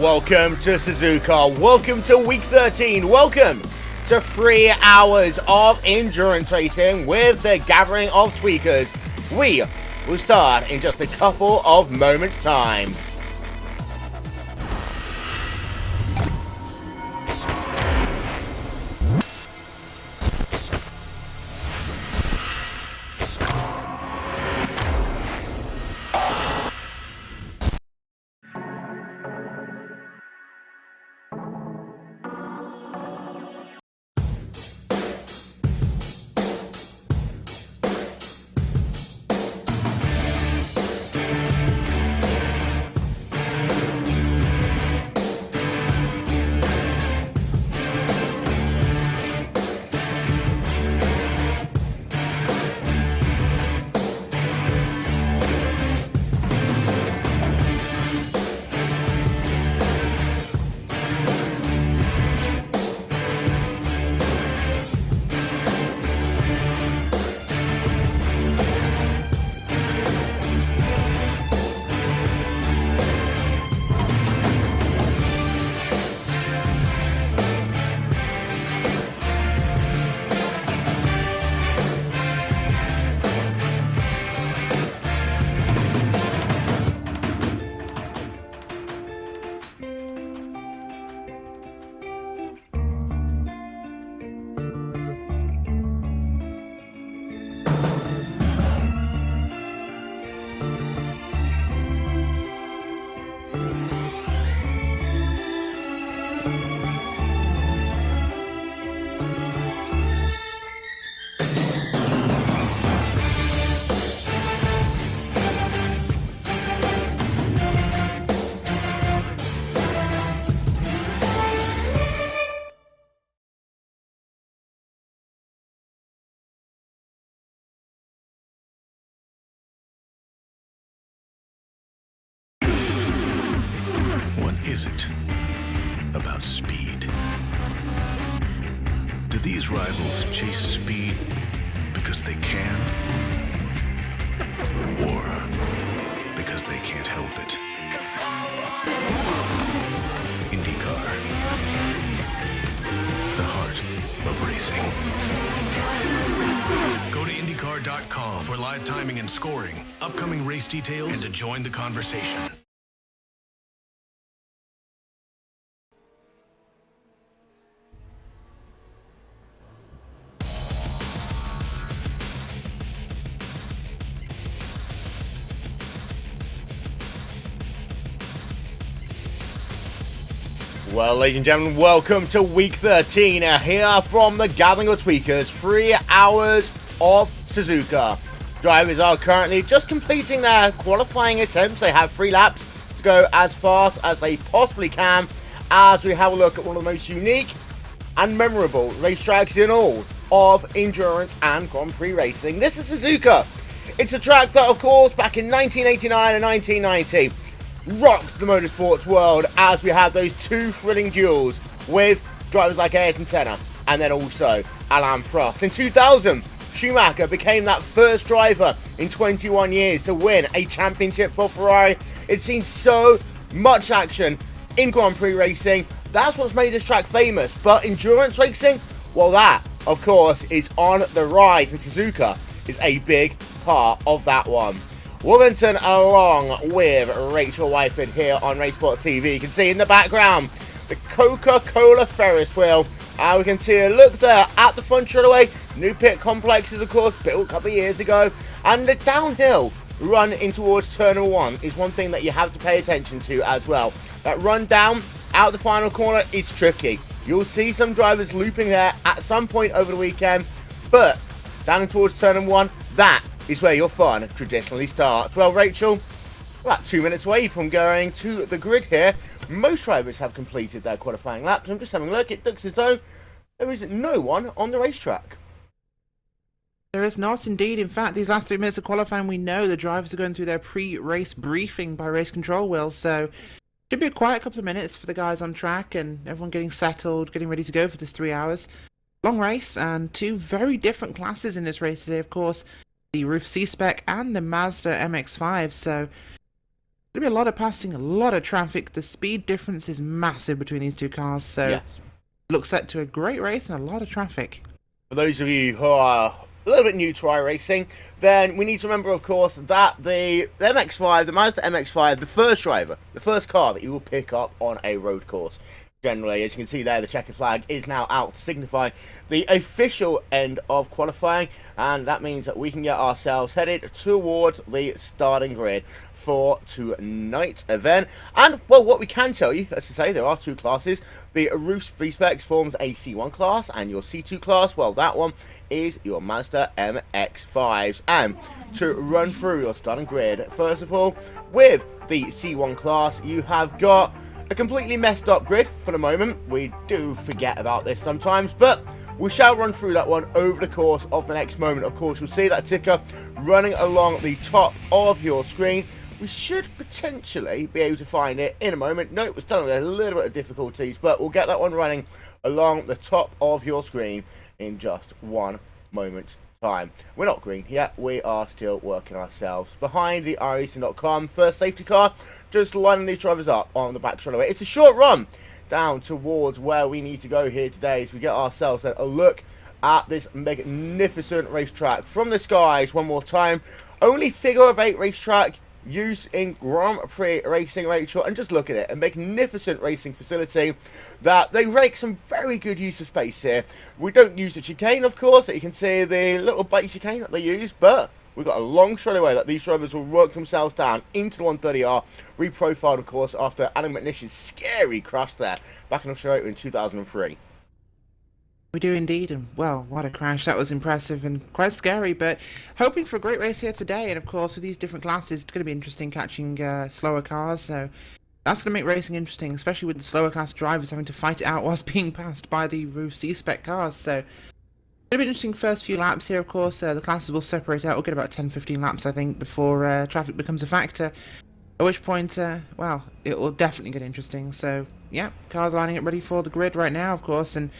Welcome to Suzuka, welcome to week 13, welcome to 3 hours of endurance racing with the gathering of tweakers. We will start in just a couple of moments' time. Is it about speed? Do these rivals chase speed because they can? Or because they can't help it? IndyCar. The heart of racing. Go to IndyCar.com for live timing and scoring, upcoming race details, and to join the conversation. Well, ladies and gentlemen, welcome to week 13 here from the Gathering of Tweakers, 3 hours of Suzuka. Drivers are currently just completing their qualifying attempts. They have 3 laps to go as fast as they possibly can as we have a look at one of the most unique and memorable racetracks in all of endurance and Grand Prix racing. This is Suzuka. It's a track that, of course, back in 1989 and 1990, rocked the motorsports world as we had those 2 thrilling duels with drivers like Ayrton Senna and then also Alain Prost. In 2000, Schumacher became that first driver in 21 years to win a championship for Ferrari. It's seen so much action in Grand Prix racing. That's what's made this track famous. But endurance racing, well, that, of course, is on the rise, and Suzuka is a big part of that one. Wolverton along with Rachel Wyford here on RaceSpotTV. You can see in the background the Coca-Cola Ferris wheel. We can see a look there at the front straightaway. New pit complexes, of course, built a couple of years ago. And the downhill run in towards turn 1 is one thing that you have to pay attention to as well. That run down out the final corner is tricky. You'll see some drivers looping there at some point over the weekend. But down towards turn 1, that is where your fun traditionally starts. Well, Rachel, about 2 minutes away from going to the grid here. Most drivers have completed their qualifying laps. I'm just having a look. It looks as though there is no one on the racetrack. There is not indeed. In fact, these last 3 minutes of qualifying, we know the drivers are going through their pre-race briefing by race control wheels. So should be a quiet couple of minutes for the guys on track and everyone getting settled, getting ready to go for this 3 hours. Long race and 2 very different classes in this race today, of course. The Ruf C-spec and the Mazda MX-5, so There'll be a lot of passing, a lot of traffic. The speed difference is massive between these two cars, so Yes. looks set to a great race and a lot of traffic. For those of you who are a little bit new to iRacing, then we need to remember, of course, that the MX-5, the Mazda MX-5, the first driver, the first car that you will pick up on a road course. Generally, as you can see there, the checkered flag is now out to signify the official end of qualifying, and that means that we can get ourselves headed towards the starting grid for tonight's event. And, well, what we can tell you, as I say, there are two classes. The Ruf C-spec forms a C1 class, and your C2 class, well, that one is your Mazda MX-5s. And to run through your starting grid, first of all, with the C1 class, you have got a completely messed up grid for the moment. We do forget about this sometimes, but we shall run through that one over the course of the next moment. Of course, you'll see that ticker running along the top of your screen. We should potentially be able to find it in a moment. No, we're still having a little bit of difficulties, but we'll get that one running along the top of your screen in just one moment's time. We're not green yet. We are still working ourselves behind the iRacing.com first safety car, just lining these drivers up on the back straightaway. It's a short run down towards where we need to go here today as we get ourselves a look at this magnificent racetrack from the skies one more time. Only figure of 8 racetrack used in Grand Prix racing, Rachel, and just look at it, a magnificent racing facility that they make some very good use of space here. We don't use the chicane, of course, that you can see the little bike chicane that they use, but we've got a long straightaway that these drivers will work themselves down into the 130R, reprofiled, of course, after Adam McNish's scary crash there back in Australia in 2003. We do indeed, and well, what a crash. That was impressive and quite scary, but hoping for a great race here today. And of course, with these different classes, it's going to be interesting catching slower cars, so that's going to make racing interesting, especially with the slower class drivers having to fight it out whilst being passed by the Ruf C-spec cars. So it's going to be an interesting first few laps here, of course. The classes will separate out. We'll get about 10-15 laps, I think, before traffic becomes a factor, at which point, well, it will definitely get interesting. So, yeah, cars lining up ready for the grid right now, of course, and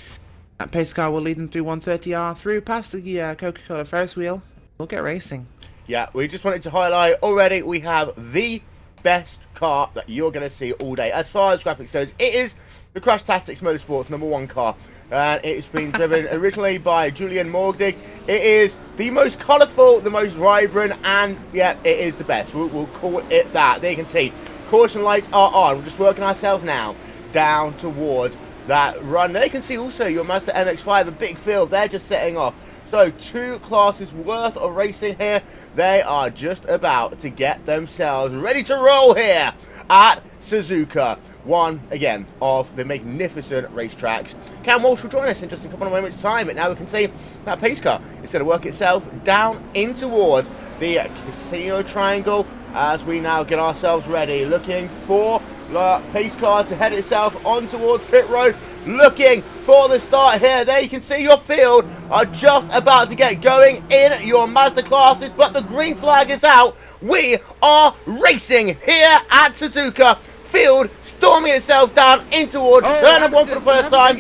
that pace car will lead them through 130R, through past the Coca-Cola Ferris wheel. We'll get racing. Yeah, we just wanted to highlight already we have the best car that you're going to see all day. As far as graphics goes, it is the Crash Tactics Motorsports #1 car. And it's been driven originally by Julian Morgdig. It is the most colourful, the most vibrant, and yeah, it is the best. We'll call it that. There you can see, caution lights are on. We're just working ourselves now down towards that run. There you can see also your Mazda MX-5, a big field. They're just setting off. So 2 classes worth of racing here. They are just about to get themselves ready to roll here at Suzuka. One, again, of the magnificent racetracks. Cam Walsh will join us in just a couple of moments' time, but now we can see that pace car is going to work itself down in towards the Casino Triangle as we now get ourselves ready, looking for the pace car to head itself on towards pit road, looking for the start here. There you can see your field are just about to get going in your Mazda classes, but the green flag is out. We are racing here at Suzuka. Field storming itself down in towards turn number 1 for the first time.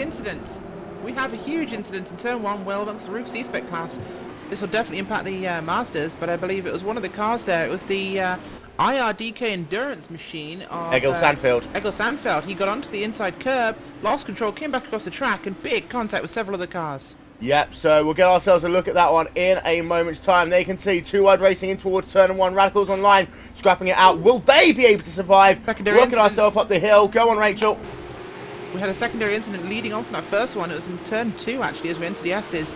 We have a huge incident in turn 1. Well, that's the Ruf C-spec class. This will definitely impact the Mazdas, but I believe it was one of the cars there. It was the IRDK endurance machine of Egil Sandfeld. Egil Sandfeld. He got onto the inside curb, lost control, came back across the track, and big contact with several other cars. Yep, so we'll get ourselves a look at that one in a moment's time. There you can see 2 wide racing in towards turn 1. Radicals online, scrapping it out. Will they be able to survive? Working ourselves up the hill. Go on, Rachel. We had a secondary incident leading on from that first one. It was in turn 2, actually, as we entered the S's.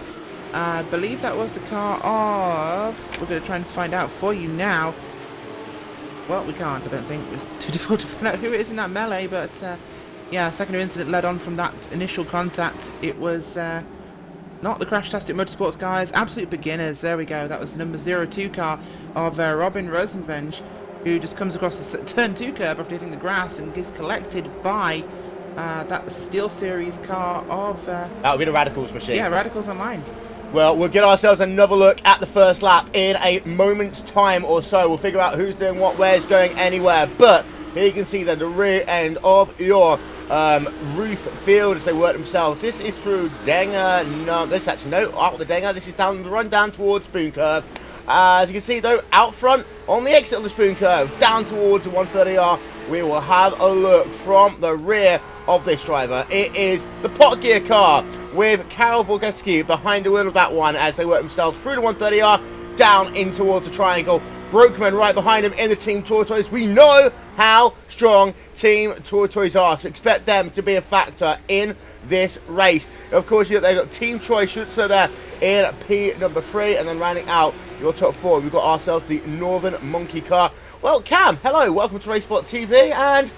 I believe that was the car of... We're going to try and find out for you now. Well, we can't, I don't think. It's too difficult to find out who it is in that melee, but yeah, secondary incident led on from that initial contact. It was not the Crash Tastic Motorsports guys, absolute beginners. There we go. That was the number 02 car of Robin Rosenvenge, who just comes across the turn 2 curb after hitting the grass and gets collected by that Steel Series car of... that would be the Radicals machine. Yeah, Radicals Online. Well, we'll get ourselves another look at the first lap in a moment's time or so. We'll figure out who's doing what, where's going anywhere. But here you can see then the rear end of your Ruf field as they work themselves. This is through Denga. No, this actually no, out of the Denga. This is down the run down towards Spoon Curve. As you can see, though, out front on the exit of the spoon curve, down towards the 130R, we will have a look from the rear of this driver. It is the pot gear car with Karol Vorgeski behind the wheel of that one as they work themselves through the 130R, down in towards the triangle. Brokeman right behind him in the Team Tortoise. We know how strong Team Tortoise are, so expect them to be a factor in this race. Of course, they've got Team Troy Schutzer there in P number 3, and then rounding out your top 4, we've got ourselves the Northern Monkey car. Well, Cam, hello, welcome to RaceSpotTV, and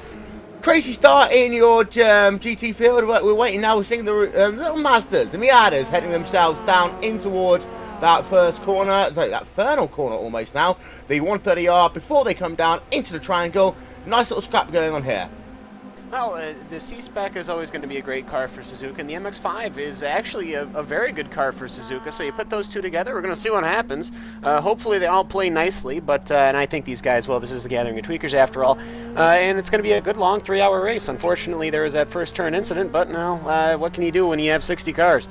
crazy start in your GT field. We're waiting now, we're seeing the little Mazdas, the Miatas, heading themselves down in towards that first corner, sorry, that final corner almost now, the 130R, before they come down into the triangle. Nice little scrap going on here. Well, the C-spec is always going to be a great car for Suzuka, and the MX-5 is actually a very good car for Suzuka, so you put those two together, we're going to see what happens. Hopefully they all play nicely, but and I think these guys will. This is the Gathering of Tweakers after all, and it's going to be a good long 3-hour race. Unfortunately, there was that first turn incident, but no, what can you do when you have 60 cars?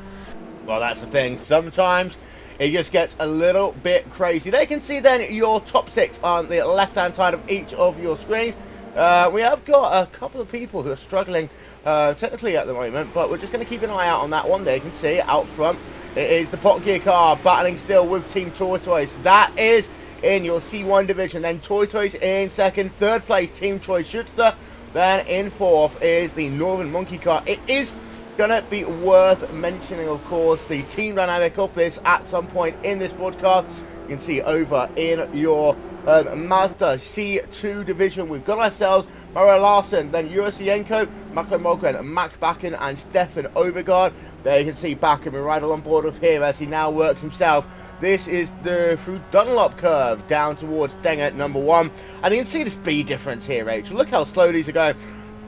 Well, That's the thing. Sometimes it just gets a little bit crazy. They can see then your top 6 on the left-hand side of each of your screens. We have got a couple of people who are struggling technically at the moment, but we're just going to keep an eye out on that one. There you can see out front, it is the pot gear car battling still with Team Tortoise. That is in your C1 division. Then Tortoise in second, third place Team Troy Schutzer. Then in fourth is the Northern Monkey car. It is going to be worth mentioning, of course, the team dynamic of this at some point in this broadcast. You can see over in your Mazda C2 division, we've got ourselves Mario Larson, then Urasienko, Mako Mogren, Max Bakken, and Stefan Overgaard. There you can see Bakken, we're right on board with him as he now works himself. This is the through Dunlop curve down towards Denger number 1. And you can see the speed difference here, Rachel. Look how slow these are going.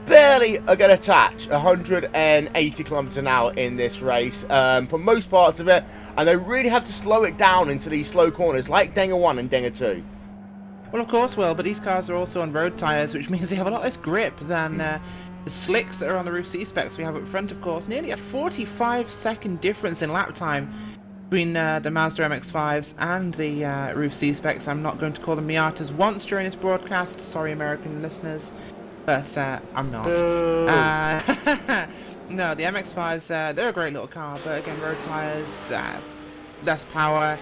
Barely are going to touch 180 kilometers an hour in this race for most parts of it, and they really have to slow it down into these slow corners like Denger 1 and Denger 2. Well, of course, Will, but these cars are also on road tyres, which means they have a lot less grip than the slicks that are on the Ruf C-specs we have up front, of course. Nearly a 45-second difference in lap time between the Mazda MX-5s and the Ruf C-specs. I'm not going to call them Miatas once during this broadcast. Sorry, American listeners. But I'm not. No, the MX-5s, they're a great little car, but again, road tyres, less power.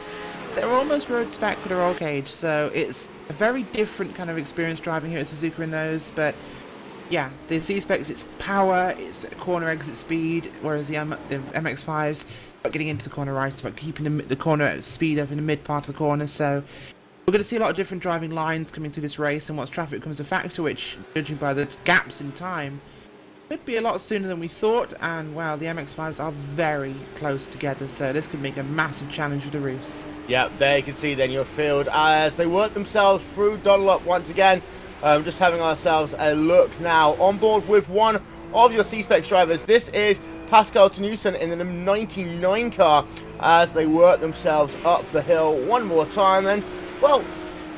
They're almost road spec with a roll cage, so it's a very different kind of experience driving here at Suzuka in those. But yeah, the C-specs, it's power, it's corner exit speed, whereas the MX-5s, about getting into the corner right, it's about keeping the corner speed up in the mid part of the corner. So we're going to see a lot of different driving lines coming through this race, and once traffic becomes a factor, which, judging by the gaps in time, could be a lot sooner than we thought. And, well, the MX-5s are very close together, so this could make a massive challenge for the Rufs. Yeah, there you can see then your field as they work themselves through Dunlop once again. Just having ourselves a look now. On board with one of your C-spec drivers, this is Pascal Tenusen in the 99 car as they work themselves up the hill one more time. And well,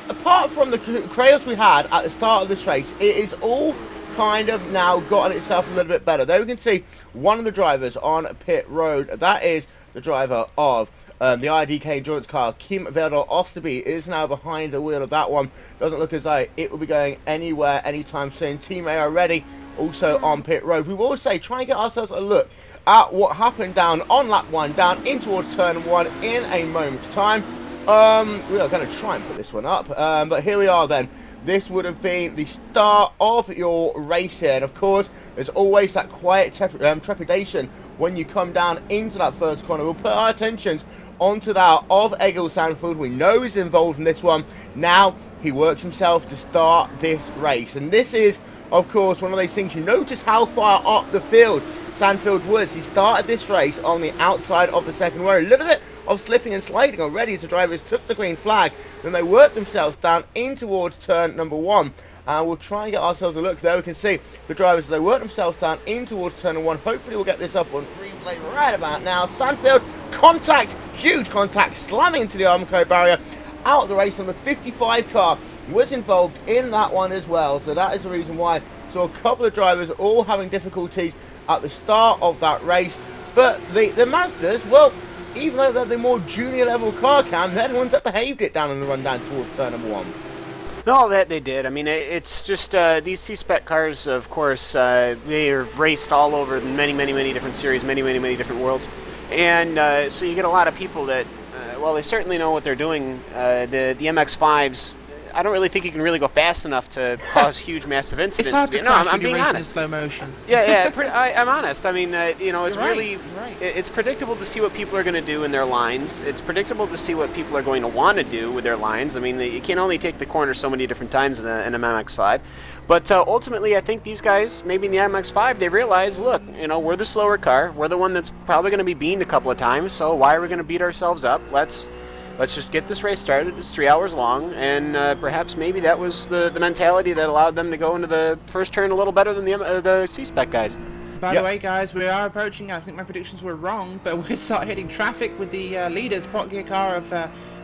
apart from the chaos we had at the start of this race, it is all kind of now gotten itself a little bit better. There we can see one of the drivers on pit road. That is the driver of the IDK endurance car, Kim Verdal Osterby, is now behind the wheel of that one. Doesn't look as though it will be going anywhere anytime soon. Team A are ready, also on pit road. We will say, try and get ourselves a look at what happened down on lap 1, down in towards turn 1 in a moment's time. We are going to try and put this one up, but here we are then. This would have been the start of your race here, and of course there's always that quiet trepidation when you come down into that first corner. We'll put our attentions onto that of Egil Sandfield. We know he's involved in this one. Now he works himself to start this race, and this is of course one of those things. You notice how far up the field Sandfield was. He started this race on the outside of the second row. A little bit of slipping and sliding already as the drivers took the green flag. Then they worked themselves down in towards turn number 1. And we'll try and get ourselves a look there. We can see the drivers, they work themselves down in towards turn 1. Hopefully we'll get this up on replay right about now. Sandfield, contact, huge contact, slamming into the Armco barrier. Out of the race, number 55 car was involved in that one as well. So that is the reason why. So a couple of drivers all having difficulties at the start of that race. But the Mazdas, well, even though they're the more junior level car, Cam, they're the ones that behaved it down in the run down towards turn number 1. No, that they did. I mean, it's just these C-spec cars, of course, they are raced all over many different series, many different worlds. And so you get a lot of people that, well, they certainly know what they're doing. The MX-5s, I don't really think you can really go fast enough to cause huge, massive incidents. It's hard to no, I'm being honest. in slow motion. Yeah, I'm honest. I mean, you know, it's You're right, really, you're right. it's predictable to see what people are going to do in their lines. It's predictable to see what people are going to want to do with their lines. I mean, you can only take the corner so many different times in an MX-5. But ultimately, I think these guys, maybe in the MX-5, they realize, look, you know, we're the slower car. We're the one that's probably going to be beamed a couple of times. So why are we going to beat ourselves up? Let's just get this race started. It's 3 hours long, and perhaps maybe that was the mentality that allowed them to go into the first turn a little better than the C-spec guys. By the way, guys, we are approaching, I think my predictions were wrong, but we're going to start hitting traffic with the leaders, pot gear car of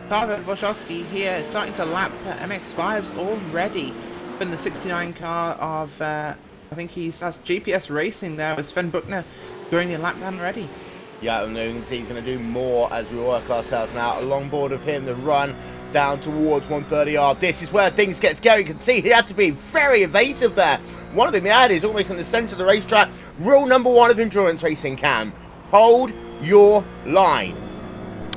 Pavel Wojcicki here, starting to lap MX-5s already. From the 69 car of, I think that's GPS Racing there, with Sven Buchner doing the lap down already. Yeah, and you can see he's going to do more as we work ourselves now. Along board of him, the run down towards 130R. This is where things get scary. You can see he had to be very evasive there. One of them he had is almost in the center of the racetrack. Rule number 1 of endurance racing, Cam. Hold your line.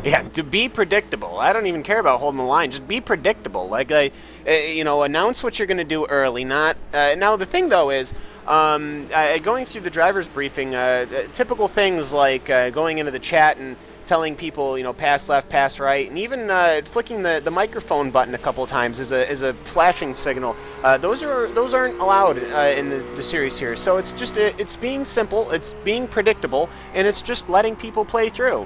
Yeah, to be predictable. I don't even care about holding the line. Just be predictable. Like, you know, announce what you're going to do early. Not now. The thing though is, going through the driver's briefing, typical things like going into the chat and telling people, you know, pass left, pass right, and even flicking the microphone button a couple of times is a flashing signal. Those aren't allowed in the series here. So it's just it's being simple, it's being predictable, and it's just letting people play through.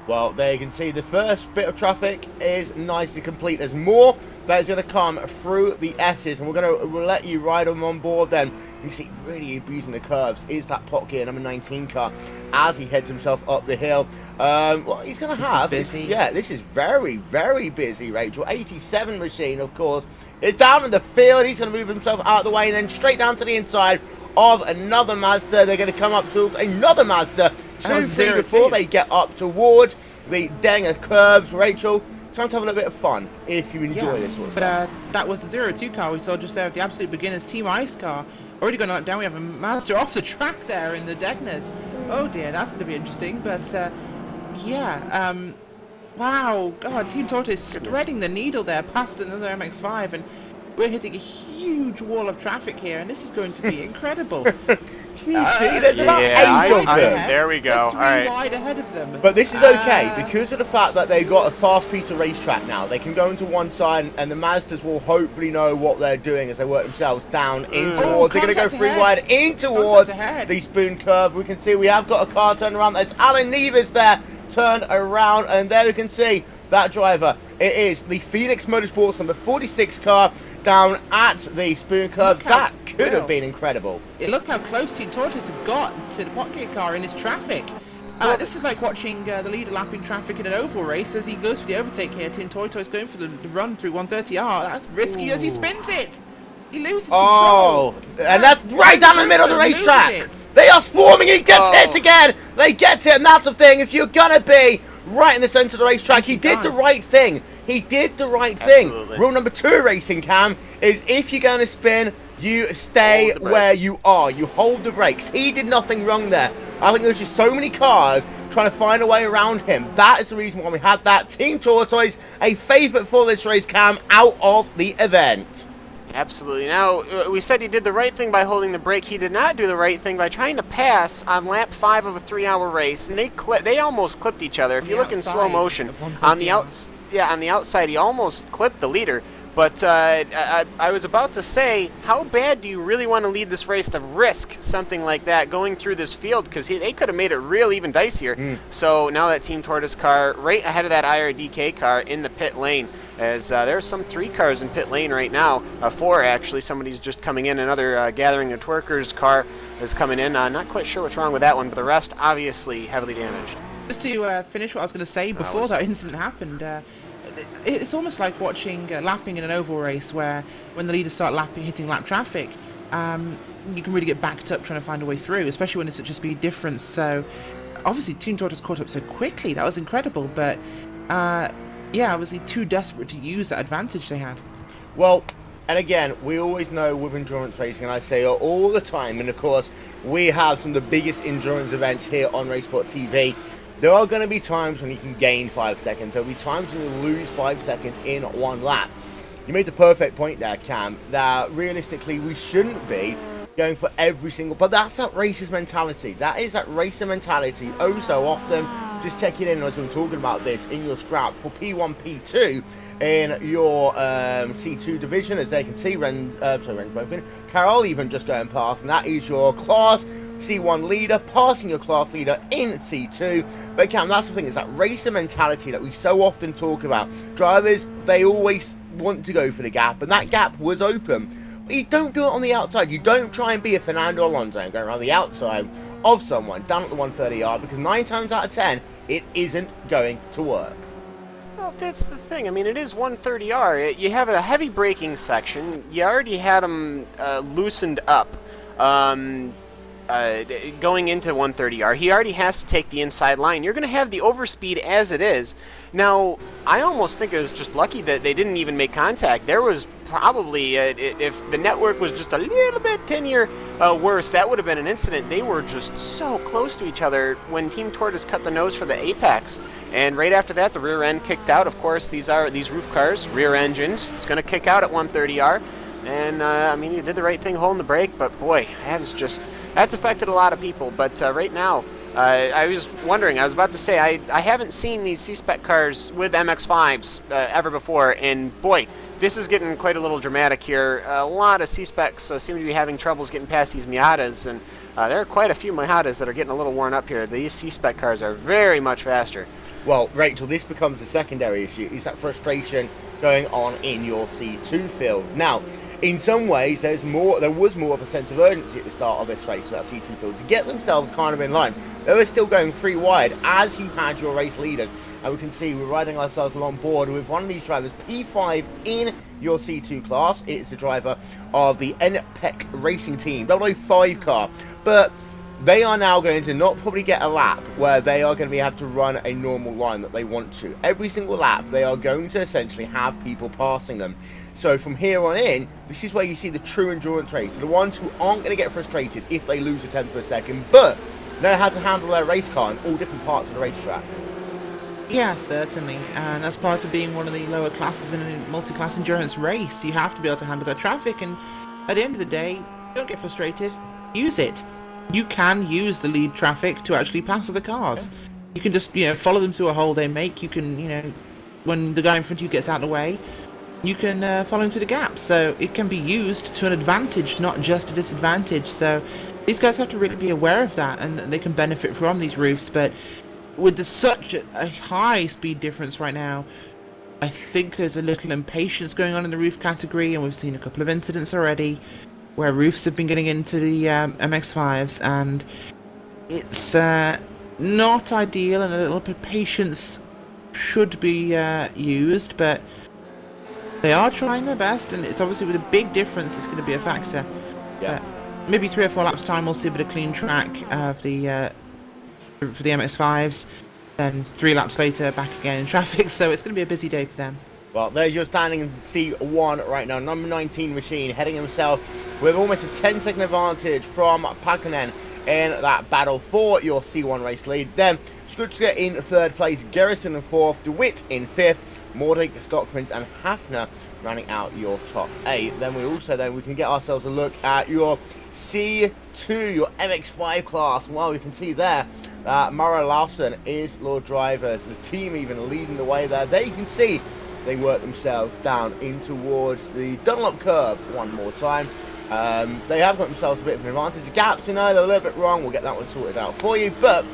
Well, there you can see the first bit of traffic is nicely complete. There's more that is going to come through the S's, and we'll let you ride them on board then. You can see really abusing the curves is that pot gear number 19 car as he heads himself up the hill. Well, he's going to have... This is busy. Yeah, this is very busy, Rachel. 87 machine, of course, is down in the field. He's going to move himself out of the way and then straight down to the inside of another Mazda. They're going to come up to another Mazda. 2-3 before they get up towards the Denger curves. Rachel, time to have a little bit of fun if you enjoy this sort of stuff. But that was the 02 car we saw just there at the absolute beginners. Team Ice car already going down. We have a Mazda off the track there in the Degners. Oh dear, that's going to be interesting. But yeah, wow, God, Team Tortoise threading the needle there past another MX-5, and we're hitting a huge wall of traffic here, and this is going to be incredible. Can you see? There's about 8 of them. There we go. Three All right. wide ahead of them. But this is okay because of the fact that they've got a fast piece of racetrack now. They can go into one side, and the Mazdas will hopefully know what they're doing as they work themselves down in towards. They're going to go 3 wide in towards the spoon curve. We can see we have got a car turned around. There's Alan Neves there turned around, and there we can see that driver. It is the Phoenix Motorsports number 46 car down at the spoon curve. That could have been incredible. Look how close Team Tortoise have got to the pot gear car in his traffic. This is like watching the leader lapping traffic in an oval race as he goes for the overtake here. Team Tortoise going for the run through 130R. That's risky as he spins it. He loses control. And that's right down the middle of the racetrack. They are swarming. He gets hit again. They get it, and that's the thing. If you're going to be right in the center of the racetrack, he did the right thing. He did the right thing. Rule number 2 racing, Cam, is if you're going to spin, you stay where you are. You hold the brakes. He did nothing wrong there. I think there was just so many cars trying to find a way around him. That is the reason why we had that. Team Tortoise, a favourite for this race, Cam, out of the event. Absolutely. Now, we said he did the right thing by holding the brake. He did not do the right thing by trying to pass on lap 5 of a 3-hour race, and they almost clipped each other. If you look in slow motion, on the outside, he almost clipped the leader. But I was about to say, how bad do you really want to lead this race to risk something like that going through this field? Because they could have made it real even dicier. So now that Team Tortoise car right ahead of that IRDK car in the pit lane, as there's some 3 cars in pit lane right now. 4 actually. Somebody's just coming in. Another Gathering of Twerkers car is coming in. Not quite sure what's wrong with that one, but the rest obviously heavily damaged. Just to finish what I was going to say before that incident happened, it's almost like watching lapping in an oval race where when the leaders start hitting lap traffic, you can really get backed up trying to find a way through, especially when it's such a speed difference. So obviously Team Tortoise caught up so quickly. That was incredible, but yeah, obviously too desperate to use that advantage they had. Well, and again, we always know with endurance racing, and I say it all the time, and of course, we have some of the biggest endurance events here on RaceSpotTV. There are going to be times when you can gain 5 seconds. There will be times when you lose 5 seconds in one lap. You made the perfect point there, Cam, that realistically we shouldn't be going for every single, but that's that racer's mentality. That is that racer mentality. Oh, so often, just checking in as I'm talking about this in your scrap for P1, P2 in your C2 division, as they can see, Ren's broken. Carol even just going past, and that is your class C1 leader, passing your class leader in C2. But Cam, that's the thing, is that racer mentality that we so often talk about. Drivers, they always want to go for the gap, and that gap was open. But you don't do it on the outside. You don't try and be a Fernando Alonso and go around the outside of someone down at the 130R, because 9 times out of 10, it isn't going to work. Well, that's the thing. I mean, it is 130R. You have a heavy braking section. You already had them loosened up. Going into 130R, he already has to take the inside line. You're going to have the overspeed as it is. Now, I almost think it was just lucky that they didn't even make contact. There was probably, if the network was just a little bit tinier worse, that would have been an incident. They were just so close to each other when Team Tortoise cut the nose for the apex. And right after that, the rear end kicked out. Of course, these Ruf cars, rear engines. It's going to kick out at 130R. And, I mean, you did the right thing holding the brake, but boy, that's affected a lot of people. But right now, I was wondering, I was about to say, I haven't seen these C-spec cars with MX-5s ever before, and boy, this is getting quite a little dramatic here. A lot of C-specs seem to be having troubles getting past these Miatas, and there are quite a few Miatas that are getting a little worn up here. These C-spec cars are very much faster. Well, Rachel, this becomes a secondary issue, is that frustration going on in your C2 field. Now, in some ways, there was more of a sense of urgency at the start of this race for that C2 field to get themselves kind of in line. They were still going 3 wide as you had your race leaders, and we can see we're riding ourselves along board with one of these drivers, P5 in your C2 class. It's the driver of the NPEC racing team, 005 car, but they are now going to not probably get a lap where they are going to have to run a normal line that they want to. Every single lap, they are going to essentially have people passing them. So from here on in, this is where you see the true endurance race. The ones who aren't going to get frustrated if they lose a tenth of a second, but know how to handle their race car in all different parts of the racetrack. Yeah, certainly, and as part of being one of the lower classes in a multi-class endurance race, you have to be able to handle that traffic, and at the end of the day, don't get frustrated, use it. You can use the lead traffic to actually pass other cars. You can just, follow them through a hole they make. You can, when the guy in front of you gets out of the way, you can follow him through the gap. So it can be used to an advantage, not just a disadvantage. So these guys have to really be aware of that, and they can benefit from these roofs. But with such a high speed difference right now, I think there's a little impatience going on in the roof category, and we've seen a couple of incidents already where roofs have been getting into the MX-5s, and it's not ideal, and a little bit of patience should be used, but they are trying their best, and it's obviously with a big difference it's going to be a factor. Yeah. Maybe 3 or 4 laps time we'll see a bit of clean track of the for the MX-5s, then 3 laps later back again in traffic, so it's going to be a busy day for them. Well, there's your standing in C1 right now. Number 19 Machine heading himself with almost a 10-second advantage from Pakunen in that battle for your C1 race lead. Then Skutska in 3rd place, Garrison in 4th, DeWitt in 5th, Mordig, Stockprince and Hafner running out your top 8. Then we can get ourselves a look at your C2, your MX-5 class. Well, we can see there that Mara Larson is Lord Drivers. The team even leading the way there. There you can see they work themselves down in towards the Dunlop curve one more time. They have got themselves a bit of an advantage. The gaps, they're a little bit wrong. We'll get that one sorted out for you. But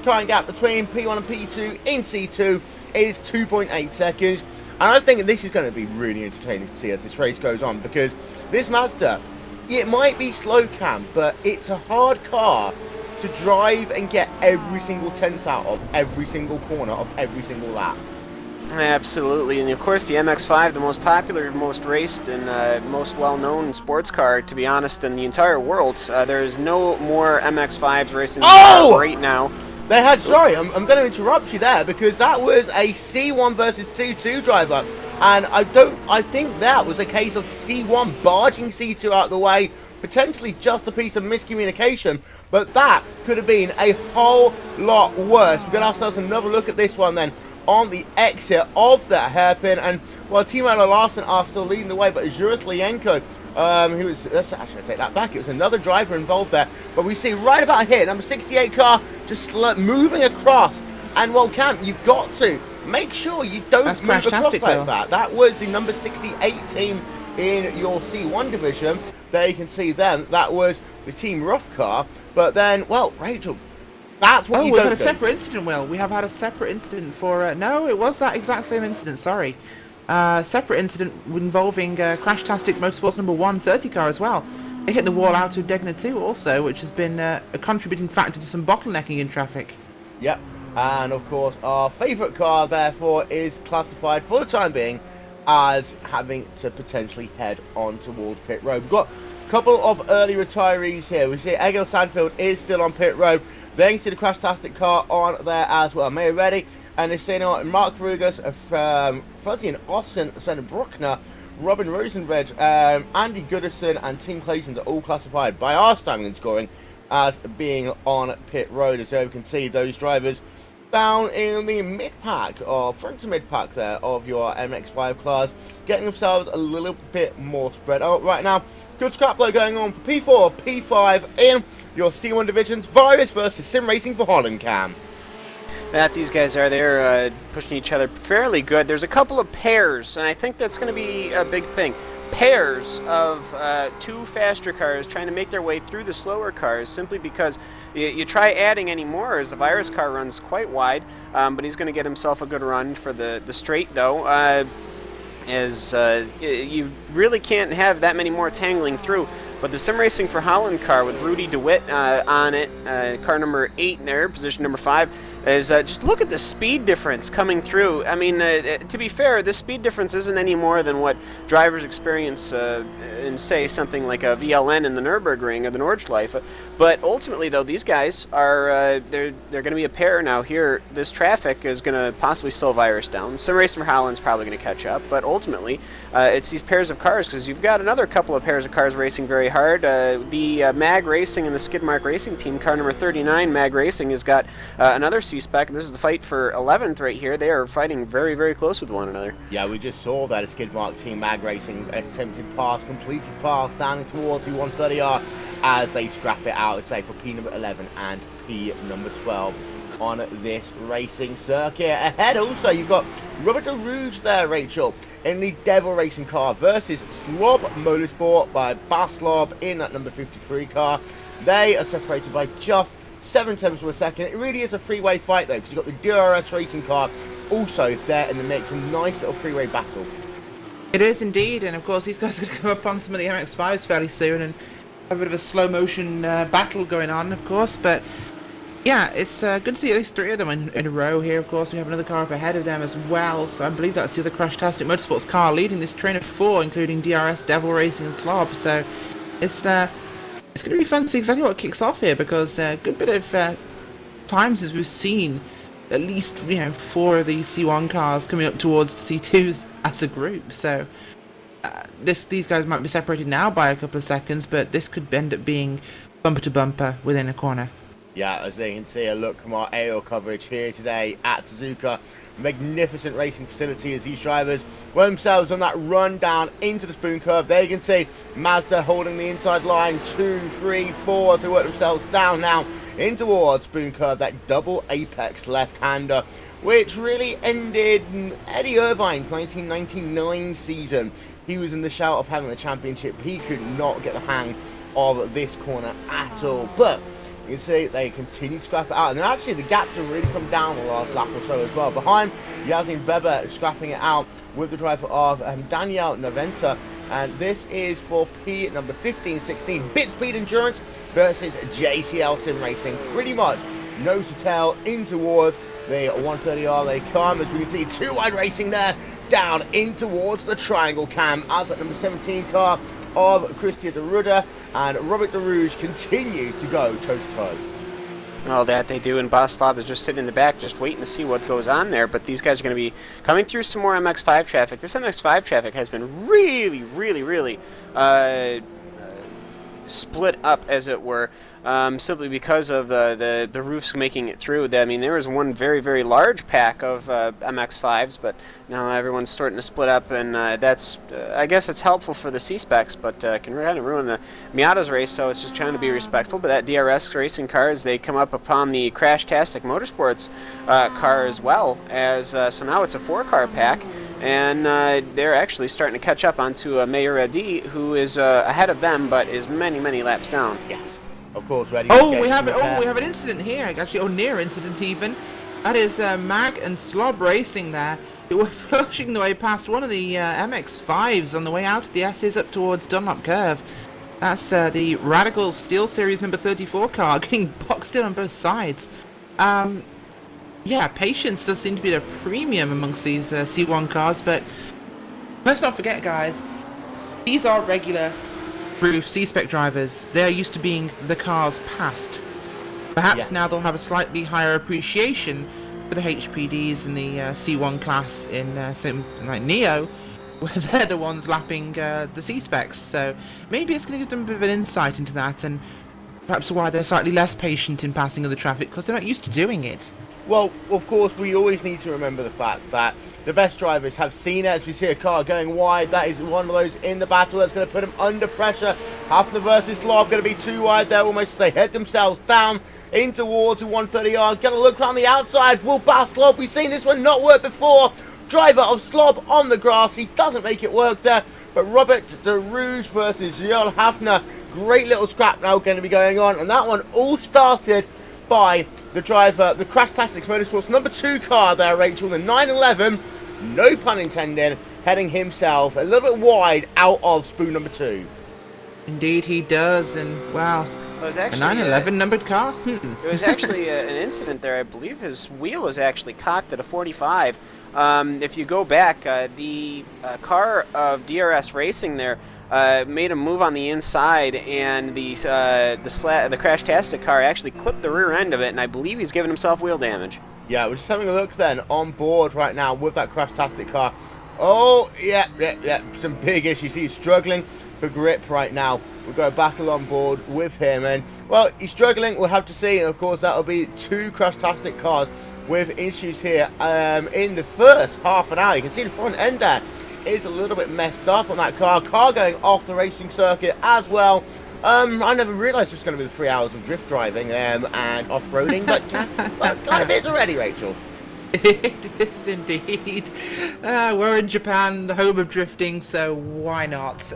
current gap between P1 and P2 in C2 is 2.8 seconds. And I think this is going to be really entertaining to see as this race goes on, because this Mazda, it might be slow, Cam, but it's a hard car to drive and get every single tenth out of every single corner of every single lap. Absolutely, and of course the MX-5, the most popular, most raced, and most well-known sports car, to be honest, in the entire world. There is no more MX-5s racing right now. They had, sorry, I'm going to interrupt you there because that was a C1 versus C2 driver. And I think that was a case of C1 barging C2 out of the way, potentially just a piece of miscommunication, but that could have been a whole lot worse. We're going to have ourselves another look at this one then on the exit of that hairpin, and while Timo and Larson are still leading the way, but Juris Lienko, who was, let's actually take that back, it was another driver involved there, but we see right about here, number 68 car just moving across, and well, Cam, you've got to make sure you don't move across like that. That was the number 68 team in your C1 division. There you can see then, that was the Team Ruf car, but then, well, Rachel, that's what you don't do. Oh, we've had a separate incident, Will. We have had a separate incident for, no, it was that exact same incident, sorry. Separate incident involving Crashtastic Motorsports number 130 car as well. It hit the wall out of Degner 2 also, which has been a contributing factor to some bottlenecking in traffic. Yep, and of course our favourite car therefore is classified for the time being as having to potentially head on towards pit road. We've got a couple of early retirees here. We see Egil Sandfield is still on pit road. Then you see the Crashtastic car on there as well. May Reddy and Nisino, Mark Verugas, Fuzzy and Austin, Sven Bruckner, Robin Rosenved, Andy Goodison and Tim Clayton are all classified by our timing and scoring as being on pit road. As you can see, those drivers down in the mid-pack, or front to mid-pack there, of your MX-5 class, getting themselves a little bit more spread out right now. Good scrap load going on for P4, P5 in your C1 divisions. Virus versus Sim Racing for Holland, Cam. That these guys are, they're pushing each other fairly good. There's a couple of pairs, and I think that's going to be a big thing. Pairs of two faster cars trying to make their way through the slower cars, simply because you try adding any more as the Virus car runs quite wide, but he's going to get himself a good run for the straight though, as you really can't have that many more tangling through. But the Sim Racing for Holland car with Rudy DeWitt on it, car number 8 there, position number 5, is just look at the speed difference coming through. I mean, to be fair, the speed difference isn't any more than what drivers experience in, say, something like a VLN in the Nurburgring or the Nordschleife. But ultimately, though, these guys are they're going to be a pair now here. This traffic is going to possibly slow Virus down. Sim Racing for Holland's probably going to catch up, but ultimately, it's these pairs of cars, because you've got another couple of pairs of cars racing very hard. The Mag Racing and the Skidmark Racing team, car number 39, Mag Racing, has got another C-spec. This is the fight for 11th right here. They are fighting very, very close with one another. Yeah, we just saw that a Skidmark team, Mag Racing, attempted pass, completed pass, down towards the 130R as they scrap it out, say, for P number 11 and P number 12 on this racing circuit. Ahead also, you've got Robert de Rouge there, Rachel, in the Devil Racing car versus Slob Motorsport by Baslob in that number 53 car. They are separated by just 7 tenths of a second. It really is a three-way fight though, because you've got the DRS racing car also there in the mix. A nice little three-way battle. It is indeed, and of course these guys are going to come up on some of the MX-5s fairly soon and have a bit of a slow motion battle going on, of course. But yeah, it's good to see at least 3 of them in a row here. Of course, we have another car up ahead of them as well, so I believe that's the other Crashtastic Motorsports car leading this train of 4, including DRS, Devil Racing and Slob. So it's going to be fun to see exactly what kicks off here, because a good bit of time since we've seen at least 4 of these C1 cars coming up towards C2s as a group. So these guys might be separated now by a couple of seconds, but this could end up being bumper to bumper within a corner. Yeah, as they can see, a look from our aerial coverage here today at Suzuka. Magnificent racing facility as these drivers were themselves on that run down into the spoon curve. There you can see Mazda holding the inside line, 2, 3, 4, as they work themselves down now in towards spoon curve, that double apex left-hander, which really ended Eddie Irvine's 1999 season. He was in the shout of having the championship. He could not get the hang of this corner at all, but you can see they continue to scrap it out, and actually the gaps have really come down the last lap or so as well. Behind, Yasmin Beber scrapping it out with the driver of Danielle Noventa, and this is for P number 15-16, Bit Speed Endurance versus JCL Sim Racing. Pretty much nose to tail in towards the 130R they come, as we can see 2 wide racing there, down in towards the triangle cam, as that number 17 car of Christian de Rudder and Robert de Rouge continue to go toe-to-toe. Well, that they do, and Boss Slob is just sitting in the back just waiting to see what goes on there, but these guys are going to be coming through some more MX-5 traffic. This MX-5 traffic has been really split up, as it were, simply because of the roofs making it through. I mean, there was one very large pack of MX-5s, but now everyone's starting to split up, and that's, I guess it's helpful for the C-specs, but can kind of ruin the Miata's race, so it's just trying to be respectful. But that DRS racing car, as they come up upon the Crashtastic Motorsports car as well, as so now it's a 4-car pack, and they're actually starting to catch up onto Mayor D, who is ahead of them, but is many laps down. Yes, of course. Ready. We have an incident here, actually, or near incident even. That is Mag and Slob racing there. They were pushing their way past one of the MX-5s on the way out of the S's up towards Dunlop Curve. That's the Radical Steel Series number 34 car getting boxed in on both sides. Yeah, patience does seem to be the premium amongst these C1 cars, but let's not forget, guys, these are regular Ruf C-spec drivers. They're used to being the cars past. Perhaps now they'll have a slightly higher appreciation for the HPDs in the C1 class in something like Neo, where they're the ones lapping the C-specs. So maybe it's going to give them a bit of an insight into that, and perhaps why they're slightly less patient in passing of the traffic, because they're not used to doing it. Well, of course, we always need to remember the fact that the best drivers have seen it. As we see a car going wide, that is one of those in the battle that's going to put them under pressure. Hafner versus Slob going to be too wide there, almost as they head themselves down in towards the 130 yard. Going to look around the outside. Will Bass Slob? We've seen this one not work before. Driver of Slob on the grass. He doesn't make it work there. But Robert de Rouge versus Joel Hafner. Great little scrap now going to be going on. And that one all started by the driver, the Crashtastic Motorsports number 2 car there, Rachel, the 911, no pun intended, heading himself a little bit wide out of spoon number 2. Indeed he does, and wow, It was actually, a 911 numbered car? It was actually an incident there. I believe his wheel is actually cocked at a 45. If you go back, the car of DRS Racing there made a move on the inside, and the Crashtastic car actually clipped the rear end of it, and I believe he's given himself wheel damage. Yeah, we're just having a look then on board right now with that Crashtastic car. Oh, yeah, some big issues. He's struggling for grip right now. We'll go back along board with him, and, well, he's struggling. We'll have to see, and of course, that'll be 2 Crashtastic cars with issues here in the first half an hour. You can see the front end there is a little bit messed up on that car going off the racing circuit as well. I never realised it was going to be the 3 hours of drift driving and off-roading, but kind of is already, Rachel. It is indeed. We're in Japan, the home of drifting, so why not?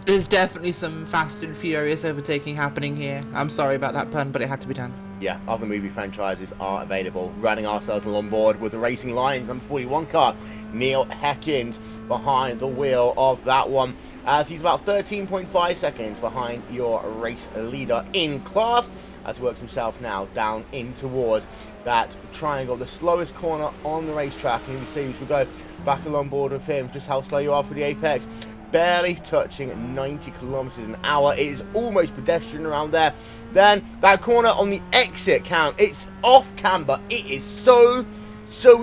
There's definitely some Fast and Furious overtaking happening here. I'm sorry about that pun, but it had to be done. Yeah, other movie franchises are available. Running ourselves along board with the Racing Lions number 41 car, Neil Heckins, behind the wheel of that one, as he's about 13.5 seconds behind your race leader in class, as he works himself now down in towards that triangle, the slowest corner on the racetrack. And you see, as we go back along board with him, just how slow you are for the apex. Barely touching 90 kilometers an hour. It is almost pedestrian around there. Then that corner on the exit count, it's off camber. It is so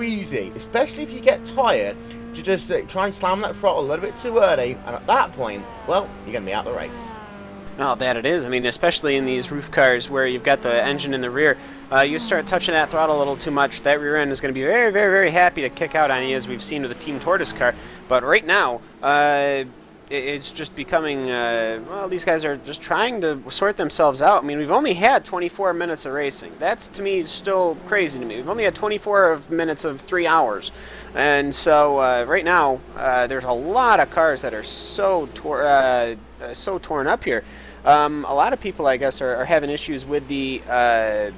easy, especially if you get tired, to just try and slam that throttle a little bit too early, and at that point, well, you're going to be out of the race. Oh, that it is. I mean, especially in these roof cars where you've got the engine in the rear, you start touching that throttle a little too much, that rear end is going to be very happy to kick out on you, as we've seen with the Team Tortoise car. But right now, it's just becoming, well, these guys are just trying to sort themselves out. I mean, we've only had 24 minutes of racing. That's, to me, still crazy to me. We've only had 24 minutes of 3 hours. And so right now, there's a lot of cars that are so torn up here. A lot of people, I guess, are having issues with the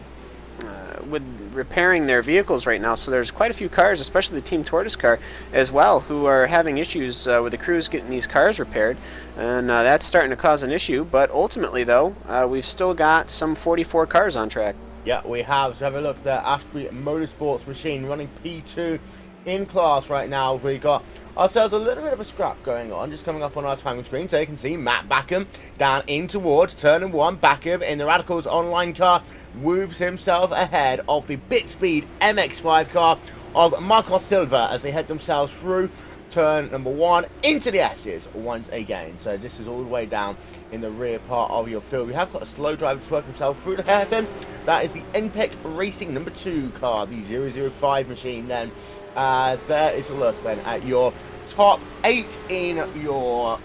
with repairing their vehicles right now. So there's quite a few cars, especially the Team Tortoise car as well, who are having issues with the crews getting these cars repaired, and that's starting to cause an issue. But ultimately, though, we've still got some 44 cars on track. Yeah, we have. So have a look there. Ashby Motorsports machine running P2 in class right now. We got ourselves a little bit of a scrap going on, just coming up on our timing screen. So you can see Matt Backham down in towards turn 1. Backham in the Radicals online car moves himself ahead of the Bitspeed MX-5 car of Marcos Silva as they head themselves through turn number 1 into the S's once again. So this is all the way down in the rear part of your field. We have got a slow driver to work himself through the hairpin. That is the NPEC Racing number 2 car, the 005 machine then. As there is a look then at your top 8 in your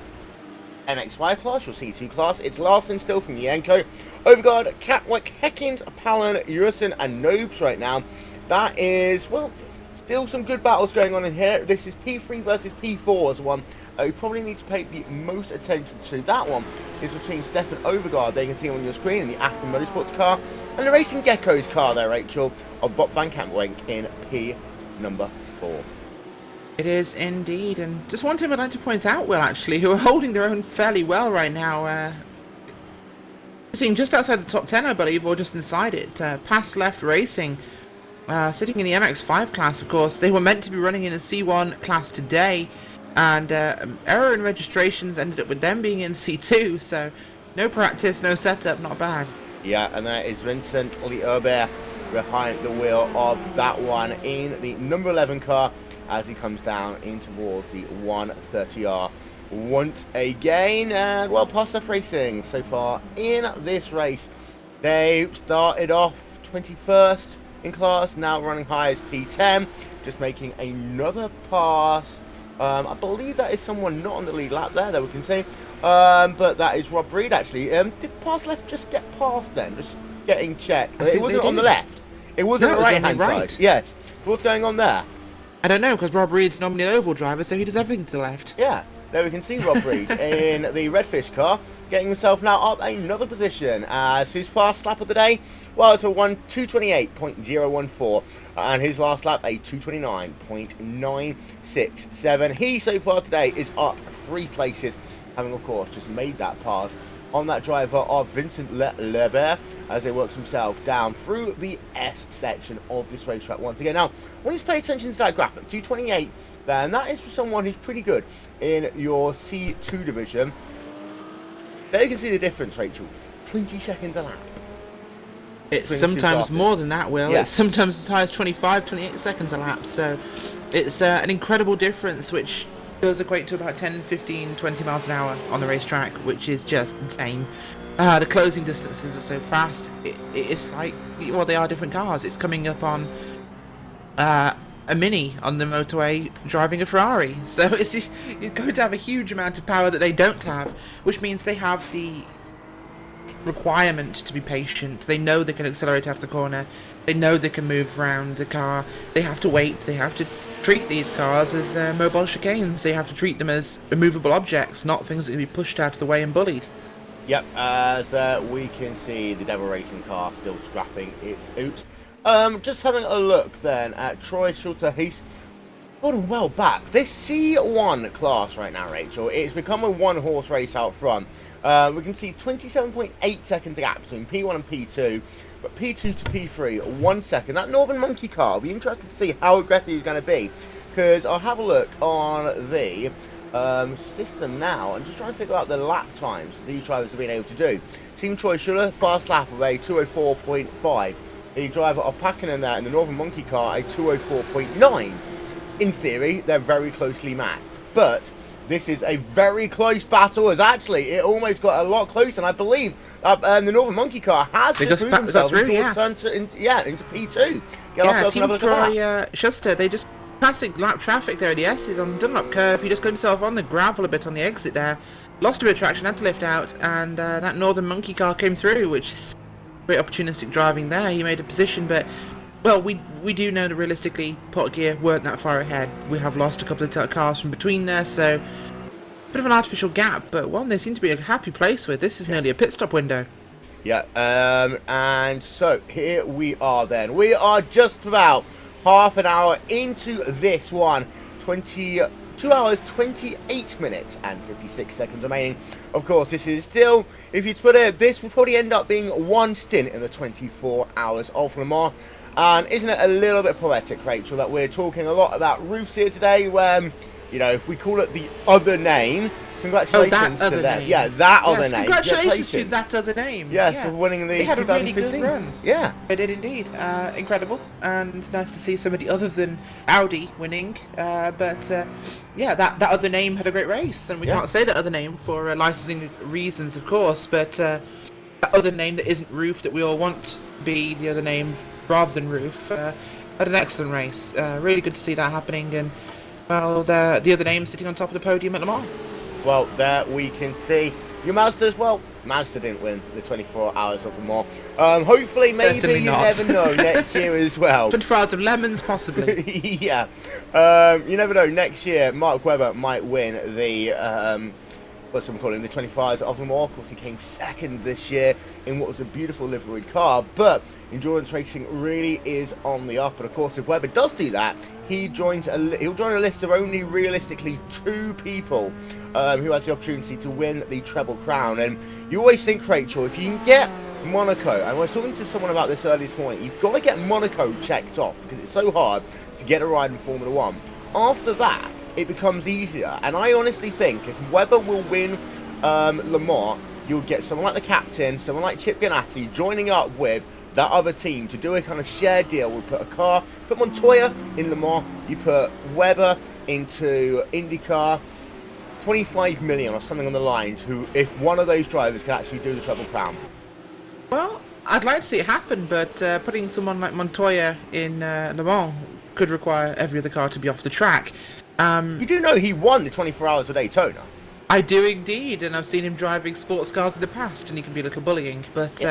MX-5 class, your C2 class. It's Larson still from Yenko, Overgaard, Catwick, Heckins, Palin, Urison and Nobes right now. That is, well, still some good battles going on in here. This is P3 versus P4 as one. You probably need to pay the most attention to. That one is between Stefan Overgaard, there you can see on your screen, in the Aston Motorsports car, and the Racing Geckos car there, Rachel, of Bob Van Kampwijk in P number 4. It is indeed, and just one thing I'd like to point out, Will, actually, who are holding their own fairly well right now. Sitting just outside the top 10, I believe, or just inside it. Pass Left Racing, sitting in the MX-5 class, of course. They were meant to be running in a C1 class today, and error in registrations ended up with them being in C2, so no practice, no setup, not bad. Yeah, and that is Vincent Liebert behind the wheel of that one in the number 11 car as he comes down in towards the 130R once again. And well, Pass Left Racing so far in this race, they started off 21st in class, now running high as P10, just making another pass. I believe that is someone not on the lead lap there that we can see, but that is Rob Reed actually. Did Pass Left just get past them? Just getting checked. It wasn't on the left. It was on the right hand side. Yes. What's going on there? I don't know, because Rob Reed's normally an oval driver, so he does everything to the left. Yeah. There we can see Rob Reed in the Redfish car, getting himself now up another position as his fast lap of the day. Well, it's a 228.014, and his last lap a 229.967. He so far today is up 3 places, having of course just made that pass on that driver of Vincent Lebert as he works himself down through the S section of this racetrack once again. Now, when you pay attention to that graphic, 228 there, and that is for someone who's pretty good in your C2 division. There you can see the difference, Rachel. 20 seconds a lap. It's sometimes more than that, Will. Yeah. It's sometimes as high as 25, 28 seconds a lap, so it's an incredible difference, which does equate to about 10, 15, 20 miles an hour on the racetrack, which is just insane. The closing distances are so fast. It's like, well, they are different cars. It's coming up on a Mini on the motorway driving a Ferrari. So you're going to have a huge amount of power that they don't have, which means they have the requirement to be patient. They know they can accelerate out of the corner. They know they can move around the car. They have to wait. They have to treat these cars as mobile chicanes. They have to treat them as immovable objects, not things that can be pushed out of the way and bullied. Yep, as we can see the Devil Racing car still scrapping it out. Just having a look then at Troy Schulter. He's gotten well back. This C1 class right now, Rachel, it's become a one-horse race out front. We can see 27.8 seconds gap between P1 and P2, but P2 to P3, 1 second. That Northern Monkey car, I'll be interested to see how aggressive he's going to be, because I'll have a look on the system now and just try and figure out the lap times these drivers have been able to do. Team Troy Schuller, fast lap of a 204.5. The driver of Packinen there in the Northern Monkey car, a 204.9. In theory, they're very closely matched, but this is a very close battle, as actually it almost got a lot closer, and I believe the Northern Monkey car has just moved himself into P2. Team Troy Schuster, they just passing lap traffic there at the S's on the Dunlop curve. He just got himself on the gravel a bit on the exit there, lost a bit of traction, had to lift out, and that Northern Monkey car came through, which is great opportunistic driving there. He made a position, but well, we do know that realistically Pot Gear weren't that far ahead. We have lost a couple of cars from between there, so it's a bit of an artificial gap, but one they seem to be a happy place with. This is nearly a pit stop window. Yeah, and so here we are then. We are just about half an hour into this one. 22 2 hours, 28 minutes and 56 seconds remaining. Of course, this is still, if you put it, this will probably end up being one stint in the 24 Hours of Le Mans. And isn't it a little bit poetic, Rachel, that we're talking a lot about Ruf here today, when, you know, if we call it the other name, congratulations to them. Name. Yeah, that other name. Congratulations to that other name. Yes, for winning the 2015. They had a really good run. Yeah. They did indeed. Incredible. And nice to see somebody other than Audi winning. Yeah, that other name had a great race. And we can't say that other name for licensing reasons, of course. But that other name that isn't Ruf, that we all want to be the other name rather than Ruf, had an excellent race. Really good to see that happening. And, well, the other name sitting on top of the podium at Le Mans. Well, there we can see your Mazda as well. Mazda didn't win the 24 Hours of Le Mans. Hopefully, maybe, Certainly you not. never know, next year as well. 24 Hours of Lemons, possibly. Yeah. You never know, next year, Mark Webber might win the, what's I'm calling the 24 Hours of Le Mans. Of course, he came second this year in what was a beautiful liveried car, but endurance racing really is on the up. And of course, if Webber does do that, he'll join a list of only realistically 2 people who has the opportunity to win the treble crown. And you always think, Rachel, if you can get Monaco, and I was talking to someone about this earlier this morning, you've got to get Monaco checked off because it's so hard to get a ride in Formula 1. After that, it becomes easier. And I honestly think if Webber will win Le Mans, you'll get someone like the captain, someone like Chip Ganassi joining up with that other team to do a kind of shared deal. We'll put put Montoya in Le Mans, you put Webber into IndyCar, 25 million or something on the line, who, if one of those drivers can actually do the Triple Crown. Well, I'd like to see it happen, but putting someone like Montoya in Le Mans could require every other car to be off the track. You do know he won the 24 Hours of Daytona? I do indeed, and I've seen him driving sports cars in the past, and he can be a little bullying, but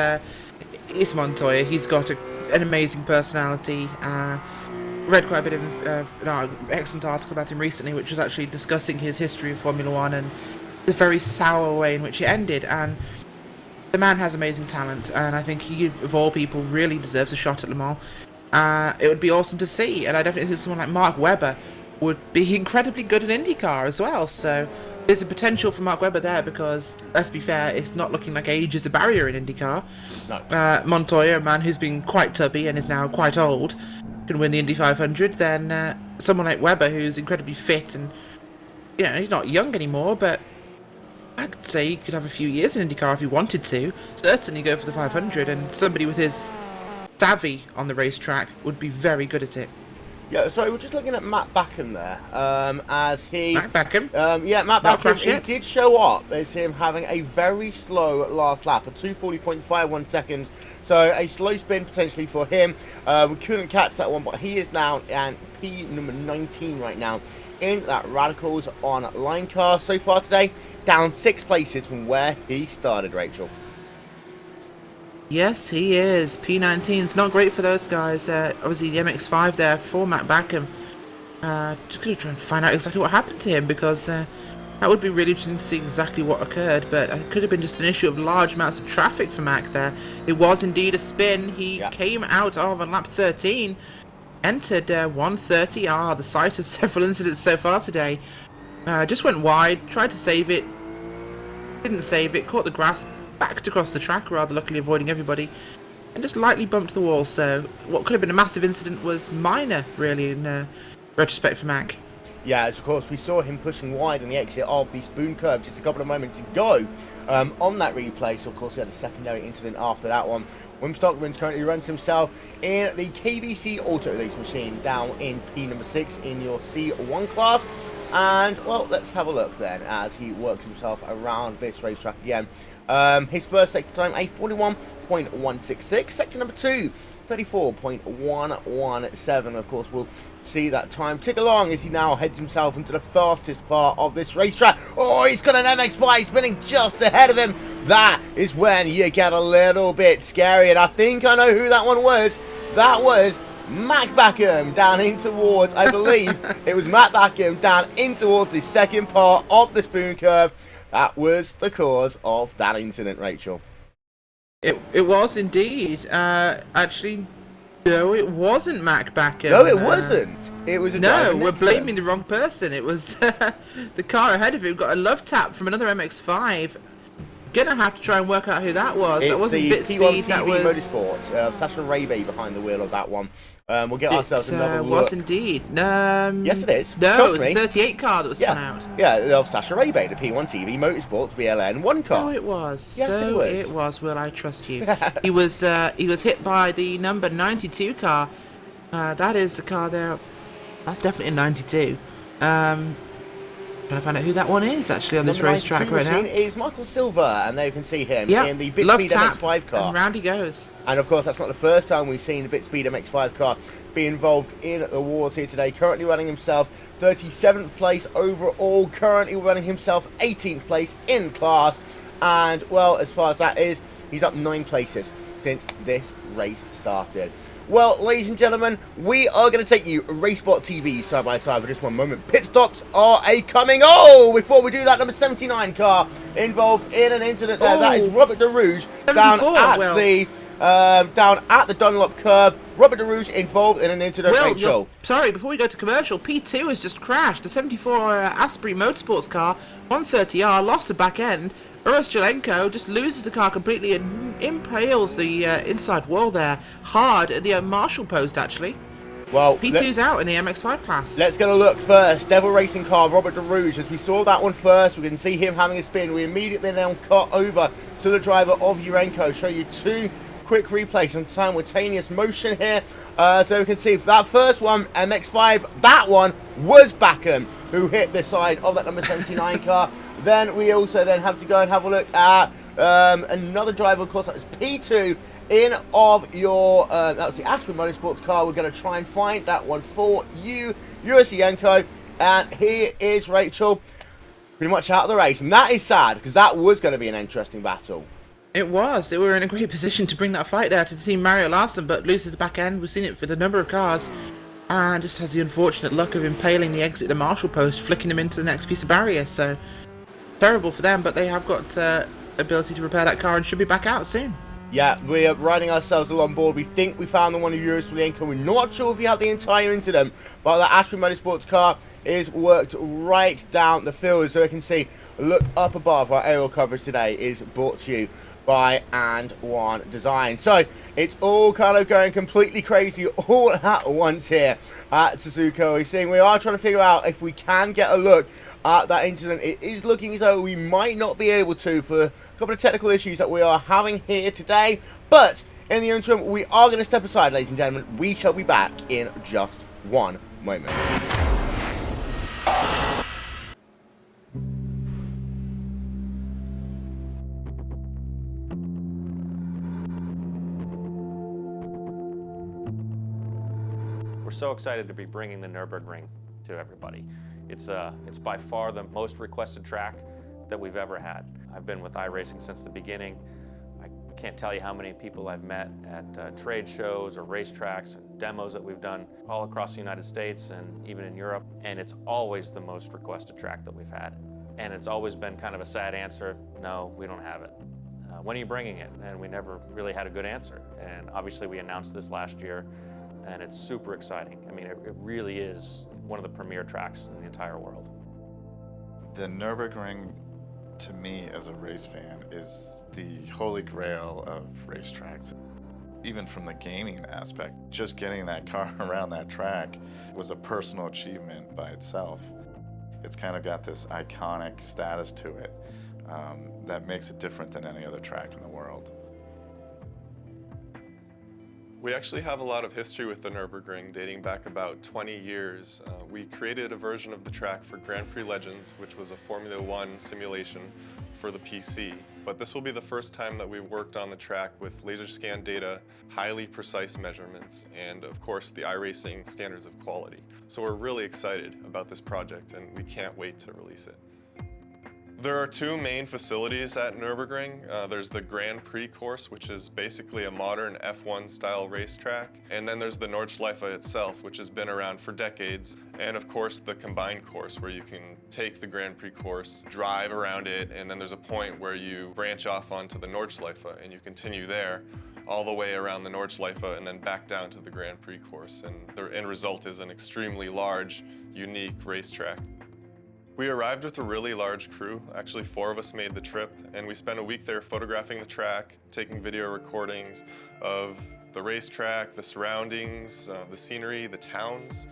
it's Montoya. He's got an amazing personality. Read quite a bit of an excellent article about him recently, which was actually discussing his history of Formula 1 and the very sour way in which it ended. And the man has amazing talent, and I think he, of all people, really deserves a shot at Le Mans. It would be awesome to see, and I definitely think someone like Mark Webber would be incredibly good in IndyCar as well. So there's a potential for Mark Webber there because, let's be fair, it's not looking like age is a barrier in IndyCar. No. Montoya, a man who's been quite tubby and is now quite old, can win the Indy 500. Then someone like Webber, who's incredibly fit and, you know, he's not young anymore, but I'd say he could have a few years in IndyCar if he wanted to. Certainly go for the 500, and somebody with his savvy on the racetrack would be very good at it. Yeah, so we're just looking at Matt Backham there, as he... Matt Backham? Yeah, Matt Not Backham, crashed he yet? did show up as him having a very slow last lap, a 2:40.51 seconds, so a slow spin potentially for him. We couldn't catch that one, but he is now in P number 19 right now in that Radicals online car. So far today, down 6 places from where he started, Rachel. Yes, he is. P19. It's not great for those guys. Obviously, the MX-5 there for Matt Backham. Just going to try and find out exactly what happened to him, because that would be really interesting to see exactly what occurred. But it could have been just an issue of large amounts of traffic for Mac there. It was indeed a spin. He came out of on lap 13, entered 130R, the site of several incidents so far today. Just went wide, tried to save it, didn't save it, caught the grass, backed across the track, rather luckily avoiding everybody, and just lightly bumped the wall. So what could have been a massive incident was minor, really, in retrospect for Mac. Yeah, as of course we saw him pushing wide on the exit of the spoon curve just a couple of moments ago on that replay. So of course he had a secondary incident after that one. Wim Stockman's currently runs himself in the KBC Auto Release machine down in P number 6 in your C1 class. And, well, let's have a look then as he works himself around this racetrack again. His first sector time, a 41.166. Sector number 2, 34.117. Of course, we'll see that time tick along as he now heads himself into the fastest part of this racetrack. Oh, he's got an MX-5 spinning just ahead of him. That is when you get a little bit scary, and I think I know who that one was. That was Matt Backham down in towards, I believe it was Matt Backham down in towards the second part of the spoon curve. That was the cause of that incident, Rachel. It was indeed. Actually, No, it wasn't Mac Backham. No, it wasn't. It was a driver No, we're next to blaming him. the wrong person. It was the car ahead of him got a love tap from another MX-5. Gonna have to try and work out who that was. That It's wasn't the Bit P1 Speed. TV That was Motorsport. Sasha Rabe behind the wheel of that one. We'll get ourselves another look. was indeed. Yes, it is. No, Trust it was me. a 38 car that was spun out. Yeah, of Sasha Rabe, the P1 TV Motorsports VLN 1 car. Oh, it was. Yes, so it was. Will I trust you? He was hit by the number 92 car. That is the car there. That's definitely a 92. Trying to find out who that one is actually on this Number racetrack 92 right now. machine is Michael Silver, and there you can see him Yeah, in the Bit love Speed tap, MX-5 car. and round he goes. And of course, that's not the first time we've seen the Bit Speed MX-5 car be involved in the wars here today. Currently running himself 37th place overall, currently running himself 18th place in class. And, well, as far as that is, he's up 9 places since this race started. Well, ladies and gentlemen, we are going to take you RaceSpotTV side by side for just one moment. Pit stops are coming. Oh, before we do that, number 79 car involved in an incident there. That is Robert DeRouge down at the Dunlop curb. Robert DeRouge involved in an incident, Rachel. Sorry, before we go to commercial, P2 has just crashed. A 74 Asprey Motorsports car, 130R, lost the back end. Urosjelenko just loses the car completely and impales the inside wall there hard at the Marshall post, actually. Well, P2's out in the MX-5 class. Let's get a look first. Devil Racing car, Robert DeRouge. As we saw that one first, we can see him having a spin. We immediately then cut over to the driver of Urenco. Show you 2 quick replays on simultaneous motion here. So we can see that first one, MX-5, that one was Backham, who hit the side of that number 79 car. Then we also then have to go and have a look at another driver, of course, that is P2 in of your, that was the Asprey Motorsports car. We're going to try and find that one for you, Urosjelenko. And here is Rachel, pretty much out of the race. And that is sad, because that was going to be an interesting battle. It was. They were in a great position to bring that fight there to the team Mario Larson, but loses the back end. We've seen it for the number of cars. And just has the unfortunate luck of impaling the exit the Marshall post, flicking him into the next piece of barrier. So terrible for them, but they have got ability to repair that car and should be back out soon. Yeah, we are riding ourselves along board. We think we found the one of Urosjelenko. We're not sure if we have the entire incident, but that Asprey Motorsports car is worked right down the field. So we can see, look up above, our aerial coverage today is brought to you by And One Design. So it's all kind of going completely crazy all at once here at Suzuka. We're seeing, we are trying to figure out if we can get a look at that incident. It is looking as though we might not be able to for a couple of technical issues that we are having here today. But in the interim, we are going to step aside, ladies and gentlemen. We shall be back in just one moment. We're so excited to be bringing the Nurburgring to everybody. It's by far the most requested track that we've ever had. I've been with iRacing since the beginning. I can't tell you how many people I've met at trade shows or racetracks and demos that we've done all across the United States and even in Europe. And it's always the most requested track that we've had. And it's always been kind of a sad answer, no, we don't have it. When are you bringing it? And we never really had a good answer. And obviously we announced this last year, and it's super exciting. I mean, it really is one of the premier tracks in the entire world. The Nürburgring, to me as a race fan, is the holy grail of racetracks. Even from the gaming aspect, just getting that car around that track was a personal achievement by itself. It's kind of got this iconic status to it that makes it different than any other track in the world. We actually have a lot of history with the Nürburgring dating back about 20 years. We created a version of the track for Grand Prix Legends, which was a Formula One simulation for the PC. But this will be the first time that we've worked on the track with laser scan data, highly precise measurements, and of course the iRacing standards of quality. So we're really excited about this project and we can't wait to release it. There are two main facilities at Nürburgring. There's the Grand Prix course, which is basically a modern F1 style racetrack. And then there's the Nordschleife itself, which has been around for decades. And of course, the combined course, where you can take the Grand Prix course, drive around it, and then there's a point where you branch off onto the Nordschleife and you continue there. all the way around the Nordschleife and then back down to the Grand Prix course. And the end result is an extremely large, unique racetrack. We arrived with a really large crew. Actually, 4 of us made the trip, and we spent a week there photographing the track, taking video recordings of the racetrack, the surroundings, the scenery, the towns.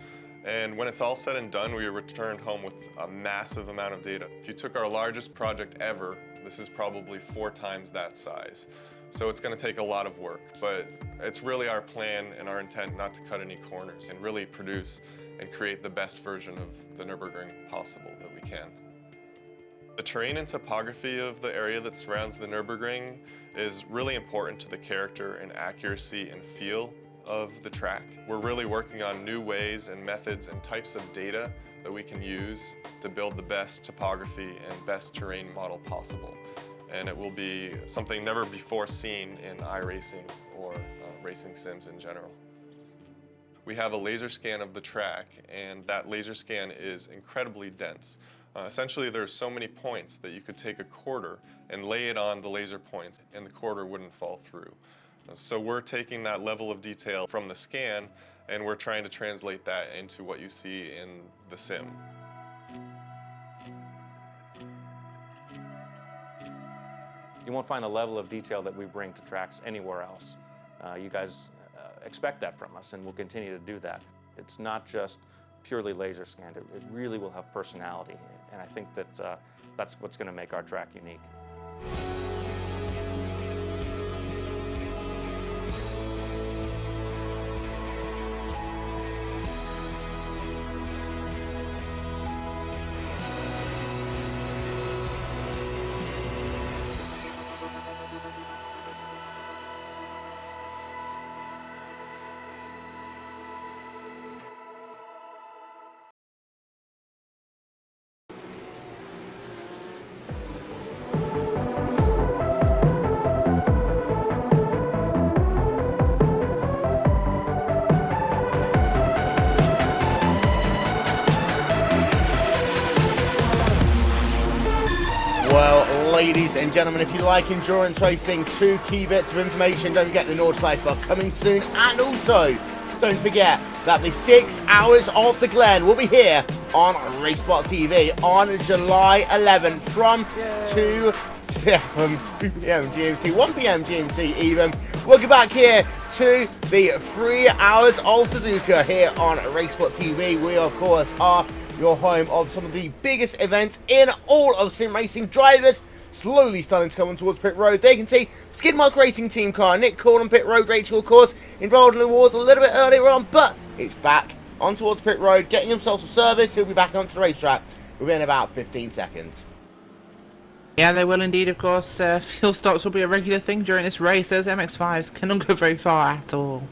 And when it's all said and done, we returned home with a massive amount of data. If you took our largest project ever, this is probably 4 times that size. So it's going to take a lot of work, but it's really our plan and our intent not to cut any corners and really produce and create the best version of the Nürburgring possible that we can. The terrain and topography of the area that surrounds the Nürburgring is really important to the character and accuracy and feel of the track. We're really working on new ways and methods and types of data that we can use to build the best topography and best terrain model possible. And it will be something never before seen in iRacing or racing sims in general. We have a laser scan of the track, and that laser scan is incredibly dense. Essentially, there's so many points that you could take a quarter and lay it on the laser points, and the quarter wouldn't fall through. So we're taking that level of detail from the scan, and we're trying to translate that into what you see in the sim. You won't find the level of detail that we bring to tracks anywhere else. You guys expect that from us, and we'll continue to do that. It's not just purely laser scanned. It really will have personality, and I think that that's what's going to make our track unique. Well, ladies and gentlemen, if you like endurance racing, 2 key bits of information. Don't forget the Nordschleife are coming soon, and also don't forget that the 6 Hours of the Glen will be here on RaceSpotTV on July 11th from 2 p.m. GMT, 1 p.m. GMT even. We'll get back here to the 3 Hours of Suzuka here on RaceSpotTV. We, of course, are your home of some of the biggest events in all of sim racing. Drivers slowly starting to come on towards pit road. They can see Skidmark Racing team car Nick Cole on pit road. Rachel, of course, involved in the wars a little bit earlier on, but it's back on towards pit road, getting himself some service. He'll be back onto the racetrack within about 15 seconds. Yeah, they will indeed, of course. Fuel stops will be a regular thing during this race. Those MX-5s cannot go very far at all.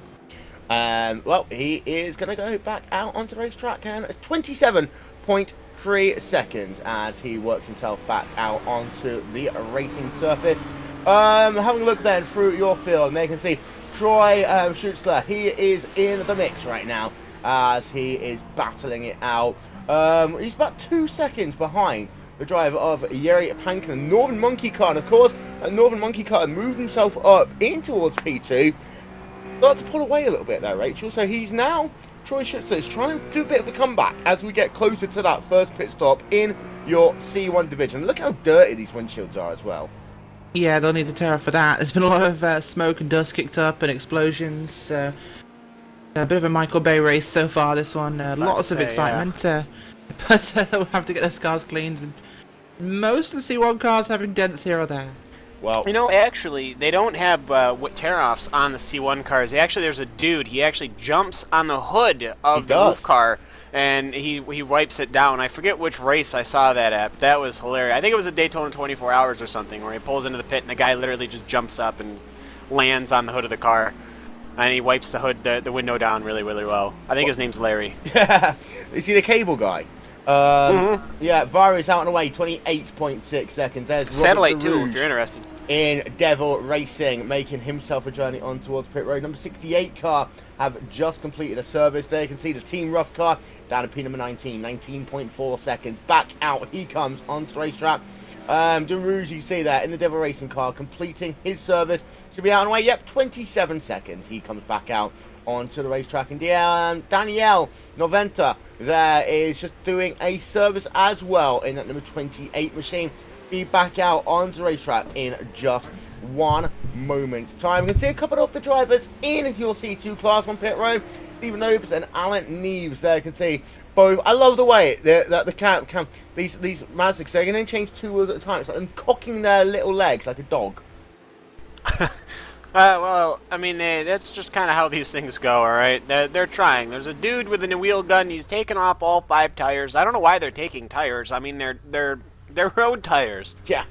Well, he is going to go back out onto the racetrack, and it's 27.3 seconds as he works himself back out onto the racing surface. Having a look then through your field, and they can see Troy Schutzler. He is in the mix right now as he is battling it out. He's about 2 seconds behind the driver of Yeri Pankin, Northern Monkey Car, and of course, Northern Monkey Car moved himself up in towards P2. Got to pull away a little bit there, Rachel. So he's now, Troy Schützer is trying to do a bit of a comeback as we get closer to that first pit stop in your C1 division. Look how dirty these windshields are as well. Yeah, they'll need to tear off for that. There's been a lot of smoke and dust kicked up and explosions. A bit of a Michael Bay race so far, this one. Lots of excitement. Yeah. But they'll have to get those cars cleaned. And most of the C1 cars having dents here or there. Well, you know, actually, they don't have tear-offs on the C1 cars. There's a dude. He actually jumps on the hood of the roof car, and he wipes it down. I forget which race I saw that at. That was hilarious. I think it was a Daytona 24 Hours or something, where he pulls into the pit, and the guy literally just jumps up and lands on the hood of the car. And he wipes the hood, the window down really, really well. I think his name's Larry. Is he the cable guy? Yeah, Virus out and away, 28.6 seconds. There's Satellite too, if you're interested. In Devil Racing, making himself a journey on towards pit road. Number 68 car have just completed a service. There you can see the Team Ruf car down at P number 19, 19.4 seconds. Back out he comes onto the racetrack. Derouge, you see that in the Devil Racing car, completing his service. Should be out on the way. Yep, 27 seconds. He comes back out onto the racetrack. And Danielle Noventa there is just doing a service as well in that number 28 machine. Be back out onto the racetrack in just one moment's time. You can see a couple of the drivers in your C2 class on pit road. Stephen Obes and Alan Neves there. You can see both. I love the way that these Mazdas, they're going to change 2 wheels at a time. It's like them cocking their little legs like a dog. Well, I mean, that's just kind of how these things go, all right? They're trying. There's a dude with a wheel gun. He's taking off all 5 tires. I don't know why they're taking tires. I mean, they're road tires. Yeah.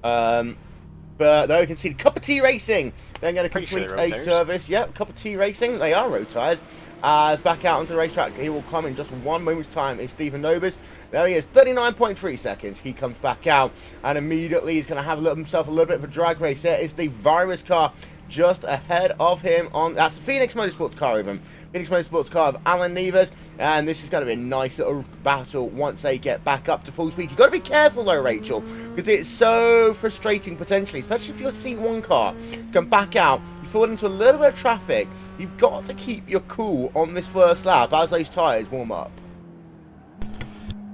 But though you can see Cup of Tea Racing, they're going to complete a service. Yep, Cup of Tea Racing. They are road tires. Back out onto the racetrack. He will come in just one moment's time. Is Stephen Nobis. There he is, 39.3 seconds. He comes back out and immediately he's going to have himself a little bit of a drag race. There is the Virus car just ahead of him. That's the Phoenix Motorsports car even. Phoenix Motorsports car of Alan Neves. And this is going to be a nice little battle once they get back up to full speed. You've got to be careful though, Rachel, because it's so frustrating potentially, especially if your C1 car come back out. You fall into a little bit of traffic. You've got to keep your cool on this first lap as those tyres warm up.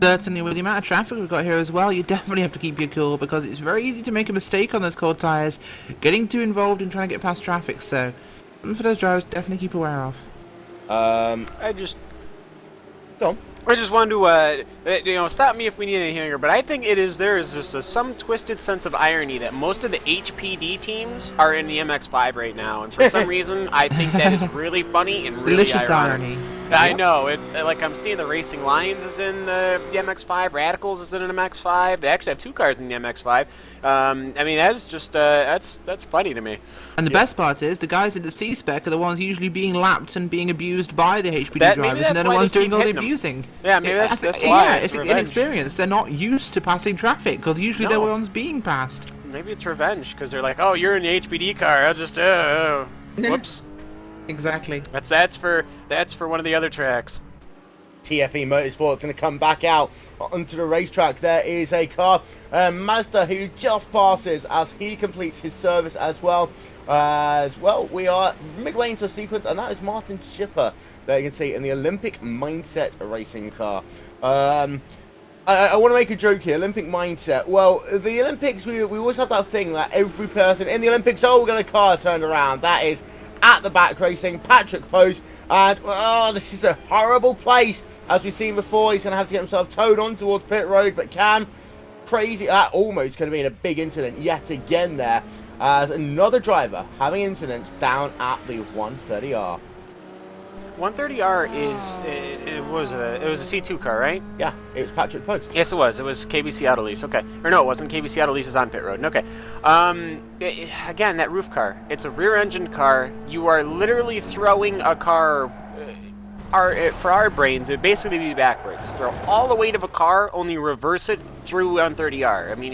Certainly, with the amount of traffic we've got here as well, you definitely have to keep your cool because it's very easy to make a mistake on those cold tyres, getting too involved in trying to get past traffic. So, something for those drivers definitely keep aware of. I just Go on. I just wanted to, stop me if we need anything here, but I think there is just some twisted sense of irony that most of the HPD teams are in the MX-5 right now, and for some reason, I think that is really funny and really Delicious ironic. irony. I know, it's like I'm seeing the Racing Lions is in the MX-5, Radicals is in an MX-5, they actually have 2 cars in the MX-5. I mean, that's just, that's funny to me. And the best part is, the guys in the C-spec are the ones usually being lapped and being abused by the HPD drivers, and they're the ones doing all the abusing. Yeah, maybe that's why. Yeah, it's inexperience. They're not used to passing traffic, because usually they're the ones being passed. Maybe it's revenge, because they're like, oh, you're in the HPD car, I'll just, whoops. Exactly. That's for one of the other tracks. TFE Motorsports going to come back out onto the racetrack. There is a car, Mazda, who just passes as he completes his service as well. We are midway into a sequence, and that is Martin Schipper. There you can see in the Olympic Mindset racing car. I want to make a joke here. Olympic Mindset. Well, the Olympics, we always have that thing that every person in the Olympics, oh, we've got a car turned around. That is at the back racing, Patrick Post. And, this is a horrible place. As we've seen before, he's going to have to get himself towed on towards pit road. But crazy, that almost could have been a big incident yet again there. As another driver having incidents down at the 130R. 130R it was a C2 car, right? Yeah, it was Patrick Post. Yes, it was. It was KBC Autolease. Okay. Or no, it wasn't. KBC Autolease is on pit road. Okay. Again, that roof car. It's a rear-engine car. You are literally throwing a car. For our brains, it'd basically be backwards. Throw all the weight of a car, only reverse it through 130R. I mean,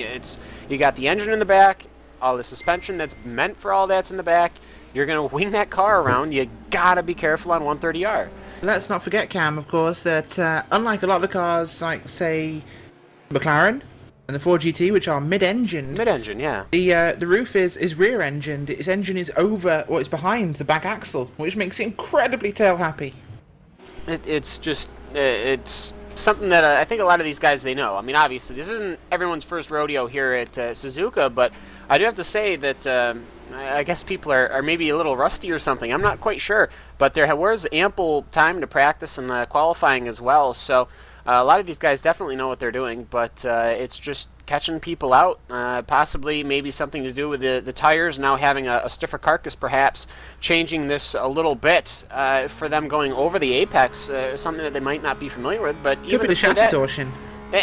you got the engine in the back, all the suspension that's meant for all that's in the back. You're going to wing that car around. You got to be careful on 130R. Let's not forget, Cam, of course, that unlike a lot of the cars, like, say, McLaren and the Ford GT, which are mid-engine. Mid-engine, yeah. The roof is rear-engined. Its engine is over, or it's behind the back axle, which makes it incredibly tail-happy. It's just, it's something that I think a lot of these guys, they know. I mean, obviously, this isn't everyone's first rodeo here at Suzuka, but I do have to say that I guess people are maybe a little rusty or something. I'm not quite sure, but there was ample time to practice and qualifying as well. So a lot of these guys definitely know what they're doing, but it's just catching people out. Possibly maybe something to do with the tires now having a stiffer carcass, perhaps changing this a little bit for them going over the apex, something that they might not be familiar with. But even the chassis torsion.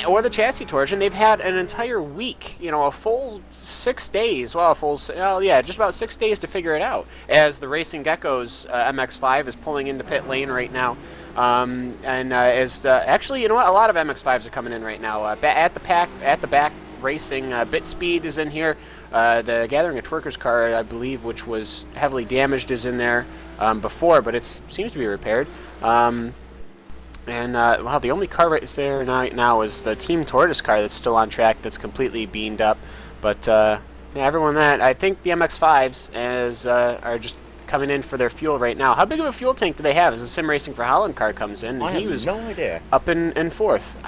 Or the chassis torsion. They've had an entire week, a full 6 days. Well, just about 6 days to figure it out. As the Racing Gecko's MX-5 is pulling into pit lane right now. Actually, you know what? A lot of MX-5s are coming in right now. At the back racing, Bit Speed is in here. The Gathering of Twerkers car, I believe, which was heavily damaged, is in there before, but it seems to be repaired. And, well, the only car right there now is the Team Tortoise car that's still on track, that's completely beamed up. But, yeah, everyone I think the MX-5s are just coming in for their fuel right now. How big of a fuel tank do they have as the Sim Racing for Holland car comes in? I have no idea. Up in fourth.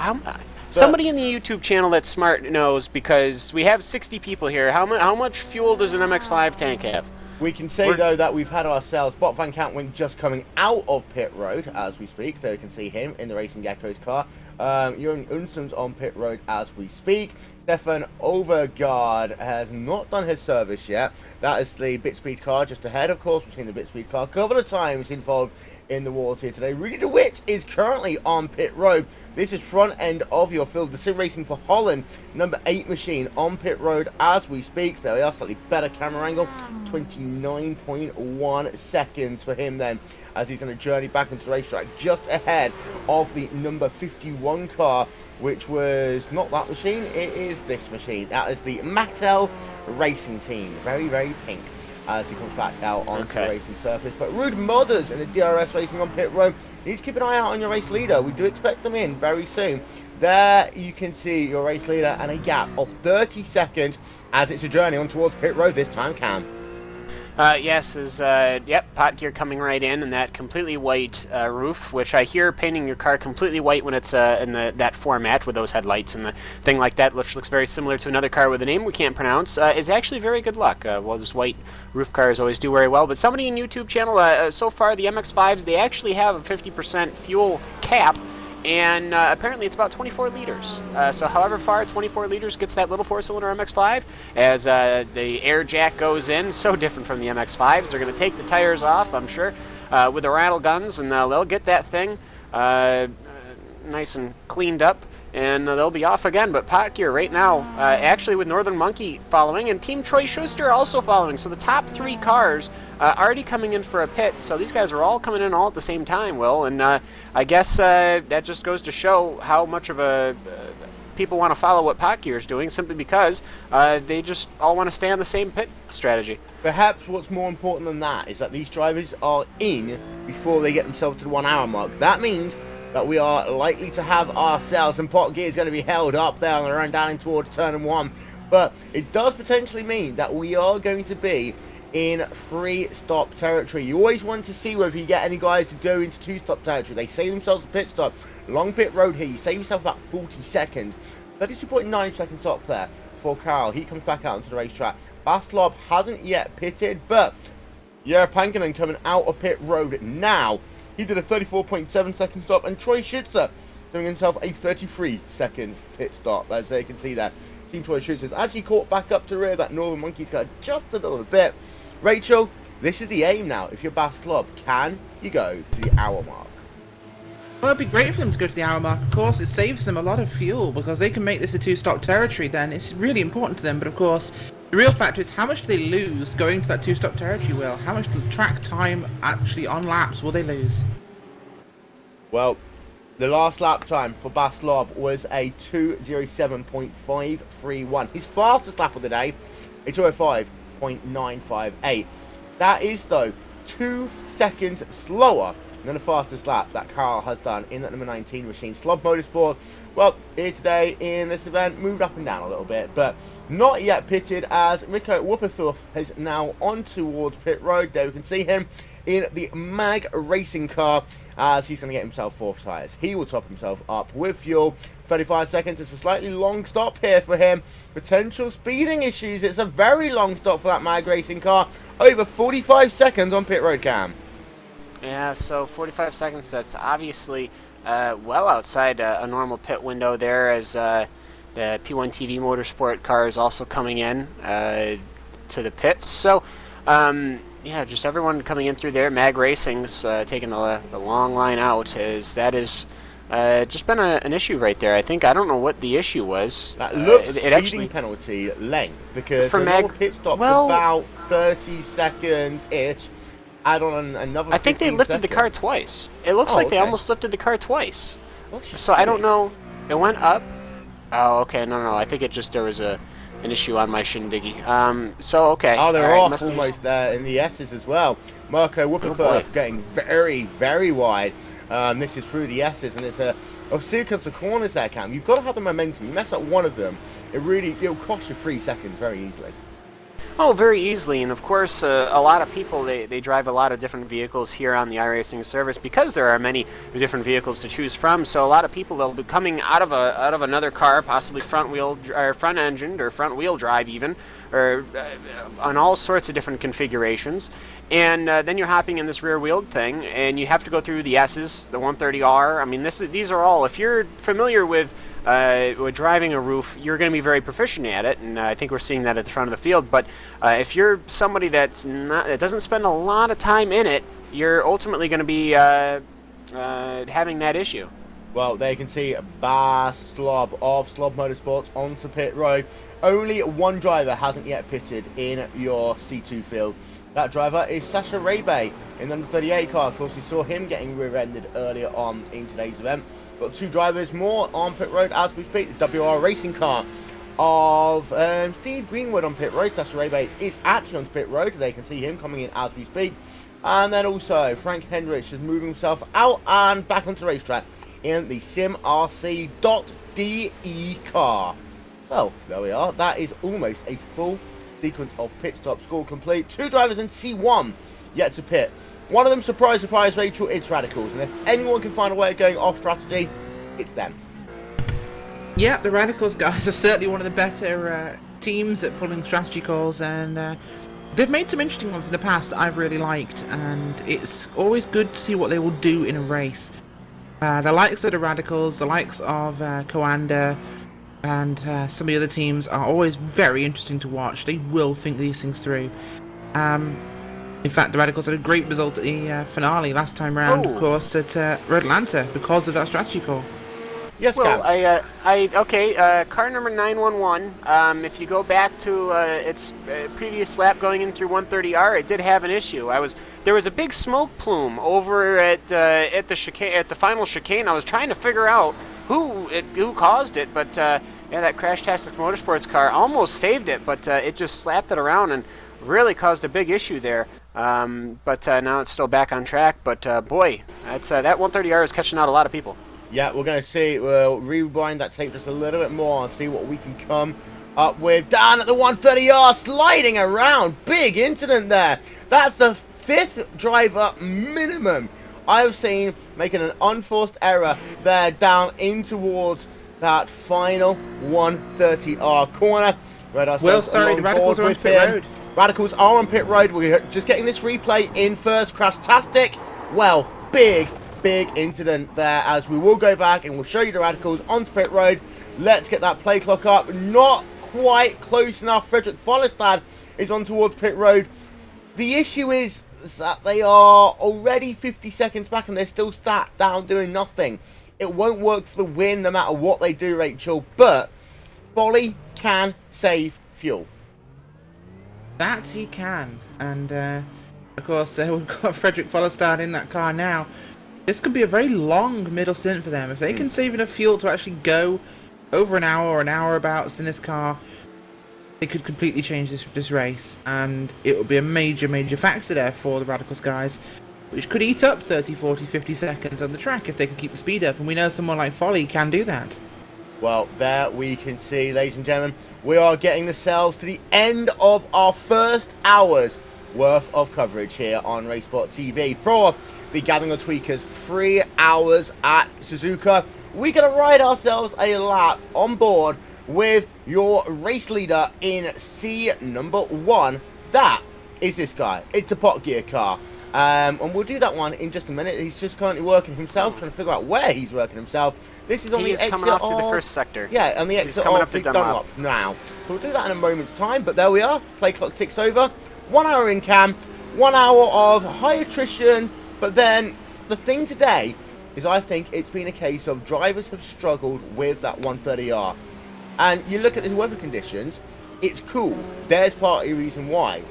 Somebody in the YouTube channel that's smart knows, because we have 60 people here. How much fuel does an MX-5 tank have? We can say, though, that we've had ourselves Bot Van Kantwing just coming out of pit road as we speak. There you can see him in the Racing Gecko's car. Jeroen Unsum's on pit road as we speak. Stefan Overgaard has not done his service yet. That is the Bitspeed car just ahead, of course. We've seen the Bitspeed car a couple of times involved in the wars here today. Rudy DeWitt is currently on pit road. This is front end of your field. The Sim Racing for Holland, number 8 machine on pit road as we speak. There we are, slightly better camera angle. 29.1 seconds for him then, as he's going to journey back into the racetrack just ahead of the number 51 car, which was not that machine, it is this machine. That is the Mattel Racing Team. Very, very pink as he comes back out onto the racing surface. But Rude Modders in the DRS Racing on pit road. You need to keep an eye out on your race leader. We do expect them in very soon. There you can see your race leader and a gap of 30 seconds as it's a journey on towards pit road this time, Cam. Yes, yep, Pot Gear coming right in that completely white roof, which I hear painting your car completely white when it's in that format with those headlights and the thing like that, which looks very similar to another car with a name we can't pronounce, is actually very good luck. Well, those white roof cars always do very well, but somebody in YouTube channel, so far the MX-5s, they actually have a 50% fuel cap, and apparently it's about 24 liters. So however far 24 liters gets that little 4-cylinder MX-5, as the air jack goes in, so different from the MX-5s. They're going to take the tires off, I'm sure, with the rattle guns, and they'll get that thing nice and cleaned up, and they'll be off again. But Pot Gear right now, actually with Northern Monkey following, and Team Troy Schuster also following. So the top 3 cars already coming in for a pit. So these guys are all coming in all at the same time, Will. And I guess that just goes to show how much of a people want to follow what Pot Gear is doing, simply because they just all want to stay on the same pit strategy. Perhaps what's more important than that is that these drivers are in before they get themselves to the 1 hour mark. That means that we are likely to have ourselves, and Pot Gear is going to be held up there on the run down towards turn 1. But it does potentially mean that we are going to be in 3-stop territory. You always want to see whether you get any guys to go into 2-stop territory. They save themselves a pit stop. Long pit road here, you save yourself about 40 seconds. 32.9 second stop there for Carl. He comes back out onto the racetrack. Baslob hasn't yet pitted, but Jere Pankinen coming out of pit road now. He did a 34.7 second stop, and Troy Schützer doing himself a 33 second pit stop, as they can see that. Team Troy Schützer's actually caught back up to rear that Northern Monkey's car just a little bit. Rachel, this is the aim now. If you're Baslob, can you go to the hour mark? Well, it'd be great for them to go to the hour mark. Of course, it saves them a lot of fuel, because they can make this a 2-stop territory then. It's really important to them, but of course, the real factor is how much do they lose going to that 2-stop territory, Will? How much track time actually on laps will they lose? Well, the last lap time for Baslob was a 2:07.531. His fastest lap of the day, a 2:05.958. That is, though, 2 seconds slower than the fastest lap that Carl has done in that number 19 machine. Slob Motorsport, well, here today in this event, moved up and down a little bit, but not yet pitted, as Rico Wupperthorpe is now on towards pit road. There we can see him in the Mag Racing car, as he's going to get himself 4 tyres. He will top himself up with fuel. 35 seconds. It's a slightly long stop here for him. Potential speeding issues. It's a very long stop for that Mag Racing car. Over 45 seconds on pit road, Cam. Yeah, so 45 seconds, that's obviously well outside a normal pit window there, as the P1 TV Motorsport car is also coming in to the pits. So, yeah, just everyone coming in through there. Mag Racing's taking the long line out, as that is just been an issue right there. I don't know what the issue was. That looks speeding actually, penalty length, because the normal pit stop's about 30 seconds-ish. Add on another. I think they lifted the car twice. It looks like they almost lifted the car twice. So I don't know. It went up. Oh, okay. No. I think it just, there was an issue on my shindiggy. So, okay. Oh, they're off almost there in the S's as well. Marco Wupperthorpe getting very, very wide. This is through the S's, and it's a sequence of corners there, Cam. You've got to have the momentum. You mess up one of them, it'll cost you 3 seconds very easily. Oh, very easily, and of course, a lot of people, they drive a lot of different vehicles here on the iRacing service because there are many different vehicles to choose from. So a lot of people, they'll be coming out of another car, possibly front engined or front wheel drive even, or on all sorts of different configurations. And then you're hopping in this rear wheeled thing, and you have to go through the S's, the 130R. I mean, these are all, if you're familiar with driving a Ruf, you're going to be very proficient at it, and I think we're seeing that at the front of the field. But if you're somebody that doesn't spend a lot of time in it, you're ultimately going to be having that issue. Well, there you can see Bass Slob of Slob Motorsports onto pit road. Only one driver hasn't yet pitted in your C2 field. That driver is Sasha Rebe in the number 38 car. Of course, we saw him getting rear-ended earlier on in today's event. Got 2 drivers more on pit road as we speak. The WR racing car of Steve Greenwood on pit road. Sasha Rebe is actually on pit road. They can see him coming in as we speak. And then also Frank Hendricks is moving himself out and back onto the racetrack in the Sim RC.DE car. Well, there we are. That is almost a full sequence of pit stop score complete. 2 drivers in C1 yet to pit. One of them, surprise, surprise, Rachel, it's Radicals. And if anyone can find a way of going off strategy, it's them. Yeah, the Radicals guys are certainly one of the better teams at pulling strategy calls, and they've made some interesting ones in the past that I've really liked, and it's always good to see what they will do in a race. The likes of the Radicals, the likes of Coanda, and some of the other teams are always very interesting to watch. They will think these things through. In fact, the Radicals had a great result at the finale last time round, of course, at Road Atlanta because of that strategy call. Yes, well, Cam. car number 911, if you go back to its previous lap going in through 130R, it did have an issue. There was a big smoke plume over at the final chicane. I was trying to figure out who caused it, but yeah, that Crashtastic Motorsports car almost saved it, but it just slapped it around and really caused a big issue there. But now it's still back on track. But boy, that 130R is catching out a lot of people. Yeah, we're going to see. We'll rewind that tape just a little bit more and see what we can come up with. Down at the 130R, sliding around. Big incident there. That's the 5th driver minimum I've seen making an unforced error there down in towards that final 130R corner. Well, sorry, the Radicals are on pit road. Radicals are on pit road. We're just getting this replay in first. Crashtastic. Well, big incident there, as we will go back and we'll show you the Radicals onto pit road. Let's get that play clock up. Not quite close enough. Frederick Follestad is on towards pit road. The issue is that they are already 50 seconds back and they're still sat down doing nothing. It won't work for the win no matter what they do, Rachel, but Folly can save fuel. That he can, and of course we've got Frederick Follestad in that car now. This could be a very long middle stint for them. If they can save enough fuel to actually go over an hour or an hour abouts in this car, they could completely change this race, and it would be a major factor there for the Radicals guys, which could eat up 30, 40, 50 seconds on the track if they can keep the speed up, and we know someone like Folly can do that. Well, there we can see, ladies and gentlemen, we are getting ourselves to the end of our first hour's worth of coverage here on RaceSpotTV for the Gathering of Tweakers 3 hours at Suzuka. We're going to ride ourselves a lap on board with your race leader in C number 1. That is this guy. It's a pot gear car. And we'll do that one in just a minute. He's just currently working himself, trying to figure out where he's working himself. This is on the exit coming off through the first sector. Yeah, on the exit of the Dunlop now. We'll do that in a moment's time, but there we are. Play clock ticks over. 1 hour in cam, 1 hour of high attrition, but then the thing today is I think it's been a case of drivers have struggled with that 130R. And you look at the weather conditions, it's cool. There's partly a reason why.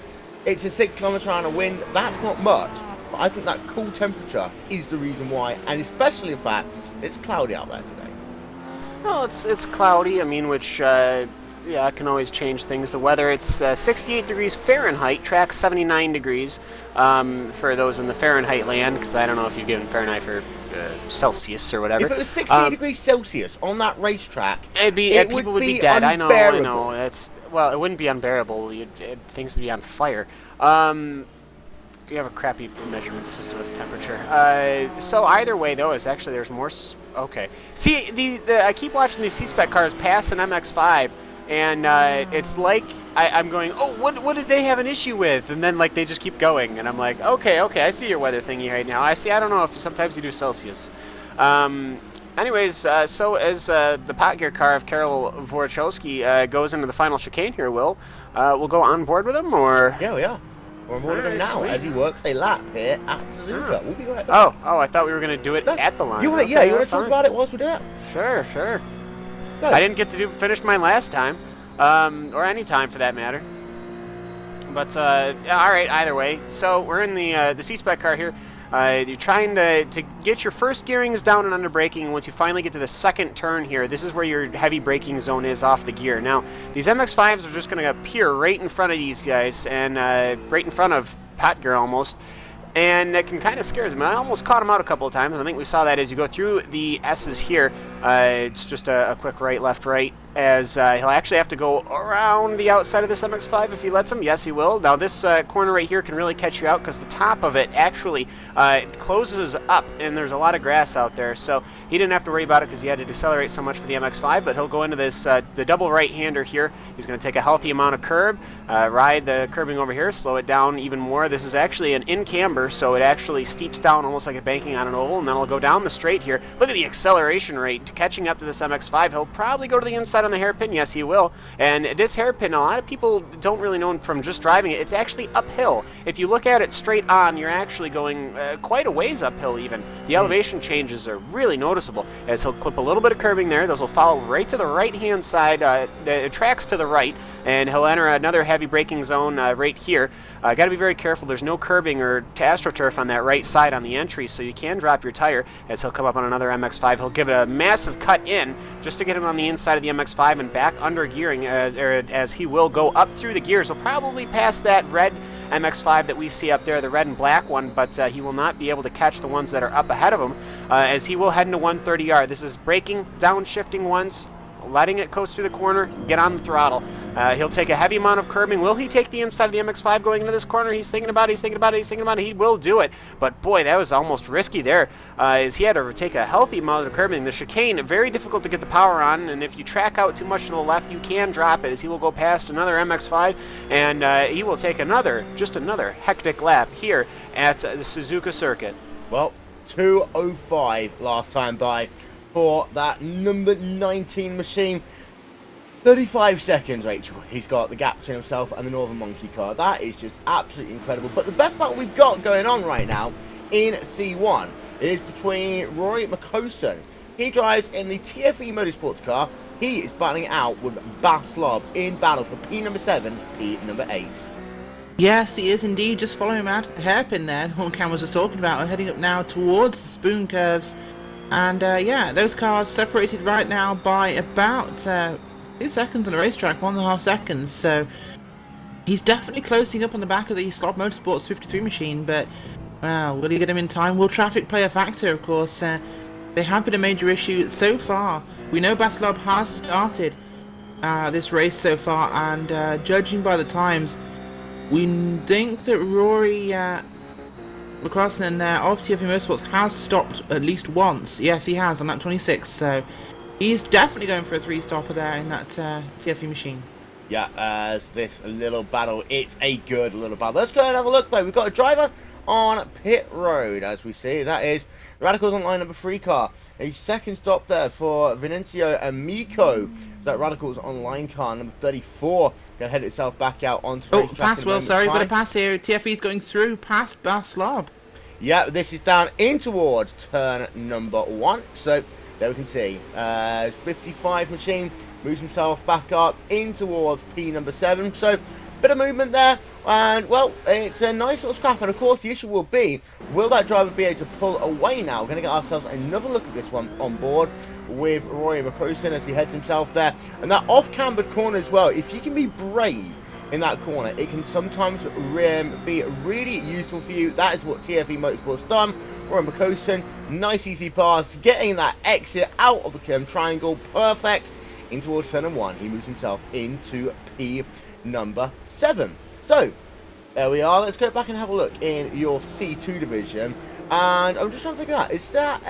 It's a 6 km/h wind, that's not much, but I think that cool temperature is the reason why, and especially the fact it's cloudy out there today. Well, it's cloudy, I mean, which yeah, I can always change things. The weather, it's 68 degrees Fahrenheit, track 79 degrees for those in the Fahrenheit land, because I don't know if you've given Fahrenheit for Celsius or whatever. If it was 68 degrees Celsius on that racetrack, people would be dead. Unbearable. I know. Well, it wouldn't be unbearable. Things would be on fire. You have a crappy measurement system of temperature. So either way, though, is actually there's more. Okay. See, I keep watching these C-spec cars pass an MX-5, and it's like I'm going, oh, what did they have an issue with? And then like they just keep going, and I'm like, okay, I see your weather thingy right now. I don't know if sometimes you do Celsius. Anyways, so as the pot gear car of Karol Wojciechowski goes into the final chicane here, we'll go on board with him, or? Yeah, we are. We're on board with him now as he works a lap here at Suzuka. We'll be right back. Oh, I thought we were going to do it at the line. You want to talk about it whilst we do it? Sure. Go. I didn't get to finish mine last time, or any time for that matter. But all right, either way. So we're in the C-spec car here. You're trying to get your first gearings down and under braking, and once you finally get to the second turn here, this is where your heavy braking zone is off the gear. Now, these MX-5s are just going to appear right in front of these guys, and right in front of pot gear almost, and that can kind of scare them. I almost caught him out a couple of times, and I think we saw that as you go through the S's here. It's just a quick right, left, right, as he'll actually have to go around the outside of this MX-5 if he lets him. Yes, he will. Now, this corner right here can really catch you out because the top of it actually closes up, and there's a lot of grass out there. So he didn't have to worry about it because he had to decelerate so much for the MX-5, but he'll go into this the double right-hander here. He's going to take a healthy amount of curb, ride the curbing over here, slow it down even more. This is actually an in-camber, so it actually steeps down almost like a banking on an oval, and then it'll go down the straight here. Look at the acceleration rate catching up to this MX-5. He'll probably go to the inside on the hairpin. Yes, he will. And this hairpin, a lot of people don't really know from just driving it. It's actually uphill. If you look at it straight on, you're actually going quite a ways uphill even. The elevation changes are really noticeable as he'll clip a little bit of curbing there. Those will follow right to the right-hand side. The tracks to the right, and he'll enter another heavy braking zone right here. Got to be very careful. There's no curbing or AstroTurf on that right side on the entry, so you can drop your tire as he'll come up on another MX-5. He'll give it a massive cut in just to get him on the inside of the MX-5 and back under gearing as he will go up through the gears. He'll probably pass that red MX-5 that we see up there, the red and black one, but he will not be able to catch the ones that are up ahead of him as he will head into 130R. This is braking, downshifting ones, letting it coast through the corner, get on the throttle. He'll take a heavy amount of curbing. Will he take the inside of the MX-5 going into this corner? He's thinking about it. He will do it. But boy, that was almost risky there, as he had to take a healthy amount of curbing. The chicane, very difficult to get the power on, and if you track out too much to the left, you can drop it, as he will go past another MX-5, and he will take just another hectic lap here at the Suzuka circuit. Well, 2:05 last time by for that number 19 machine. 35 seconds, Rachel. He's got the gap between himself and the Northern Monkey car. That is just absolutely incredible. But the best part we've got going on right now in C1 is between Rory McCoson. He drives in the TFE Motorsports car. He is battling it out with Bas Lob in battle for P number 7, P number 8. Yes, he is indeed. Just following him out at the hairpin there, what Cam was just talking about. We're heading up now towards the spoon curves. And yeah, those cars separated right now by about 2 seconds on the racetrack, 1.5 seconds. So he's definitely closing up on the back of the Slob Motorsports 53 machine. But wow, will he get him in time? Will traffic play a factor? Of course, they have been a major issue so far. We know Bas Lob has started this race so far, and judging by the times, we think that Rory McCrossen of TFE Motorsports has stopped at least once. Yes, he has on lap 26, so he's definitely going for a 3-stopper there in that TFE machine. Yeah, as this little battle, it's a good little battle. Let's go and have a look, though. We've got a driver on pit road, as we see. That is Radicals Online number 3 car. A second stop there for Venancio Amico. That Radicals Online car number 34 going to head itself back out onto the racetrack. Pass, Will, sorry, we've got a pass here. TFE's going through past Bas Lob. Yeah, this is down in towards turn number 1. So there we can see 55 machine moves himself back up in towards P number 7. So bit of movement there And, well, it's a nice little scrap. And, of course, the issue will be, will that driver be able to pull away now? We're going to get ourselves another look at this one on board with Rory McCosin as he heads himself there. And that off-cambered corner as well, if you can be brave in that corner, it can sometimes be really useful for you. That is what TFE Motorsport's done. Rory McCosin, nice easy pass, getting that exit out of the triangle, perfect, in towards turn 1. He moves himself into P number 7. So, there we are. Let's go back and have a look in your C2 division. And I'm just trying to figure out, is that,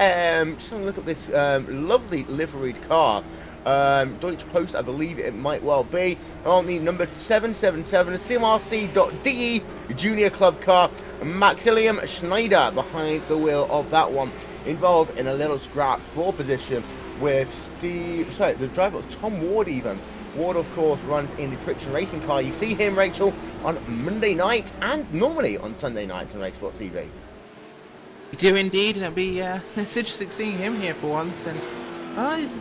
just having a look at this lovely liveried car. Deutsche Post, I believe it might well be, on the number 777, CMRC.de Junior Club car. Maximilian Schneider behind the wheel of that one, involved in a little scrap for position with the driver was Tom Ward even. Ward, of course, runs in the Friction Racing car. You see him, Rachel, on Monday night and normally on Sunday nights on RaceSpotTV. You do indeed, and it'll be it's interesting seeing him here for once. And it's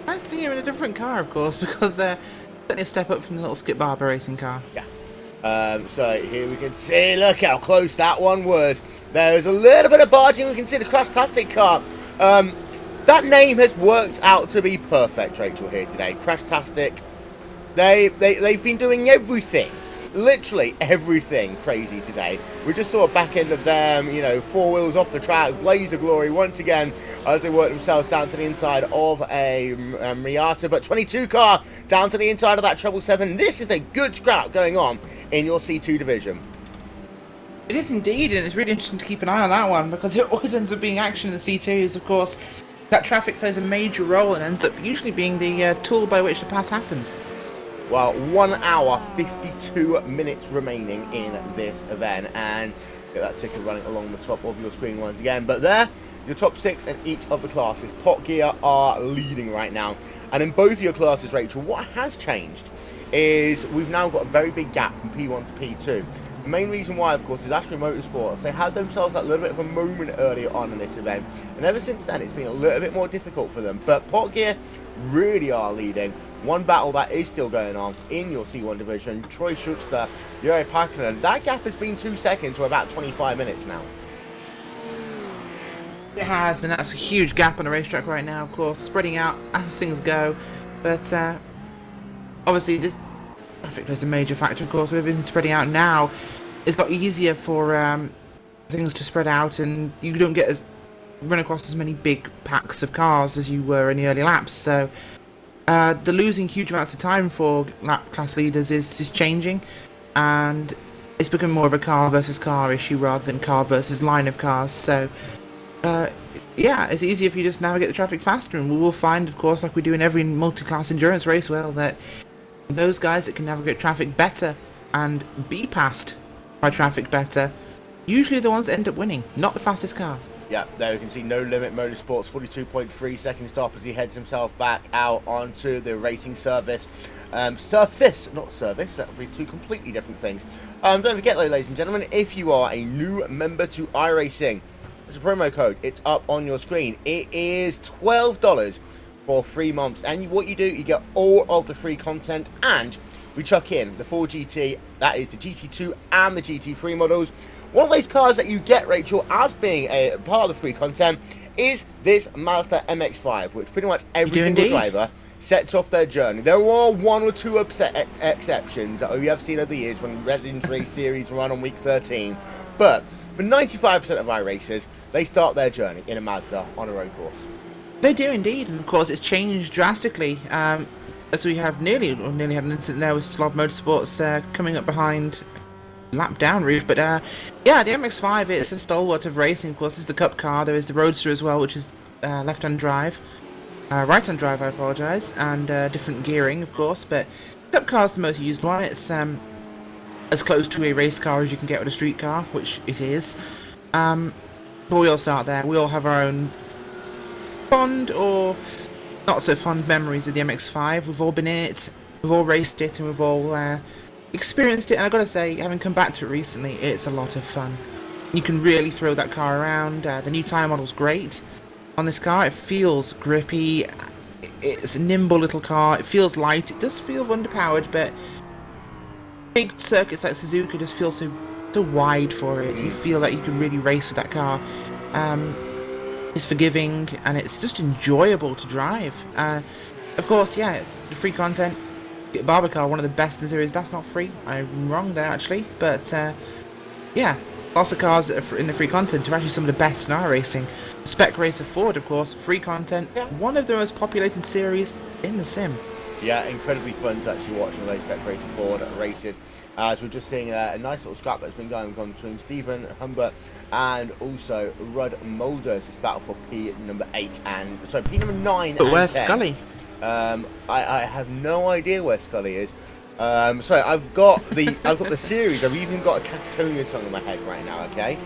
nice to see him in a different car, of course, because certainly a step up from the little Skip Barber racing car. Yeah. So here we can see, look how close that one was. There's a little bit of barging. We can see the Crashtastic car. That name has worked out to be perfect, Rachel, here today. Crashtastic. They've been doing everything, literally everything crazy today. We just saw a back end of them, you know, 4 wheels off the track, blaze of glory once again as they work themselves down to the inside of a Miata, but 22 car down to the inside of that 777. This is a good scrap going on in your C2 division. It is indeed, and it's really interesting to keep an eye on that one, because it always ends up being action in the C2s, of course. That traffic plays a major role and ends up usually being the tool by which the pass happens. Well, 1 hour, 52 minutes remaining in this event, and get that ticker running along the top of your screen once again. But there, your top 6 in each of the classes. Pot Gear are leading right now. And in both of your classes, Rachel, what has changed is we've now got a very big gap from P1 to P2. The main reason why, of course, is Ashby Motorsports. They had themselves that little bit of a moment earlier on in this event, and ever since then it's been a little bit more difficult for them. But Pot Gear really are leading. One battle that is still going on in your C1 division, Troy Schuster, Jure Pakinen. That gap has been 2 seconds for about 25 minutes now. It has, and that's a huge gap on the racetrack right now, of course, spreading out as things go. But obviously this traffic plays a major factor, of course. We've been spreading out now. It's a lot easier for things to spread out, and you don't get run across as many big packs of cars as you were in the early laps. So the losing huge amounts of time for lap class leaders is changing, and it's become more of a car versus car issue rather than car versus line of cars. So yeah, it's easier if you just navigate the traffic faster, and we will find, of course, like we do in every multi-class endurance race, well, that those guys that can navigate traffic better and be passed by traffic better, usually the ones that end up winning, not the fastest car. Yeah, there you can see No Limit Motorsports, 42.3 second stop as he heads himself back out onto the racing surface. Surface, not service, that would be two completely different things. Don't forget though, ladies and gentlemen, if you are a new member to iRacing, there's a promo code, it's up on your screen. It is $12 for 3 months, and what you do, you get all of the free content, and we chuck in the 4 GT, that is the GT2 and the GT3 models. One of those cars that you get, Rachel, as being a part of the free content is this Mazda MX-5, which pretty much every single driver sets off their journey. There are 1 or 2 exceptions that we have seen over the years when legendary series run on week 13, but for 95% of iRacers, they start their journey in a Mazda on a road course. They do indeed, and of course it's changed drastically. As we have nearly had an incident there with Slob Motorsports coming up behind, lap down Ruf. But yeah, the MX-5 is a stalwart of racing. Of course, it's the Cup car. There is the Roadster as well, which is left-hand drive, right-hand drive. I apologise, and different gearing, of course. But Cup car is the most used one. It's as close to a race car as you can get with a street car, which it is. But we all start there. We all have our own fond or not so fond memories of the MX-5. We've all been in it, we've all raced it, and we've all experienced it. And I've got to say, having come back to it recently, it's a lot of fun. You can really throw that car around. The new tyre model's great on this car. It feels grippy. It's a nimble little car. It feels light. It does feel underpowered, but big circuits like Suzuka just feel so wide for it. You feel like you can really race with that car. It's forgiving and it's just enjoyable to drive. Of course, yeah, the free content. Barber car, one of the best in the series. That's not free. I'm wrong there actually, but yeah, lots of cars that are in the free content are actually some of the best in racing. Spec Racer Ford, of course, free content. Yeah. One of the most populated series in the sim. Yeah, incredibly fun to actually watch those Spec Racer Ford races. As we're just seeing a nice little scrap that's been going on between Stephen Humbert and also Rudd Mulders. This battle for P number 8 and sorry, P number 9. But where's 10. Scully? I have no idea where Scully is. So I've got the series. I've even got a Catatonia song in my head right now. Okay,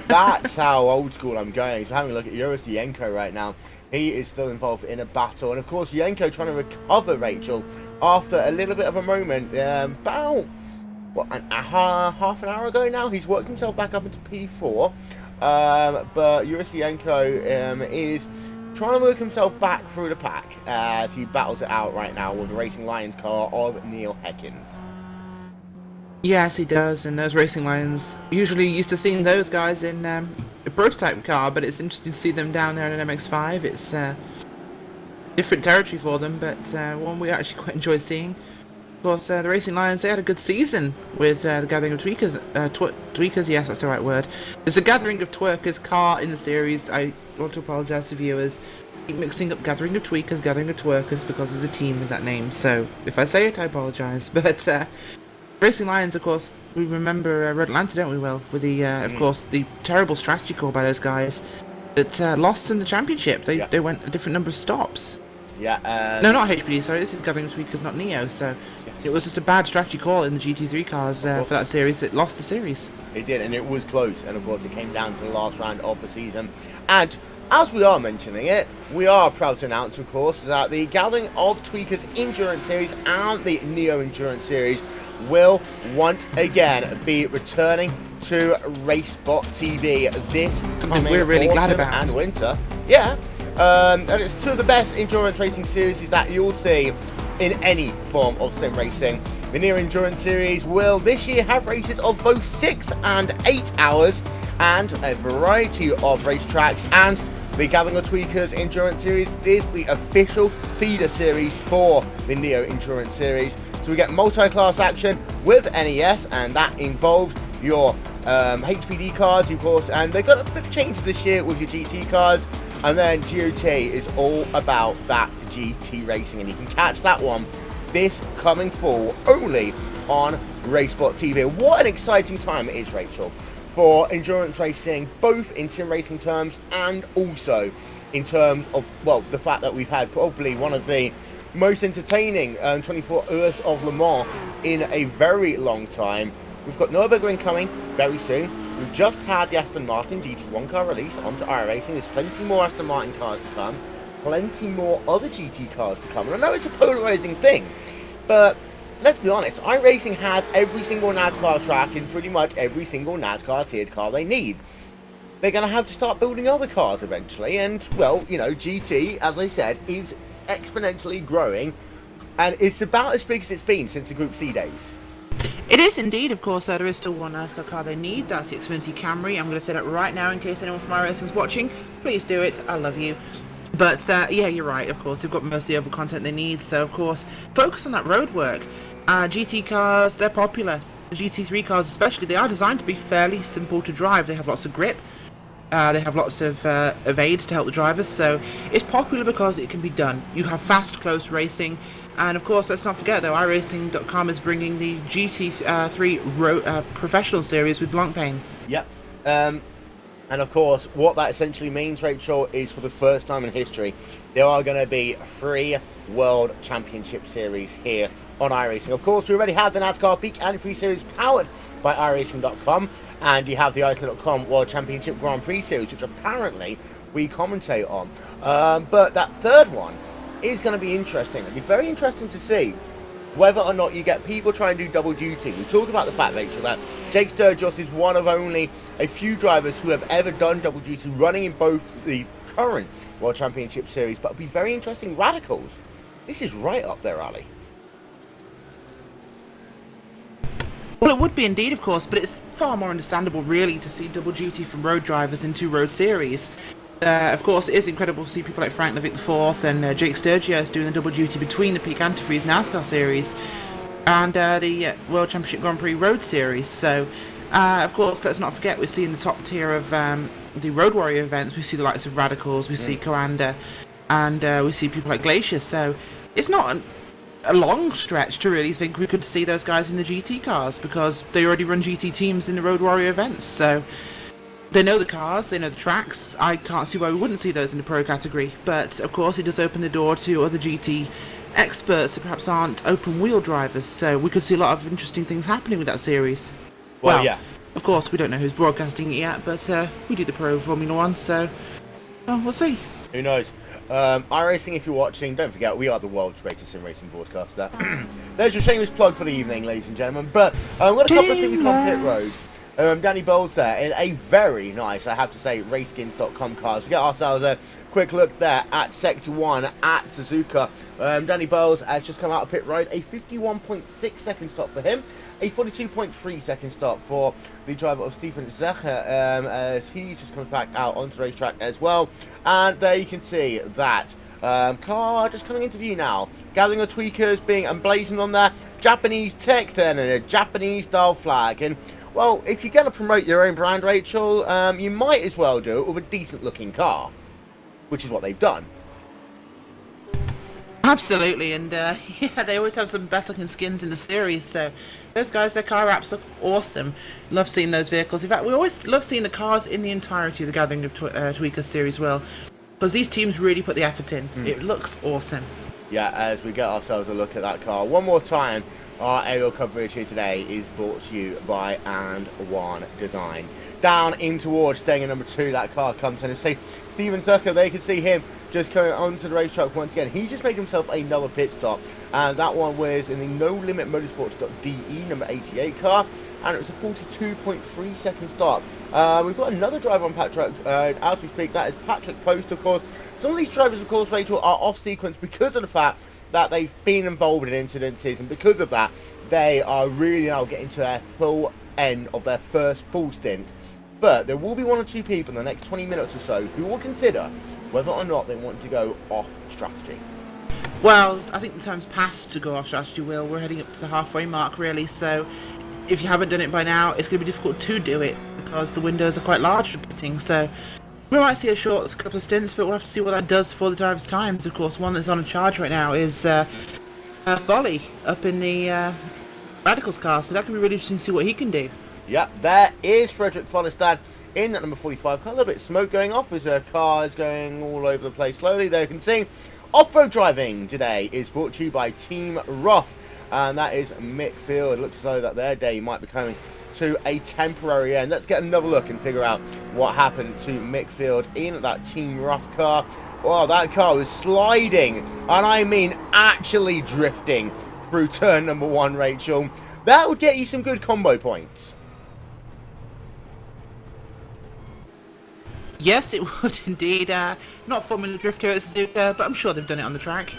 that's how old school I'm going. So having a look at Ruf C-spec right now. He is still involved in a battle, and of course Yenko trying to recover Rachel after a little bit of a moment. About what half an hour ago now, he's worked himself back up into P4. But Ruf C-spec is trying to work himself back through the pack as he battles it out right now with the Racing Lions car of Neil Heckins. Yes, he does, and those Racing Lions, usually used to seeing those guys in a prototype car, but it's interesting to see them down there in an MX-5. It's different territory for them, but one we actually quite enjoyed seeing. Of course, the Racing Lions, they had a good season with the Gathering of Tweakers. Tweakers, yes, that's the right word. There's a Gathering of Twerkers car in the series. I want to apologise to viewers. I keep mixing up Gathering of Tweakers, Gathering of Twerkers, because there's a team with that name. So if I say it, I apologise. But Racing Lions, of course, we remember Red Atlanta, don't we, Will? With the, of course, the terrible strategy call by those guys that lost them the championship. They went a different number of stops. Yeah. No, not HPD, sorry. This is Gathering of Tweakers, not Neo. So it was just a bad strategy call in the GT3 cars for that series that lost the series. It did, and it was close. And of course, it came down to the last round of the season. And as we are mentioning it, we are proud to announce, of course, that the Gathering of Tweakers Endurance Series and the Neo Endurance Series will once again be returning to RaceSpotTV this coming we're really glad about and winter. Yeah, and it's two of the best endurance racing series that you'll see in any form of sim racing. The Neo Endurance Series will this year have races of both 6 and 8 hours and a variety of racetracks, and the Gathering of Tweakers Endurance Series is the official feeder series for the Neo Endurance Series. So we get multi-class action with NES, and that involves your HPD cars, of course, and they've got a bit of changes this year with your GT cars. And then GoT is all about that GT racing, and you can catch that one this coming fall only on RaceSpotTV. What an exciting time it is, Rachel, for endurance racing, both in sim racing terms and also in terms of, well, the fact that we've had probably one of the most entertaining 24 Hours of Le Mans in a very long time. We've got Nurburgring coming very soon. We've just had the Aston Martin GT1 car released onto iRacing. There's plenty more Aston Martin cars to come, plenty more other GT cars to come. And I know it's a polarizing thing, but let's be honest, iRacing has every single NASCAR track in pretty much every single NASCAR tiered car they need. They're going to have to start building other cars eventually, and, well, you know, GT, as I said, is exponentially growing, and it's about as big as it's been since the Group C days. It is indeed, of course. There is still one NASCAR car they need. That's the Xfinity Camry. I'm going to say that right now in case anyone from iRacing is watching. Please do it. I love you. But yeah, you're right. Of course, they've got most of the other content they need. So of course, focus on that road work. GT cars, they're popular. The GT3 cars, especially, they are designed to be fairly simple to drive. They have lots of grip. They have lots of aids to help the drivers, so it's popular because it can be done. You have fast, close racing, and of course, let's not forget though, iRacing.com is bringing the GT3 professional series with Blancpain. Yep. And of course, what that essentially means, Rachel, is for the first time in history, there are going to be 3 World Championship Series here on iRacing. Of course, we already have the NASCAR Peak Antifreeze Series powered by iRacing.com, and you have the Iceland.com World Championship Grand Prix Series, which apparently we commentate on. But that third one is going to be interesting. It'll be very interesting to see whether or not you get people trying to do double duty. We talk about the fact, Rachel, that Jake Sturgis is one of only a few drivers who have ever done double duty running in both the current World Championship Series, but it'll be very interesting. Radicals, this is right up their alley. would be indeed, of course, but it's far more understandable, really, to see double duty from road drivers in 2 road series. Of course, it is incredible to see people like Frank Levick IV and Jake Sturgis doing the double duty between the Peak Antifreeze NASCAR series and the World Championship Grand Prix Road Series. So, of course, let's not forget, we're seeing the top tier of the Road Warrior events. We see the likes of Radicals, we see Coanda, and we see people like Glacier. So, it's not a long stretch to really think we could see those guys in the GT cars, because they already run GT teams in the Road Warrior events. So, they know the cars, they know the tracks. I can't see why we wouldn't see those in the pro category. But, of course, it does open the door to other GT experts that perhaps aren't open wheel drivers, so we could see a lot of interesting things happening with that series. Well, yeah. Of course, we don't know who's broadcasting it yet, but we do the Pro Formula 1, so we'll see. Who knows? iRacing, if you're watching, don't forget, we are the world's greatest sim racing broadcaster. There's your shameless plug for the evening, ladies and gentlemen. But we've got a couple of people on pit road. Danny Bowles there in a very nice, I have to say, raceskins.com cars. We get ourselves a quick look there at Sector 1 at Suzuka. Danny Bowles has just come out of pit road, a 51.6 second stop for him, a 42.3 second stop for the driver of Stephen Zecher, as he just comes back out onto the racetrack as well. And there you can see that car just coming into view now. Gathering the tweakers being emblazoned on there, Japanese text then, and a Japanese style flag. And well, if you're going to promote your own brand, Rachel, you might as well do it with a decent looking car, which is what they've done. Absolutely, and yeah, they always have some best looking skins in the series, so those guys, their car wraps look awesome. Love seeing those vehicles. In fact, we always love seeing the cars in the entirety of the Gathering of Tweakers series, Will, because these teams really put the effort in. It looks awesome. Yeah, as we get ourselves a look at that car one more time, our aerial coverage here today is brought to you by And One Design. Down in towards staying in number 2, that car comes in, and see Steven Zucker, they can see him just coming onto the racetrack once again. He's just made himself another pit stop, and that one was in the No Limit Motorsports.de number 88 car, and it was a 42.3 second stop. We've got another driver on Patrick as we speak. That is Patrick Post, of course. Some of these drivers, of course, Rachel, are off sequence because of the fact that they've been involved in incidences, and because of that, they are really now getting to their full end of their first full stint. But there will be 1 or 2 people in the next 20 minutes or so who will consider whether or not they want to go off strategy. Well, I think the time's passed to go off strategy, Will. We're heading up to the halfway mark, really, so if you haven't done it by now, it's going to be difficult to do it because the windows are quite large for pitting, so we might see a short couple of stints, but we'll have to see what that does for the driver's times. Of course, one that's on a charge right now is Volley up in the Radicals car, so that can be really interesting to see what he can do. Yep, there is Frederick Follestad in that number 45 car. A little bit of smoke going off as car is going all over the place slowly. There you can see off-road driving today is brought to you by Team Ruf, and that is Mick Field. It looks as though that their day might be coming to a temporary end. Let's get another look and figure out what happened to Mick Field in that Team Ruf car. Wow, that car was sliding, and I mean actually drifting through turn number 1, Rachel. That would get you some good combo points. Yes, it would indeed. Not Formula Drift here at Suzuka, but I'm sure they've done it on the track.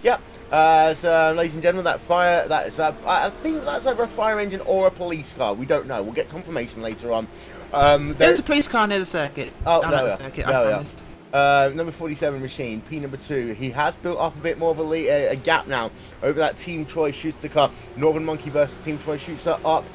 Yep. So, ladies and gentlemen, I think that's either a fire engine or a police car. We don't know. We'll get confirmation later on. There's a police car near the circuit. Oh, I'm there at we the are. circuit, There I we are. promised. Number 47 machine, P number 2. He has built up a bit more of a gap now over that Team Troy Shooter car. Northern Monkey versus Team Troy Shooter up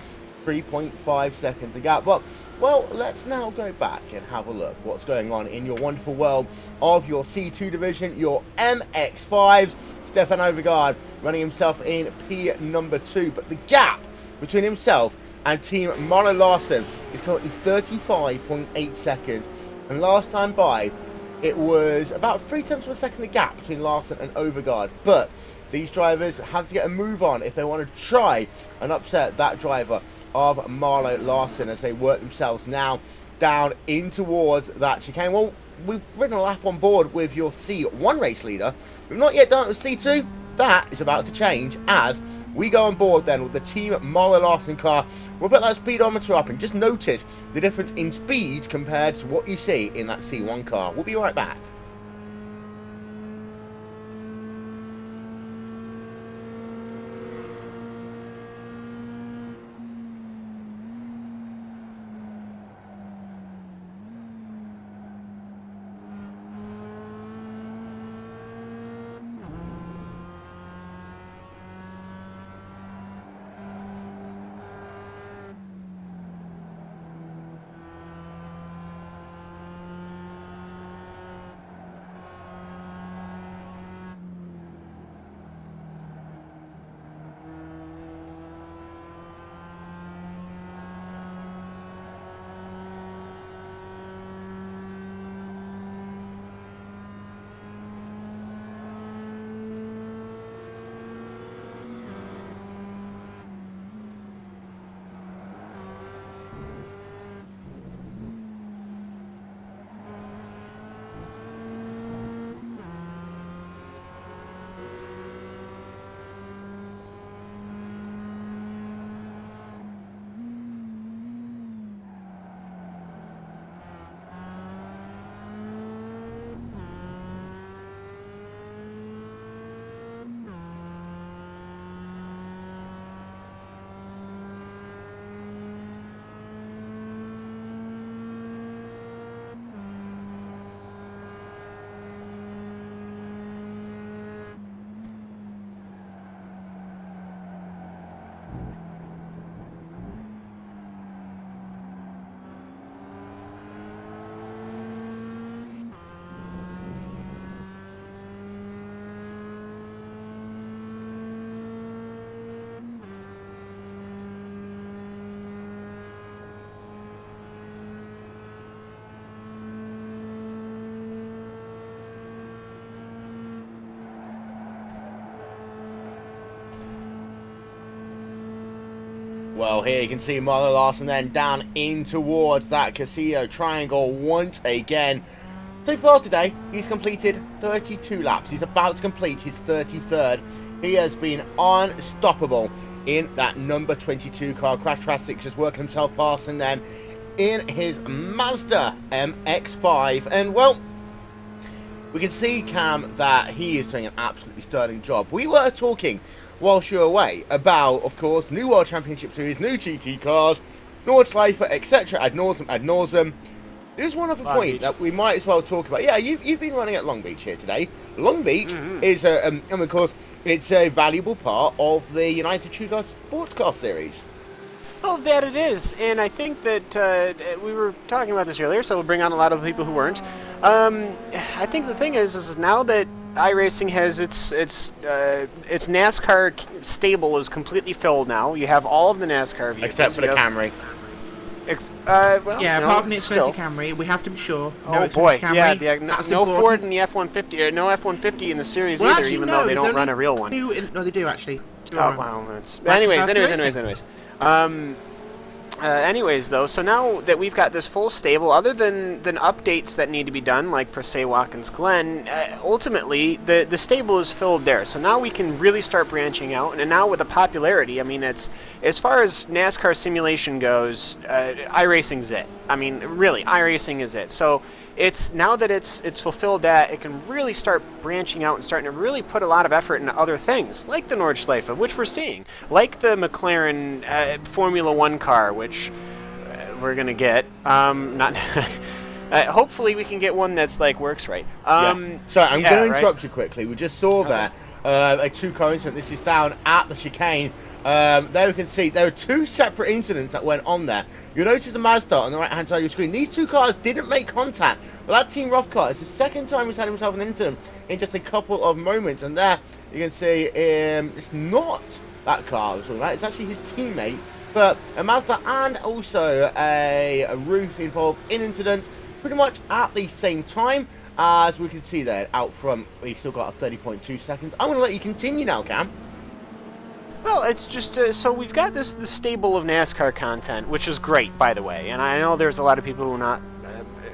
3.5 seconds a gap. But well, let's now go back and have a look what's going on in your wonderful world of your C2 division, your MX-5s. Stefan Overgaard running himself in P number 2, but the gap between himself and Team Marlo Larson is currently 35.8 seconds. And last time by, it was about 0.3 of a second the gap between Larson and Overgaard. But these drivers have to get a move on if they want to try and upset that driver of Marlo Larson as they work themselves now down in towards that chicane. Well, we've ridden a lap on board with your C1 race leader. We've not yet done it with C2. That is about to change as we go on board then with the Team Marlo Larson car. We'll put that speedometer up and just notice the difference in speeds compared to what you see in that C1 car. We'll be right back. Well, here you can see Marlo Larson then down in towards that casino triangle once again. So far today, he's completed 32 laps. He's about to complete his 33rd. He has been unstoppable in that number 22 car. Crash Classic just working himself past, and then in his Mazda MX-5. And, well, we can see, Cam, that he is doing an absolutely sterling job. We were talking whilst you were away about, of course, new World Championship Series, new GT cars, Nordschleifer, etc. ad nauseum. There's one other point that we might as well talk about. Yeah, you've been running at Long Beach here today. Long Beach is, and of course, it's a valuable part of the United Tutor Sports Car Series. Well, that it is, and I think that we were talking about this earlier, so we'll bring on a lot of people who weren't. I think the thing is now that iRacing has its NASCAR stable is completely filled now. You have all of the NASCAR vehicles. Except for the Camry. Well, yeah, no, apart from the still. Xfinity Camry, we have to be sure. No Oh Xfinity boy, Camry, yeah, no Ford in the F-150, no F-150 in the series either, actually, even no, though they there's don't run only a real one. No, they do actually. Oh, wow, that's... Like Anyways. Anyways, though, so now that we've got this full stable, other than updates that need to be done, like per se Watkins Glen, ultimately the stable is filled there. So now we can really start branching out, and now with the popularity, I mean, it's as far as NASCAR simulation goes, iRacing's it. I mean, really, iRacing is it. So it's now that it's fulfilled that, it can really start branching out and starting to really put a lot of effort into other things, like the Nordschleife, which we're seeing, like the McLaren Formula One car, which we're gonna get. Not. Hopefully, we can get one that's like works right. Sorry, I'm going to interrupt you quickly. We just saw that a two-car incident. This is down at the chicane. There we can see there are two separate incidents that went on there. You'll notice the Mazda on the right-hand side of your screen. These two cars didn't make contact. Well, that Team Ruf car, it's the second time he's had himself an incident in just a couple of moments. And there you can see it's not that car. It's actually his teammate. But a Mazda and also a Ruf involved in incidents pretty much at the same time. As we can see there out front, we still got a 30.2 seconds. I'm going to let you continue now, Cam. Well, it's just, so we've got this stable of NASCAR content, which is great, by the way. And I know there's a lot of people who are not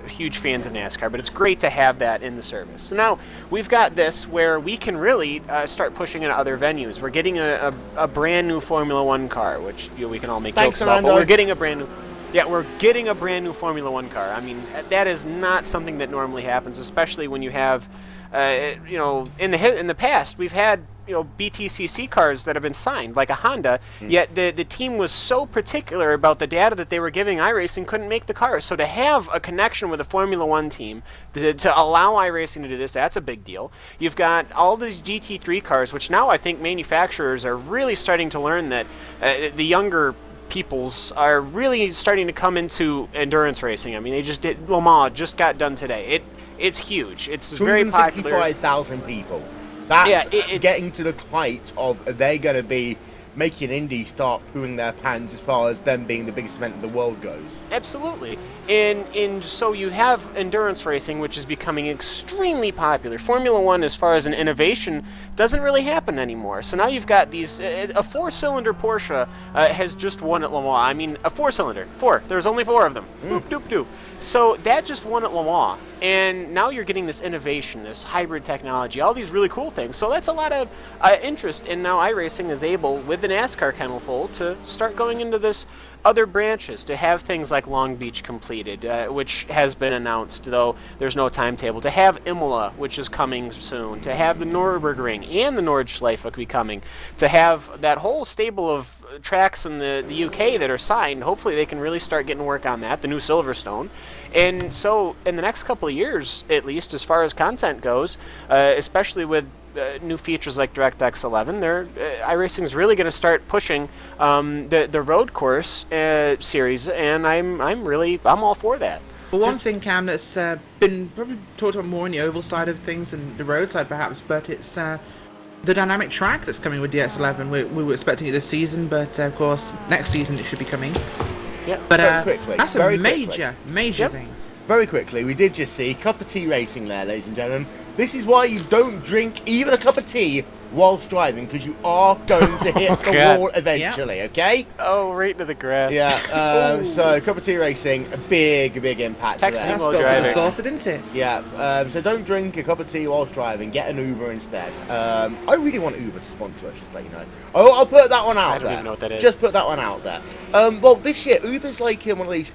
huge fans of NASCAR, but it's great to have that in the service. So now we've got this where we can really start pushing into other venues. We're getting a brand new Formula One car, which we can all make jokes about, but we're getting a brand new... Yeah, we're getting a brand new Formula One car. I mean, that is not something that normally happens, especially when you have, in the past, we've had, BTCC cars that have been signed, like a Honda, yet the team was so particular about the data that they were giving iRacing, couldn't make the cars. So to have a connection with a Formula One team, to allow iRacing to do this, that's a big deal. You've got all these GT3 cars, which now I think manufacturers are really starting to learn that the younger peoples are really starting to come into endurance racing. I mean, they just did, Le Mans just got done today. It's huge. It's very popular. 265,000 people. That's getting to the height of they're going to be making Indy start pooing their pants as far as them being the biggest event in the world goes. Absolutely. And so you have endurance racing, which is becoming extremely popular. Formula One, as far as an innovation, doesn't really happen anymore. So now you've got these, a four-cylinder Porsche has just won at Le Mans. I mean, a four-cylinder. There's only four of them. Doop, doop, doop. So that just won at Le Mans. And now you're getting this innovation, this hybrid technology, all these really cool things. So that's a lot of interest. And now iRacing is able, with the NASCAR kennel full, to start going into this other branches, to have things like Long Beach completed, which has been announced, though there's no timetable, to have Imola, which is coming soon, to have the Nurburgring and the Nordschleife be coming, to have that whole stable of tracks in the UK that are signed. Hopefully they can really start getting work on that, the new Silverstone. And so in the next couple of years, at least as far as content goes, especially with new features like DirectX 11, iRacing is really going to start pushing the road course series, and I'm all for that. Well, one thing, Cam, that's been probably talked about more on the oval side of things and the road side perhaps, but it's the dynamic track that's coming with DX11. We were expecting it this season, but of course next season it should be coming. Yeah, but very quickly, that's a major thing. Very quickly, we did just see cup of tea racing there, ladies and gentlemen. This is why you don't drink even a cup of tea whilst driving, because you are going to hit the God. wall eventually, okay? Oh, right into the grass. Yeah, so Cup of Tea Racing, a big impact to Taxi that. That's while built to the driving. saucer, didn't it? Yeah, so don't drink a cup of tea whilst driving. Get an Uber instead. I really want Uber to sponsor us, just to let you know. I'll put that one out I don't there. even know what that is. Just put that one out there. Well, this year, Uber's like one of these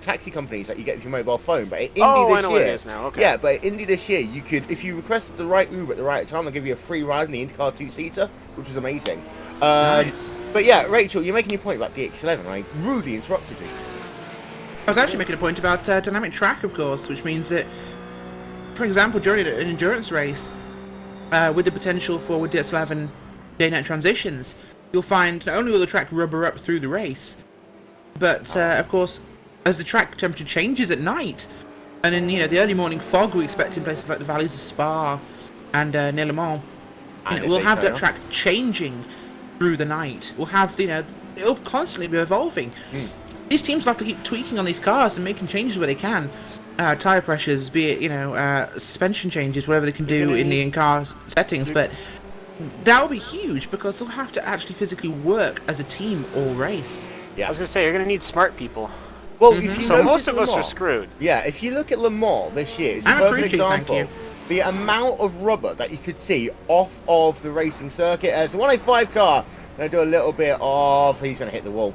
taxi companies that you get with your mobile phone. But at Indy Oh, this I know year, what it is now. Okay. Yeah, but at Indy this year, you could, if you requested the right Uber at the right time, they'll give you a free ride in the IndyCar 2-seater, which is amazing. Nice. But yeah, Rachel, you're making your point about DX11. I rudely interrupted you. I was actually making a point about dynamic track, of course, which means that, for example, during an endurance race, with the potential for with DS11 day-night transitions, you'll find not only will the track rubber up through the race, but of course, as the track temperature changes at night, and in the early morning fog we expect in places like the valleys of Spa and near Le Mans, we'll have that track changing through the night. We'll have it'll constantly be evolving. These teams will have to keep tweaking on these cars and making changes where they can. Tire pressures, be it suspension changes, whatever they can do in the in-car settings, but that'll be huge because they'll have to actually physically work as a team all race. Yeah. I was going to say, you're going to need smart people. Well, if you So notice most of Le us are Mans- screwed. Yeah, if you look at Le Mans this year, it's a I'm a perfect crew chief, thank example. you. The amount of rubber that you could see off of the racing circuit as a 185 car, they do a little bit of. He's going to hit the wall.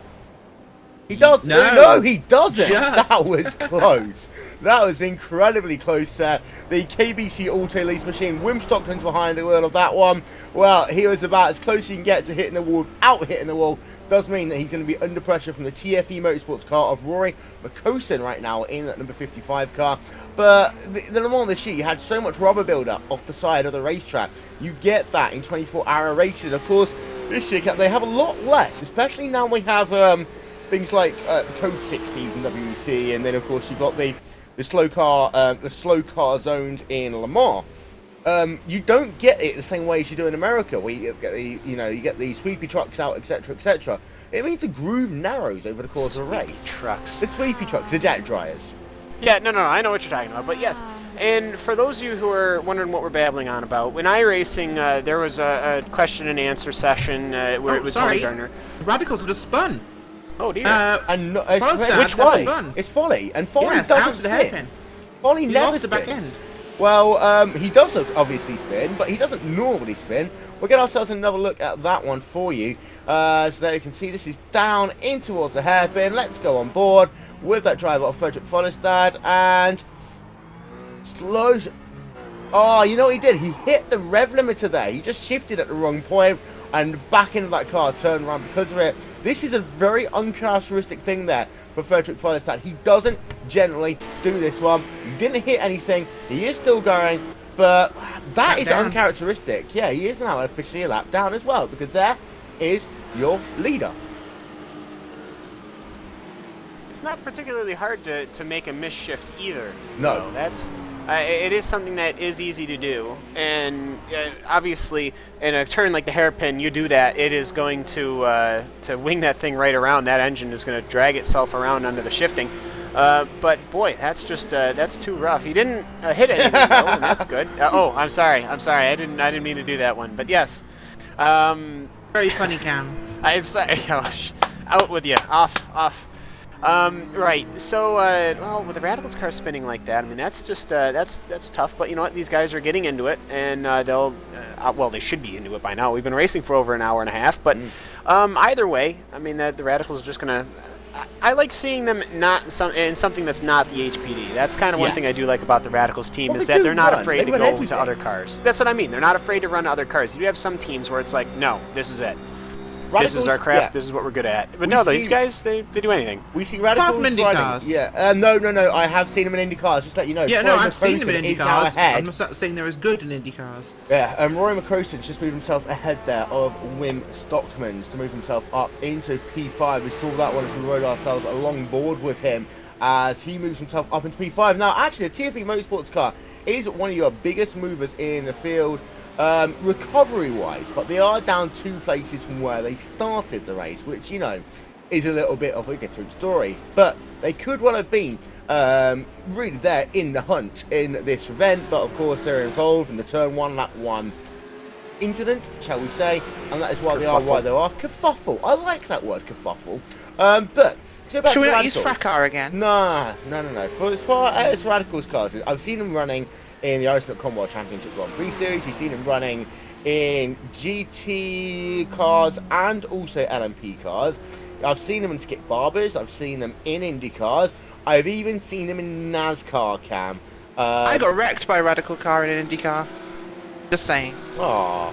He does. No, he doesn't. just. That was close. That was incredibly close. The KBC Auto Lease machine, Wim Stockton's behind the wheel of that one. Well, he was about as close as you can get to hitting the wall without hitting the wall. Does mean that he's going to be under pressure from the TFE Motorsports car of Rory McCosen right now in that number 55 car. But the Le Mans this year, you had so much rubber buildup off the side of the racetrack. You get that in 24-hour races. Of course, this year they have a lot less, especially now we have things like the Code 60s in WEC, and then of course you've got the slow car zones in Le Mans. You don't get it the same way as you do in America, where you get you get these sweepy trucks out, etc., etc. It means the groove narrows over the course of a race. Trucks. The sweepy trucks, the jet dryers. Yeah, no, I know what you're talking about, but yes. And for those of you who are wondering what we're babbling on about, when iRacing, there was a question and answer session where it was Tony Gardner. Radicals would have spun. Oh dear. And no, Folstad, which that's one? spun. It's Folly, and Folly Yes, doesn't out to the spin. hairpin. Folly He never lost the back spins. end. Well, he does obviously spin, but he doesn't normally spin. We'll get ourselves another look at that one for you. So there you can see this is down in towards the hairpin. Let's go on board with that driver of Frederick Folstad and slows. Oh, you know what he did? He hit the rev limiter there. He just shifted at the wrong point and back into that car, turned around because of it. This is a very uncharacteristic thing there for Frederick Folstad. He doesn't generally do this one. He didn't hit anything. He is still going, but that is uncharacteristic. Yeah, he is now officially a lap down as well, because there is your leader. It's not particularly hard to make a misshift either. No. That's it is something that is easy to do, and obviously in a turn like the hairpin, you do that, it is going to wing that thing right around. That engine is going to drag itself around under the shifting. But boy, that's too rough. He didn't hit anything though, and that's good. Oh, I'm sorry. I didn't mean to do that one. But yes. Very funny, Cam. I'm sorry. Gosh. Out with you. Off. Right. So, well, with the Radicals car spinning like that, I mean, that's just that's tough. But you know what? These guys are getting into it, and they'll well, they should be into it by now. We've been racing for over an hour and a half. But either way, I mean, the Radicals are just gonna. I like seeing them not in something that's not the HPD. That's kind of one thing I do like about the Radicals team, Well, is they that do they're not run. afraid They to run go everything. to other cars. That's what I mean. They're not afraid to run to other cars. You do have some teams where it's like, no, this is it. This is our craft. Yeah. This is what we're good at. But We no, see- these guys, they do anything. We see Radicals Apart from Indy riding. cars. Yeah, no. I have seen them in Indy cars. Just let you know. Yeah, no, Rory I've seen them in McCosen Indy is now cars. ahead. I'm not saying they're as good in Indy cars. Yeah, Rory McCosen's just moved himself ahead there of Wim Stockmans to move himself up into P5. We saw that one as we rode ourselves along board with him as he moves himself up into P5. Now, actually, the TFE Motorsports car is one of your biggest movers in the field recovery-wise, but they are down 2 places from where they started the race, which, you know, is a little bit of a different story. But they could well have been really there in the hunt in this event, but of course they're involved in the turn 1, lap 1 incident, shall we say, and that is why they are why they are. Kerfuffle. I like that word, kerfuffle. But to go back Should we to not use Radicals. Fraccar again? No. For as far as Radicals cars, I've seen them running in the RaceSpotTV World Championship Grand Prix Series. You've seen them running in GT cars and also LMP cars. I've seen them in Skip Barbers. I've seen them in Indy cars. I've even seen them in NASCAR, Cam. I got wrecked by a Radical car in an IndyCar. Just saying. Aww.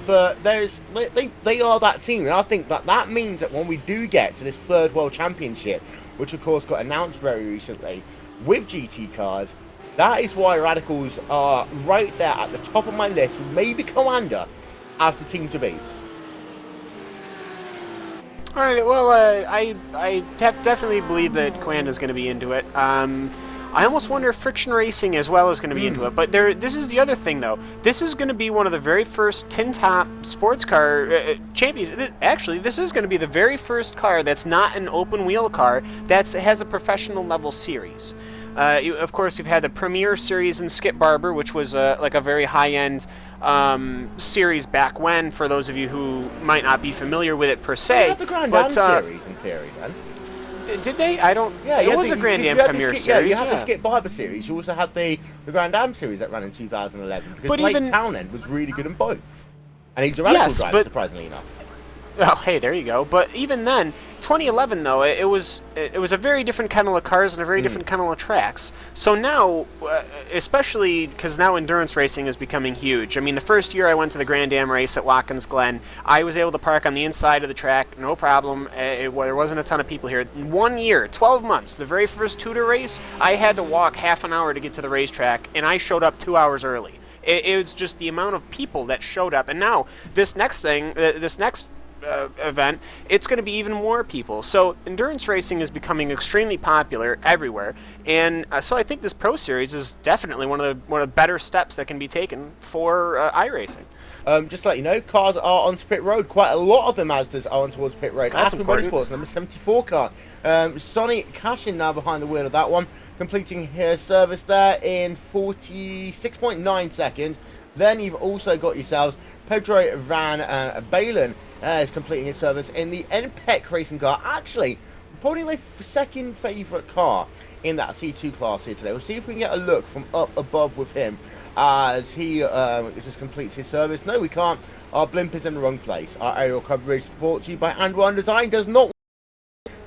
But they are that team, and I think that means that when we do get to this third World Championship, which of course got announced very recently with GT cars, that is why Radicals are right there at the top of my list, with maybe Commander as the team to beat. All right. Well, I definitely believe that Coanda's going to be into it. I almost wonder if Friction Racing as well is going to be into it. But this is the other thing, though. This is going to be one of the very first tin-top sports car champions. Actually, this is going to be the very first car that's not an open-wheel car that has a professional level series. Of course, you've had the Premier Series in Skip Barber, which was like a very high-end series back when, for those of you who might not be familiar with it per se. They had the Grand Am series in theory, then. Did they? I don't... Yeah, it was a Grand Am Premier Series. Yeah, you had the Skip Barber series. You also had the Grand Am series that ran in 2011. Because Blake Townend was really good in both. And he's a Radical driver, surprisingly enough. Oh, hey, there you go. But even then, 2011 though, it was a very different kennel of cars and a very different kennel of tracks. So now, especially because now endurance racing is becoming huge. I mean, the first year I went to the Grand Am race at Watkins Glen, I was able to park on the inside of the track, no problem. There wasn't a ton of people here. In 1 year, 12 months, the very first Tudor race, I had to walk half an hour to get to the racetrack, and I showed up 2 hours early. It was just the amount of people that showed up. And now, this next event, it's going to be even more people. So endurance racing is becoming extremely popular everywhere, and so I think this Pro Series is definitely one of the better steps that can be taken for iRacing. Just to let you know, cars are on pit road. Quite a lot of the Mazdas are on towards pit road. That's Aspen important. Motorsports, number 74 car. Sonny Cashin now behind the wheel of that one, completing his service there in 46.9 seconds. Then you've also got yourselves Pedro Van Balen is completing his service in the NPEC racing car. Actually, probably my second favourite car in that C2 class here today. We'll see if we can get a look from up above with him as he just completes his service. No, we can't. Our blimp is in the wrong place. Our aerial coverage brought to you by And One Design does not.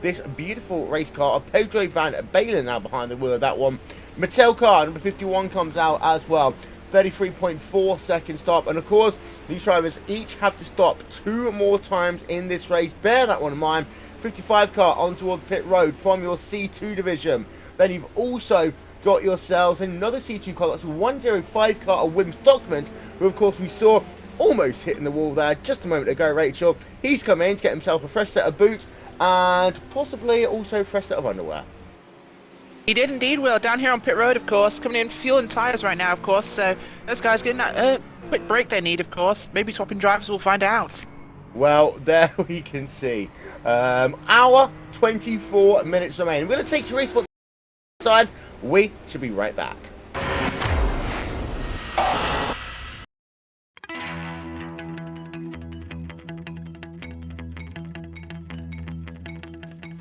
This beautiful race car of Pedro Van Balen now behind the wheel of that one. Mattel car number 51 comes out as well. 33.4 second stop, and of course these drivers each have to stop 2 more times in this race. Bear that one in mind. 55 car on towards pit road from your C2 division. Then you've also got yourselves another C2 car, that's a 105 car of Wim Stockman, who of course we saw almost hitting the wall there just a moment ago, Rachel. He's come in to get himself a fresh set of boots and possibly also a fresh set of underwear. He did indeed, Will. Down here on pit road, of course. Coming in fuel and tyres right now, of course. So those guys getting that quick break they need, of course. Maybe swapping drivers, we'll find out. Well, there we can see. Hour 24 minutes remaining. We're going to take your RaceSpot side. We should be right back.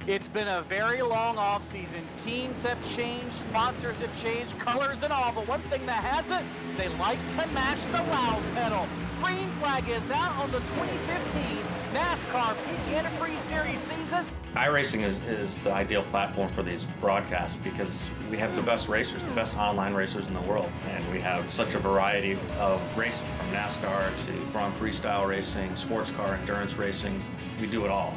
It's been a very long off-season. Teams have changed, sponsors have changed, colors and all, but one thing that hasn't, they like to mash the loud pedal. Green flag is out on the 2015 NASCAR Peak Antifreeze Series season. iRacing is the ideal platform for these broadcasts because we have the best racers, the best online racers in the world, and we have such a variety of racing, from NASCAR to Grand Prix style racing, sports car, endurance racing. We do it all.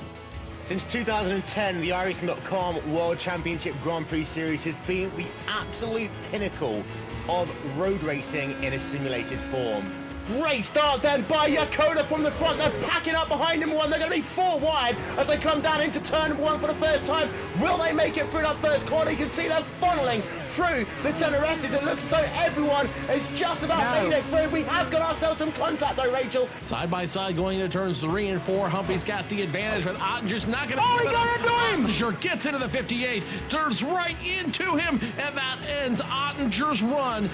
Since 2010, the iRacing.com World Championship Grand Prix Series has been the absolute pinnacle of road racing in a simulated form. Great start then by Yakoda from the front. They're packing up behind number 1. They're going to be 4 wide as they come down into turn number 1 for the first time. Will they make it through that first corner? You can see them funneling through the center S's. It looks as though everyone is just about made it through. We have got ourselves some contact though, Rachel. Side by side going into turns 3 and 4. Humpy's got the advantage, but Ottinger's not going to. Oh, he got into him! Ottinger gets into the 58, turns right into him, and that ends Ottinger's run.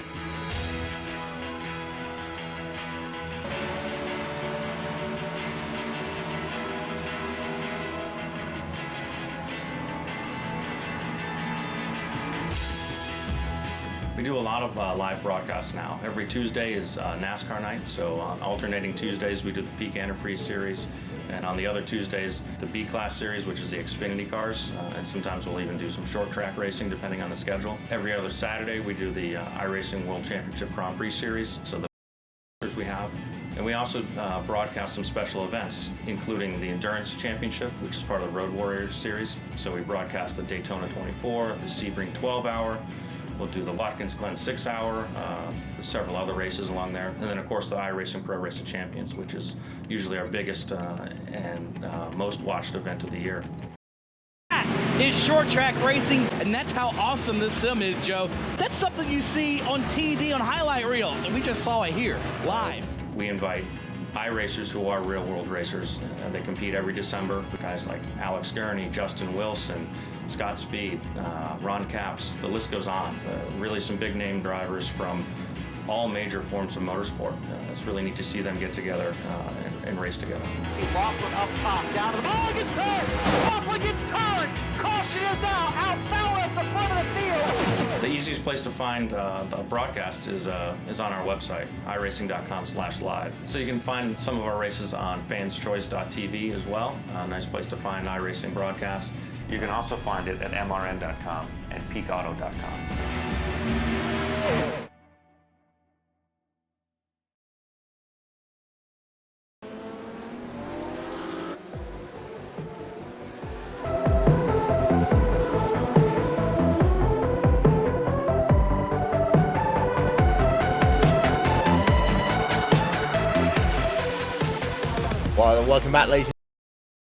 We do a lot of live broadcasts now. Every Tuesday is NASCAR night, so on alternating Tuesdays we do the Peak Antifreeze series, and on the other Tuesdays the B-Class series, which is the Xfinity cars, and sometimes we'll even do some short track racing depending on the schedule. Every other Saturday we do the iRacing World Championship Grand Prix series, so the we have. And we also broadcast some special events, including the Endurance Championship, which is part of the Road Warriors series. So we broadcast the Daytona 24, the Sebring 12-hour, we'll do the Watkins Glen 6-hour, several other races along there. And then, of course, the iRacing Pro Racing Champions, which is usually our biggest and most watched event of the year. Is short track racing, and that's how awesome this sim is, Joe. That's something you see on TV on highlight reels, and we just saw it here, live. We invite iRacers who are real-world racers. They compete every December. Guys like Alex Gurney, Justin Wilson, Scott Speed, Ron Capps, the list goes on. Really some big-name drivers from all major forms of motorsport. It's really neat to see them get together and race together. See Laughlin up top, down to the ball, gets turned! Laughlin gets turned! Caution is out foul at the front of the field! The easiest place to find the broadcast is on our website, iracing.com/live. So you can find some of our races on fanschoice.tv as well. A nice place to find iRacing broadcasts. You can also find it at mrn.com and peakauto.com. Well, welcome back, ladies and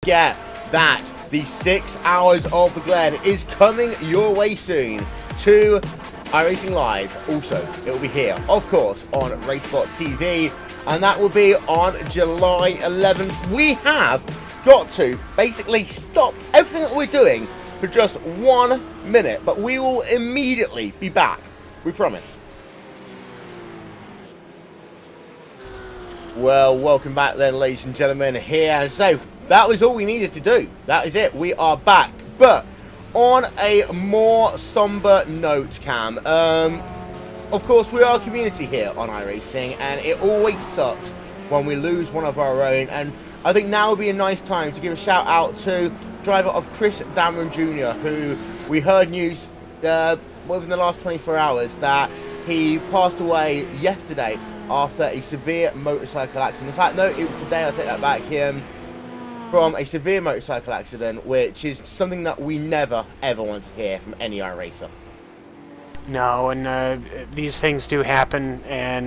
gentlemen. Get that the 6 Hours of the Glen is coming your way soon to iRacing Live. Also, it will be here, of course, on RaceSpotTV, and that will be on July 11th. We have got to basically stop everything that we're doing for just 1 minute, but we will immediately be back. We promise. Well, welcome back then, ladies and gentlemen, here. So, that was all we needed to do. That is it. We are back. But, on a more somber note, Cam, of course, we are a community here on iRacing, and it always sucks when we lose one of our own. And I think now would be a nice time to give a shout out to driver of Chris Dameron Jr., who we heard news within the last 24 hours that he passed away yesterday after a severe motorcycle accident. In fact, no, it was today, I'll take that back, from a severe motorcycle accident, which is something that we never, ever want to hear from any iRacer. No, and these things do happen, and,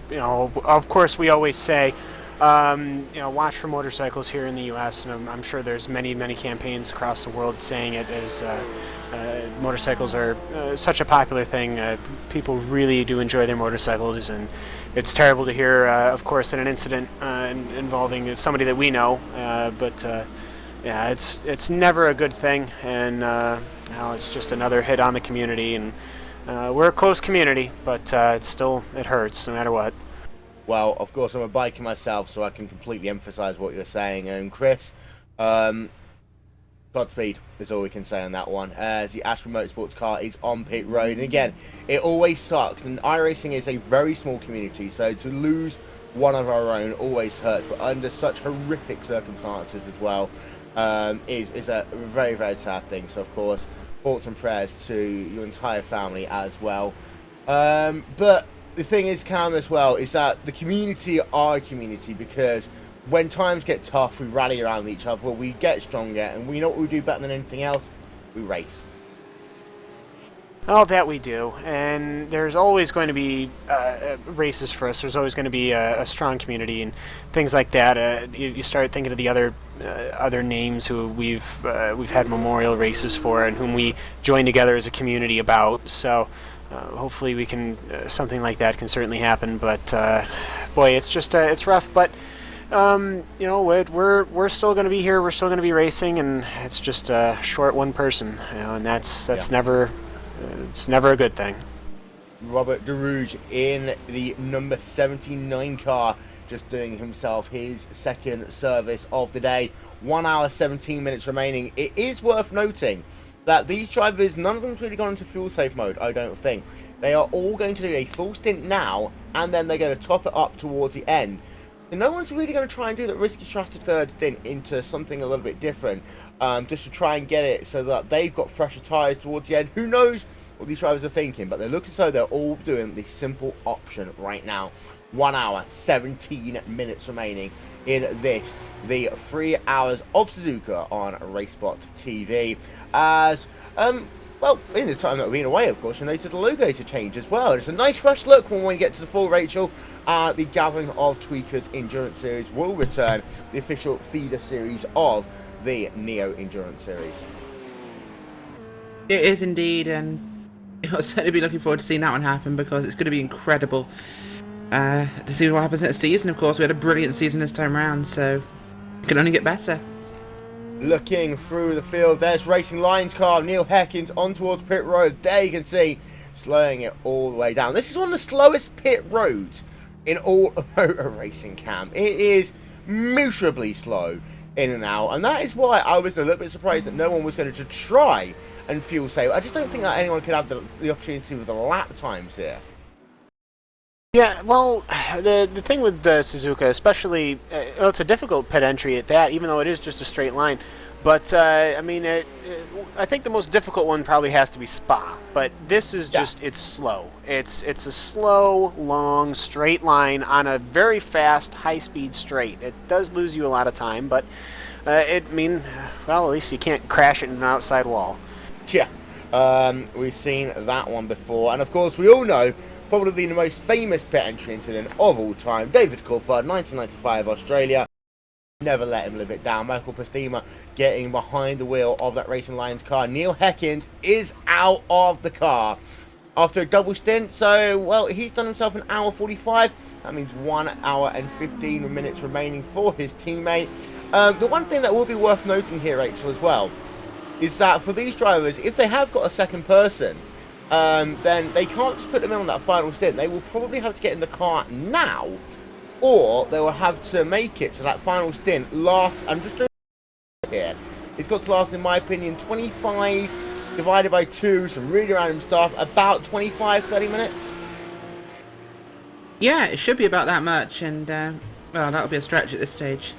you know, of course we always say, you know, watch for motorcycles here in the U.S., and I'm sure there's many, many campaigns across the world saying it, as motorcycles are such a popular thing. People really do enjoy their motorcycles, and it's terrible to hear, of course, in an incident involving somebody that we know, but yeah, it's never a good thing, and you know, it's just another hit on the community, and we're a close community, but it hurts no matter what. Well, of course, I'm a biker myself, so I can completely emphasize what you're saying. And Chris, Godspeed is all we can say on that one, as the Ashford Motorsports car is on pit road. And again, it always sucks, and iRacing is a very small community, so to lose one of our own always hurts, but under such horrific circumstances as well, is a very, very sad thing. So of course, thoughts and prayers to your entire family as well. But the thing is, Cam, as well, is that the community are a community, because when times get tough, we rally around each other, we get stronger, and we know what we do better than anything else: we race. Oh, that we do, and there's always going to be races for us. There's always going to be a strong community and things like that. You start thinking of the other names who we've had memorial races for, and whom we join together as a community about. So hopefully we can something like that can certainly happen. But boy, it's just it's rough. But you know, we're still going to be here. We're still going to be racing, and it's just a short one person, you know, and that's never. It's never a good thing. Robert DeRouge in the number 79 car, just doing himself his second service of the day. 1 hour 17 minutes remaining. It is worth noting that these drivers, none of them's really gone into fuel safe mode, I don't think. They are all going to do a full stint now, and then they're going to top it up towards the end. And no one's really going to try and do that risky strategy third stint into something a little bit different, just to try and get it so that they've got fresher tyres towards the end. Who knows what these drivers are thinking, but they look as though they're all doing the simple option right now. 1 hour, 17 minutes remaining in this, the 3 Hours of Suzuka on RaceSpotTV. As, well, in the time that we've been away, of course, you noted the logos have changed as well. It's a nice fresh look when we get to the full, Rachel. The Gathering of Tweakers Endurance Series will return, the official feeder series of the Neo Endurance Series. It is indeed, and I'll certainly be looking forward to seeing that one happen, because it's going to be incredible to see what happens next season. Of course, we had a brilliant season this time around, so it can only get better. Looking through the field, there's Racing Lions car, Neil Heckins on towards pit road. There you can see, slowing it all the way down. This is one of the slowest pit roads in all of motor racing, Cam. It is miserably slow in and out, and that is why I was a little bit surprised that no one was going to try and fuel save. I just don't think that anyone could have the opportunity with the lap times here. Yeah, well, the thing with Suzuka, especially, well, it's a difficult pit entry at that, even though it is just a straight line. But, I mean, I think the most difficult one probably has to be Spa. But this is just, it's slow. It's a slow, long, straight line on a very fast, high-speed straight. It does lose you a lot of time, but, well, at least you can't crash it into an outside wall. Yeah, we've seen that one before. And, of course, we all know probably the most famous pit entry incident of all time. David Coulthard, 1995, Australia. Never let him live it down. Michael Postima getting behind the wheel of that Racing Lions car. Neil Heckins is out of the car after a double stint. So, well, he's done himself an hour 45. That means 1 hour and 15 minutes remaining for his teammate. The one thing that will be worth noting here, Rachel, as well, is that for these drivers, if they have got a second person, then they can't just put them in on that final stint. They will probably have to get in the car now, or they will have to make it so that final stint lasts. I'm just doing here. It's got to last, in my opinion, 25 divided by 2, some really random stuff, about 25, 30 minutes. Yeah, it should be about that much, and, well, that'll be a stretch at this stage.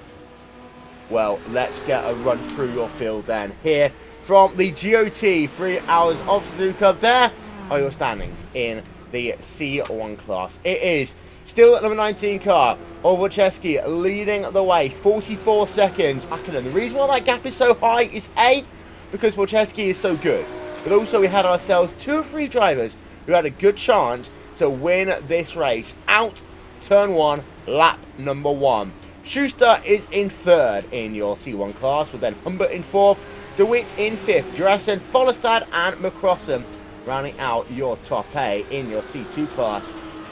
Well, let's get a run through your field then. Here from the GoT 3 Hours of Suzuka, there are your standings in the C1 class. It is still at number 19 car, Olwacheski leading the way, 44 seconds. The reason why that gap is so high is A, because Olwacheski is so good, but also we had ourselves 2 or 3 drivers who had a good chance to win this race out turn 1, lap number 1. Schuster is in 3rd in your C1 class, with then Humbert in 4th, DeWitt in 5th, Jurassen, Follestad and McCrossen rounding out your top A in your C2 class.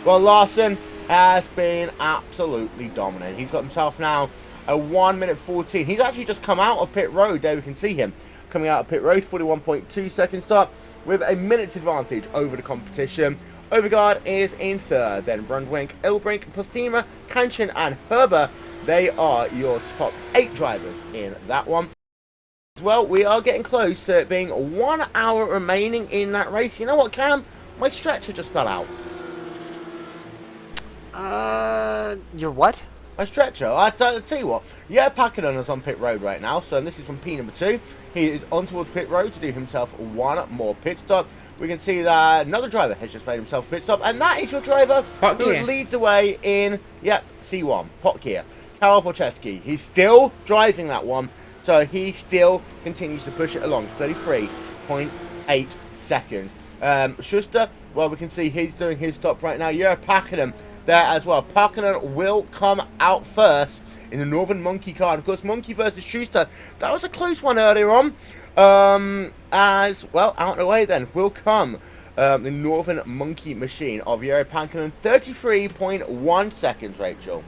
Well, Larson has been absolutely dominant. He's got himself now a 1 minute 14. He's actually just come out of pit road. There we can see him coming out of pit road, 41.2 second start with a minute's advantage over the competition. Overgaard is in 3rd, then Brundwink, Ilbrink, Postima, Kanchin and Herber. They are your top 8 drivers in that one. Well, we are getting close to it being 1 hour remaining in that race. You know what, Cam? My stretcher just fell out. Your what? My stretcher. I'll tell you what. Yeah, Packardon is on pit road right now. So this is from P number 2. He is on towards pit road to do himself 1 more pit stop. We can see that another driver has just made himself a pit stop. And that is your driver who leads the way in, C1. Potgear. Karol Wojcicki. He's still driving that one. So he still continues to push it along, 33.8 seconds. Schuster, well, we can see he's doing his stop right now. Yeah, Packardon there as well. Packardon will come out first in the Northern Monkey car. And of course, Monkey versus Schuster, that was a close one earlier on. As well, out and away then will come the Northern Monkey machine of Jero Packardon, 33.1 seconds, Rachel.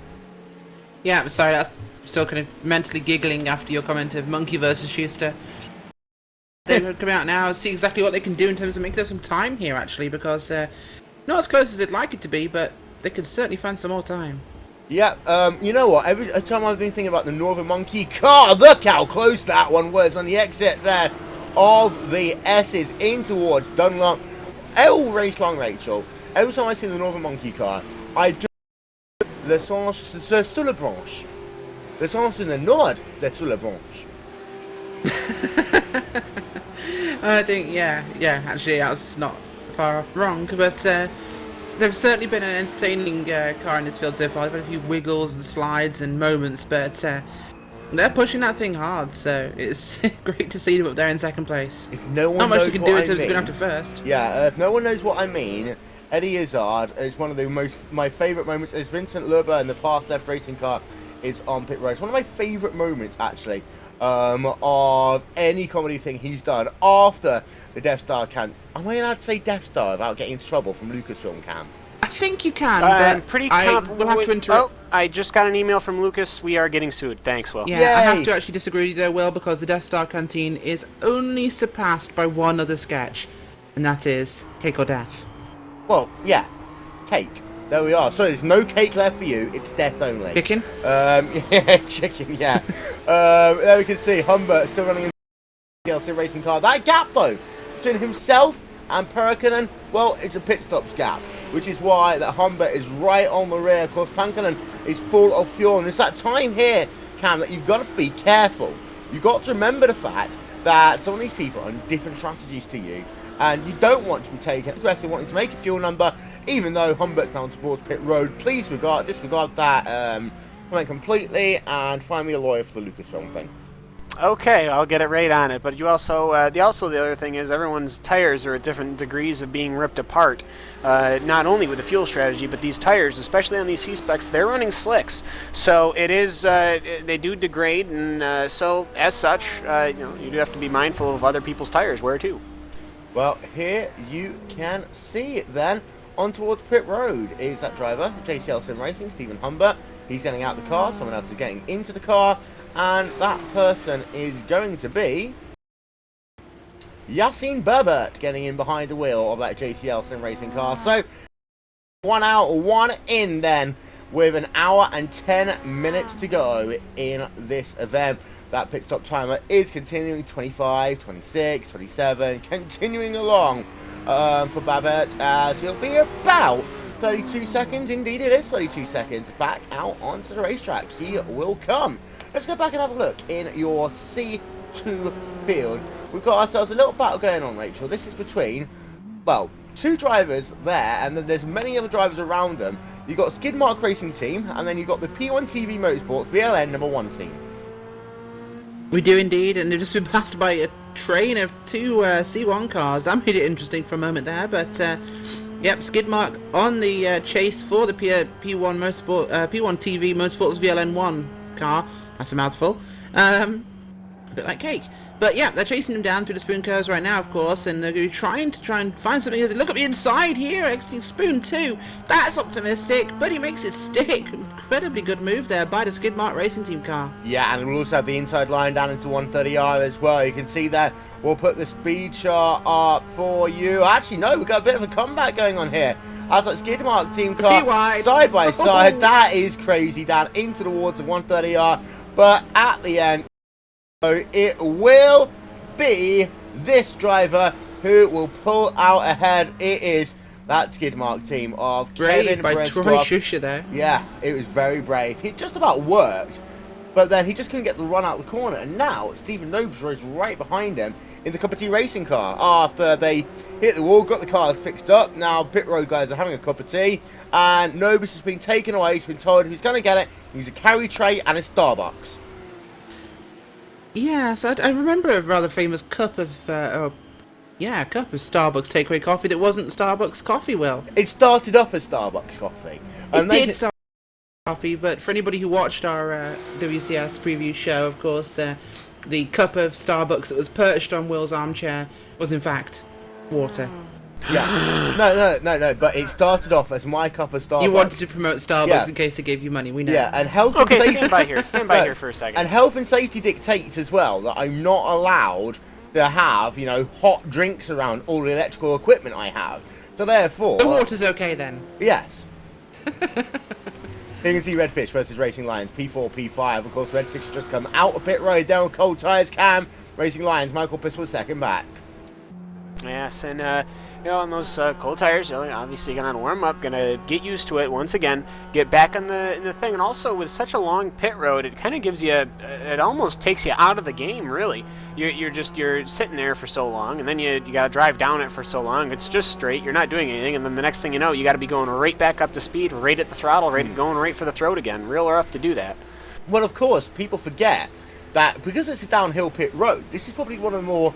Yeah, I'm sorry, that's still kind of mentally giggling after your comment of Monkey versus Schuster. They're coming out now, see exactly what they can do in terms of making up some time here, actually, because not as close as they'd like it to be, but they can certainly find some more time. Yeah, you know what, every time I've been thinking about the Northern Monkey car, look how close that one was on the exit there of the S's in towards Dunlop. all race long, Rachel, every time I see the Northern Monkey car, I do l'essence sur la branche. L'essence in the nord, c'est sur la branche. I think, yeah, actually, that's not far wrong, but there's certainly been an entertaining car in this field so far. They've had a few wiggles and slides and moments, but they're pushing that thing hard, so it's great to see them up there in second place. If no one Not much knows they can what do I in terms of mean, going after first. Yeah, if no one knows what I mean, Eddie Izzard is one of my favourite moments. As Vincent Lurber in the past left racing car is on pit road. It's one of my favourite moments, actually, of any comedy thing he's done after the Death Star Cam. Am I allowed to say Death Star without getting in trouble from Lucasfilm Cam? I think you can, I'm but pretty I confident. will have to interrupt. Oh, I just got an email from Lucas. We are getting sued. Thanks, Will. Yeah, Yay! I have to actually disagree with you there, Will, because the Death Star Canteen is only surpassed by one other sketch, and that is Cake or Death. Well, yeah, cake. There we are. So there's no cake left for you. It's death only. Chicken? Yeah, chicken. Yeah. There we can see Humbert still running in the DLC racing car. That gap though between himself and Perkinen, well, it's a pit stops gap, which is why that Humbert is right on the rear. Of course, Pankinen is full of fuel, and it's that time here, Cam, that you've got to be careful. You've got to remember the fact that some of these people are on different strategies to you, and you don't want to be taken aggressive, wanting to make a fuel number, even though Humbert's now towards pit road. Please disregard that comment completely, and find me a lawyer for the Lucasfilm thing. Okay, I'll get it right on it. But you also, the other thing is everyone's tires are at different degrees of being ripped apart. Not only with the fuel strategy, but these tires, especially on these C-specs, they're running slicks. So it is, they do degrade, and so as such, you do have to be mindful of other people's tires wear too. Well, here you can see it then. On towards pit road is that driver, JCL Sim Racing, Stephen Humbert. He's getting out the car, someone else is getting into the car, and that person is going to be Yassine Berbert, getting in behind the wheel of that JCL Sim Racing car. So, 1 out, 1 in then, with an hour and 10 minutes to go in this event. That pit stop timer is continuing, 25, 26, 27, continuing along for Babbitt, as he'll be about 32 seconds. Indeed, it is 32 seconds back out onto the racetrack. He will come. Let's go back and have a look in your C2 field. We've got ourselves a little battle going on, Rachel. This is between, well, 2 drivers there, and then there's many other drivers around them. You've got Skidmark Racing Team, and then you've got the P1 TV Motorsports VLN number 1 team. We do indeed, and they've just been passed by a train of 2 C1 cars. That made it interesting for a moment there, but yep, Skidmark on the chase for the P1 TV Motorsports VLN1 car. That's a mouthful. A bit like cake. But yeah, they're chasing him down through the spoon curves right now, of course, and they're trying to find something. Look at the inside here, exiting spoon 2. That's optimistic, but he makes it stick. Incredibly good move there by the Skidmark Racing Team car. Yeah, and we'll also have the inside line down into 130R as well. You can see that. We'll put the speed chart up for you. Actually, no, we've got a bit of a comeback going on here. As that Skidmark team car side by side. That is crazy, down into the wards of 130R. But at the end, it will be this driver who will pull out ahead. It is that Skidmark team of Kevin by Troy Shusha there. Yeah, it was very brave. It just about worked, but then he just couldn't get the run out the corner. And now Stephen Nobes is right behind him in the Cup of Tea racing car. After they hit the wall, got the car fixed up. Now pit road guys are having a cup of tea, and Nobes has been taken away. He's been told he's going to get it. He's a carry tray and a Starbucks. Yes, I remember a rather famous cup of cup of Starbucks takeaway coffee that wasn't Starbucks coffee, Will. It started off as Starbucks coffee. It did start coffee, but for anybody who watched our WCS preview show, of course, the cup of Starbucks that was perched on Will's armchair was in fact water. Yeah. No, but it started off as my cup of Starbucks. You wanted to promote Starbucks in case they gave you money, we know. Yeah, and health and safety... stand by here for a second. And health and safety dictates as well that I'm not allowed to have, hot drinks around all the electrical equipment I have. So therefore... The water's okay then? Yes. You can see Redfish versus Racing Lions, P4, P5. Of course, Redfish has just come out of pit road, down with cold tyres, Cam. Racing Lions, Michael Pistol second back. Yes, and on those cold tires, obviously gonna warm up, gonna get used to it once again, get back on the thing, and also with such a long pit road, it kind of gives you, it almost takes you out of the game, really. You're sitting there for so long, and then you gotta drive down it for so long. It's just straight. You're not doing anything, and then the next thing you know, you got to be going right back up to speed, right at the throttle, going right for the throat again. Real rough to do that. Well, of course, people forget that because it's a downhill pit road, this is probably one of the more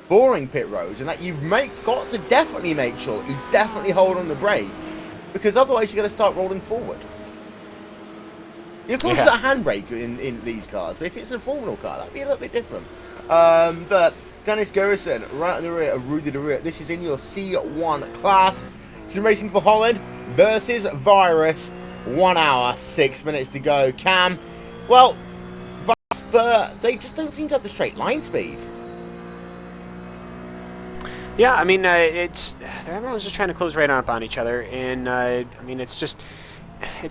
boring pit roads, and that you've got to definitely make sure you definitely hold on the brake, because otherwise you're going to start rolling forward. Of course, you've got a handbrake in these cars, but if it's a Formula car, that'd be a little bit different. But Dennis Garrison, right on the rear of Rudy de Rear. This is in your C1 class. Sim Racing for Holland versus Virus. 1 hour, 6 minutes to go. Cam, well, but they just don't seem to have the straight line speed. Yeah, I mean, everyone's just trying to close right up on each other, and I mean, it's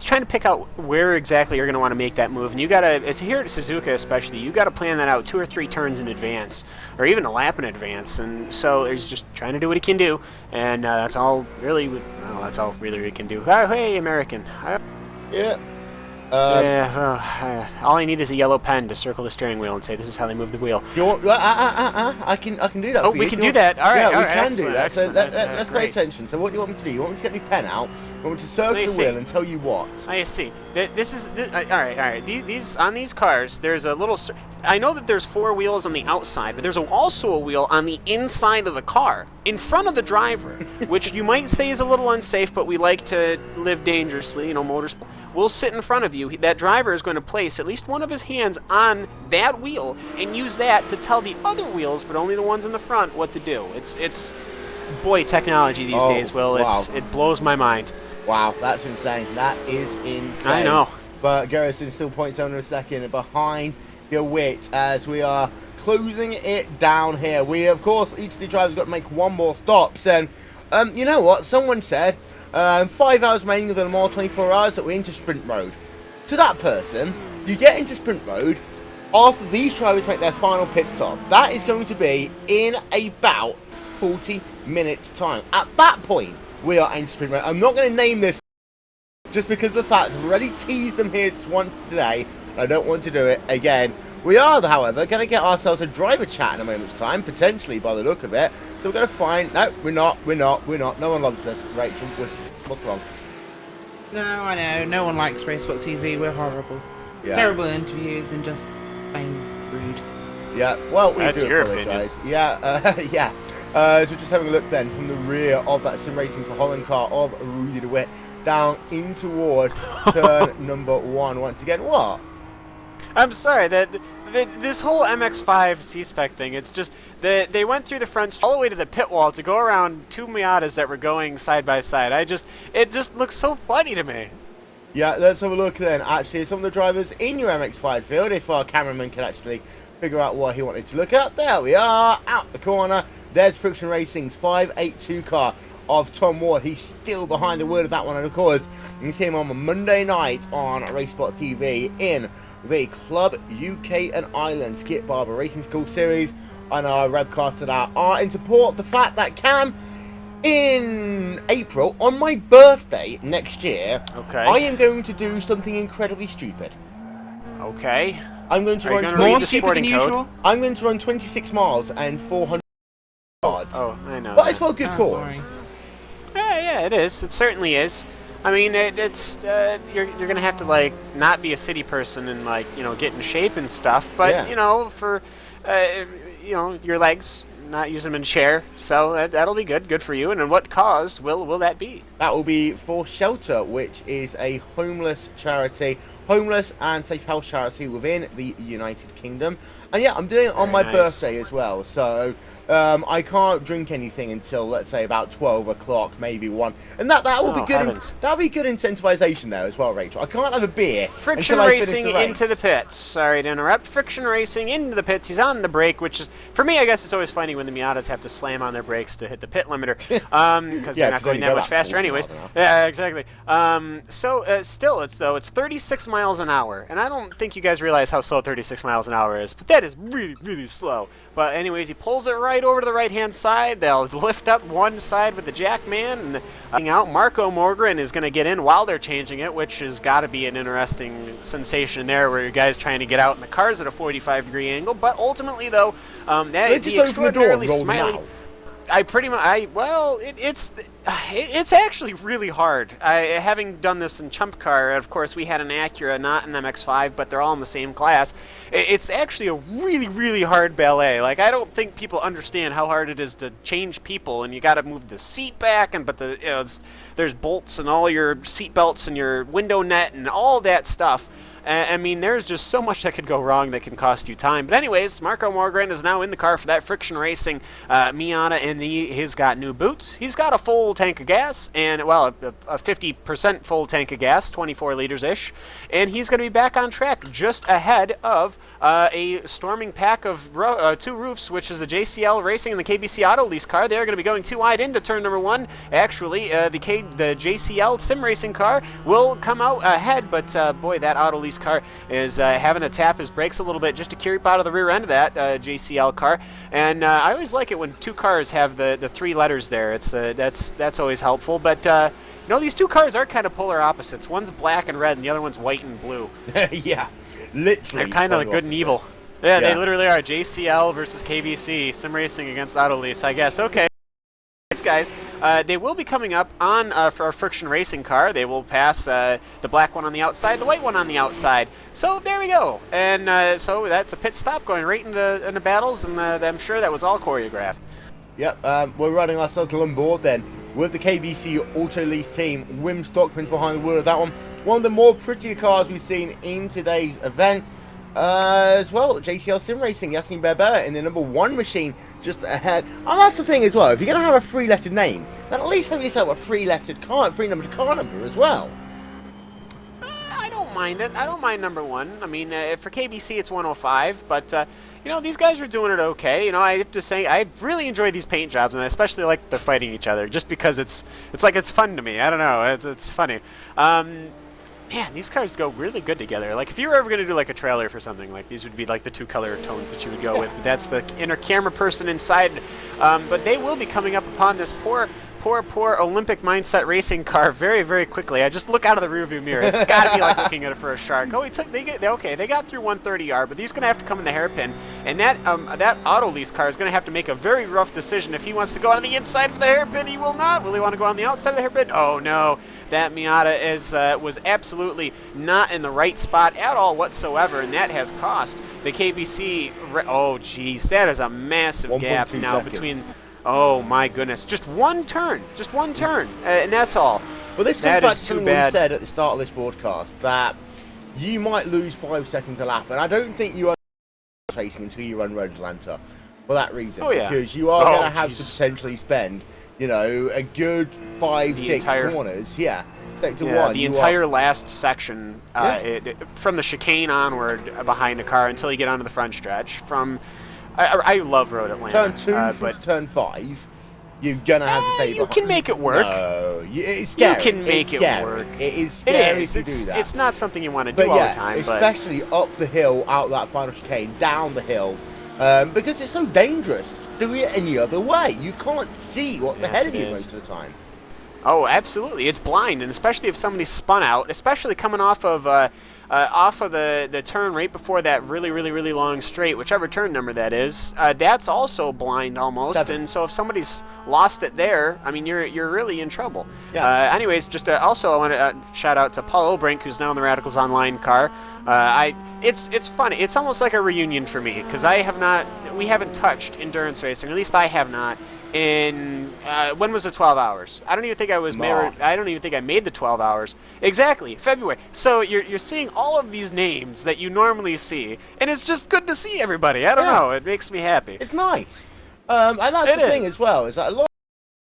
trying to pick out where exactly you're going to want to make that move, and you gotta, it's here at Suzuka especially, you got to plan that out 2 or 3 turns in advance, or even a lap in advance, and so he's just trying to do what he can do, and that's all really, he can do. Oh, hey, American. Yeah. All I need is a yellow pen to circle the steering wheel and say this is how they move the wheel. You want, I can do that. Oh, for we you. can do that. All right, yeah, all we right, can do that. So let's pay great. attention. So what do you want me to do? You want me to get the pen out? You want me to circle the wheel and tell you what? I see. All right. These on these cars, there's a little. I know that there's 4 wheels on the outside, but there's also a wheel on the inside of the car, in front of the driver, which you might say is a little unsafe, but we like to live dangerously, motorsport. We'll sit in front of you. That driver is going to place at least one of his hands on that wheel and use that to tell the other wheels, but only the ones in the front, what to do. It's boy, technology these days, Will. Wow. It blows my mind. Wow, that's insane. That is insane. I know. But Garrison still points under a second behind your wit as we are closing it down here. We, of course, each of the drivers got to make 1 more stops. And you know what? Someone said 5 hours remaining of the more 24 hours that we're into sprint mode. To that person, you get into sprint mode after these drivers make their final pit stop. That is going to be in about 40 minutes time. At that point, we are in sprint mode. I'm not going to name this just because of the fact I've already teased them here once today. I don't want to do it again. We are, however, going to get ourselves a driver chat in a moment's time, potentially by the look of it. So we're going to find... No, we're not. No one loves us. Rachel, what's wrong? No, I know. No one likes RaceSpotTV. We're horrible. Yeah. Terrible interviews and just plain rude. Yeah, well, we That's do your apologise. Yeah, yeah. So we're just having a look then from the rear of that Sim Racing for Holland car of Rudy de Witt down in toward turn number 1 once again. What? I'm sorry, this whole MX-5 C-spec thing, it's just, they went through the front all the way to the pit wall to go around 2 Miatas that were going side by side. It just looks so funny to me. Yeah, let's have a look then. Actually, some of the drivers in your MX-5 field, if our cameraman can actually figure out what he wanted to look at. There we are, out the corner. There's Friction Racing's 582 car of Tom Ward. He's still behind the wheel of that one, and of course, you can see him on Monday night on RaceSpotTV in the Club UK and Ireland Skip Barber Racing School Series, and our webcasts that are in support of the fact that Cam, in April, on my birthday next year, I am going to do something incredibly stupid. Okay. I'm going to run More stupid than usual? I'm going to run 26 miles and 400 yards. Oh, I know. But it's for a good cause. Yeah, it is. It certainly is. I mean, it's you're gonna have to like not be a city person and like get in shape and stuff, but for your legs, not use them in chair. So that'll be good for you. And in what cause will that be? That will be for Shelter, which is a homeless charity, homeless and safe house charity within the United Kingdom. And yeah, I'm doing it on my birthday as well. So I can't drink anything until, let's say, about 12 o'clock, maybe 1. And that will be good. That'll be good incentivization there as well, Rachel. I can't have a beer. Friction Racing into the pits. Sorry to interrupt. Friction Racing into the pits. He's on the brake, which is, for me, I guess it's always funny when the Miatas have to slam on their brakes to hit the pit limiter, because they're not going that much faster anyways. Yeah, exactly. Still, it's 36 miles an hour, and I don't think you guys realize how slow 36 miles an hour is, but that is really, really slow. But anyways, he pulls it right over to the right-hand side. They'll lift up one side with the jack man, and out Marco Morgren is going to get in while they're changing it, which has got to be an interesting sensation there, where you guys trying to get out in the cars at a 45-degree angle. But ultimately, though, the extraordinarily smiley. It's actually really hard. Having done this in Chump Car, of course, we had an Acura, not an MX-5, but they're all in the same class. It's actually a really, really hard ballet. Like, I don't think people understand how hard it is to change people, and you got to move the seat back, and there's bolts and all your seat belts and your window net and all that stuff. I mean, there's just so much that could go wrong that can cost you time. But anyways, Marco Morgren is now in the car for that Friction Racing Miata, and he's got new boots. He's got a full tank of gas, and, well, a 50% full tank of gas, 24 liters-ish. And he's going to be back on track just ahead of a storming pack of two Rufs, which is the JCL Racing and the KBC Auto Lease car. They're going to be going too wide into turn number 1. Actually, the JCL Sim Racing car will come out ahead, but boy, that Auto Lease car is having to tap his brakes a little bit just to keep out of the rear end of that JCL car. And I always like it when two cars have the 3 letters there. That's always helpful. But you know, these two cars are kind of polar opposites. One's black and red, and the other one's white and blue. Yeah, literally. They're kind of like good and evil. Yeah, they literally are. JCL versus KBC, Sim Racing against Auto Lease, I guess. Okay. Guys, they will be coming up on for our Friction Racing car. They will pass the black one on the outside, the white one on the outside. So there we go. And so that's a pit stop going right into the battles, and I'm sure that was all choreographed. Yep, we're running ourselves on board then with the KBC Auto Lease team. Wim Stockman's behind the wheel of that one. One of the more prettier cars we've seen in today's event. As well, JCL Sim Racing, Yassine Berber in the number 1 machine just ahead. And that's the thing as well, if you're going to have a 3-lettered name, then at least have yourself a 3-lettered car, 3-numbered car number as well. I don't mind it. I don't mind number 1. I mean, for KBC it's 105, but you know, these guys are doing it okay. You know, I have to say, I really enjoy these paint jobs, and I especially like they're fighting each other, just because it's like it's fun to me. I don't know, it's funny. Man, these cars go really good together. Like, if you were ever going to do, like, a trailer for something, like, these would be, like, the 2 color tones that you would go with. But that's the inner camera person inside. But they will be coming up upon this poor Olympic mindset racing car very, very quickly. I just look out of the rearview mirror. It's got to be like looking at it for a shark. Oh, they got through 130R, but he's going to have to come in the hairpin. And that Auto Lease car is going to have to make a very rough decision. If he wants to go on the inside for the hairpin, he will not. Will he want to go on the outside of the hairpin? Oh, no. That Miata was absolutely not in the right spot at all whatsoever, and that has cost the KBC. Oh, geez, that is a massive gap now between. Oh my goodness! Just one turn, and that's all. Well, this comes back to something we said at the start of this broadcast, that you might lose 5 seconds a lap, and I don't think you are racing until you run Road Atlanta for that reason. Oh yeah. Because you are going to have to potentially spend, you know, a good 5-6 corners. Yeah. Sector 1. The entire last section, from the chicane onward behind a car until you get onto the front stretch. I love Road Atlanta. Turn 2 to turn 5, you're going to have to stay behind. You can make it work. No, it's scary. You can make it work. It is scary if you do that. It's not something you want to do all the time. Especially up the hill, out that final chicane, down the hill, because it's so dangerous to do it any other way. You can't see what's ahead of you most of the time. Oh, absolutely. It's blind, and especially if somebody spun out, especially coming off of the turn right before that really, really, really long straight, whichever turn number that is, that's also blind almost. 7. And so if somebody's lost it there, I mean, you're really in trouble. Yeah. Anyways, just also I want to shout out to Paul Obrink, who's now in the Radicals Online car. It's funny. It's almost like a reunion for me, because we haven't touched endurance racing, or at least I have not. In when was the 12 hours? I don't even think I was married. I don't even think I made the 12 hours. Exactly, February. So you're seeing all of these names that you normally see, and it's just good to see everybody. I don't know. It makes me happy. It's nice. And that's the thing as well, is that a lot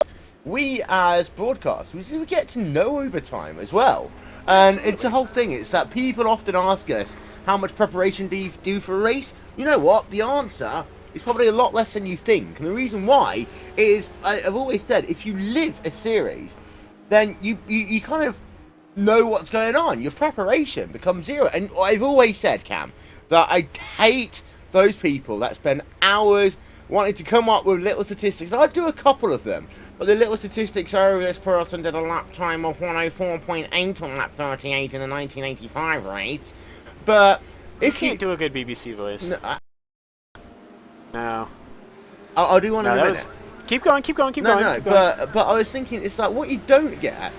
of we as broadcasters, we get to know over time as well. And It's the whole thing. It's that people often ask us, how much preparation do you do for a race? You know what? The answer is probably a lot less than you think. And the reason why is, I've always said, if you live a series, then you kind of know what's going on. Your preparation becomes zero. And I've always said, Cam, that I hate those people that spend hours wanting to come up with little statistics. I do a couple of them, but the little statistics are, this person did a lap time of 104.8 on lap 38 in the 1985 race. But if you can't do a good BBC voice. No. I'll do one in a minute. Keep going. No, but I was thinking, it's like what you don't get.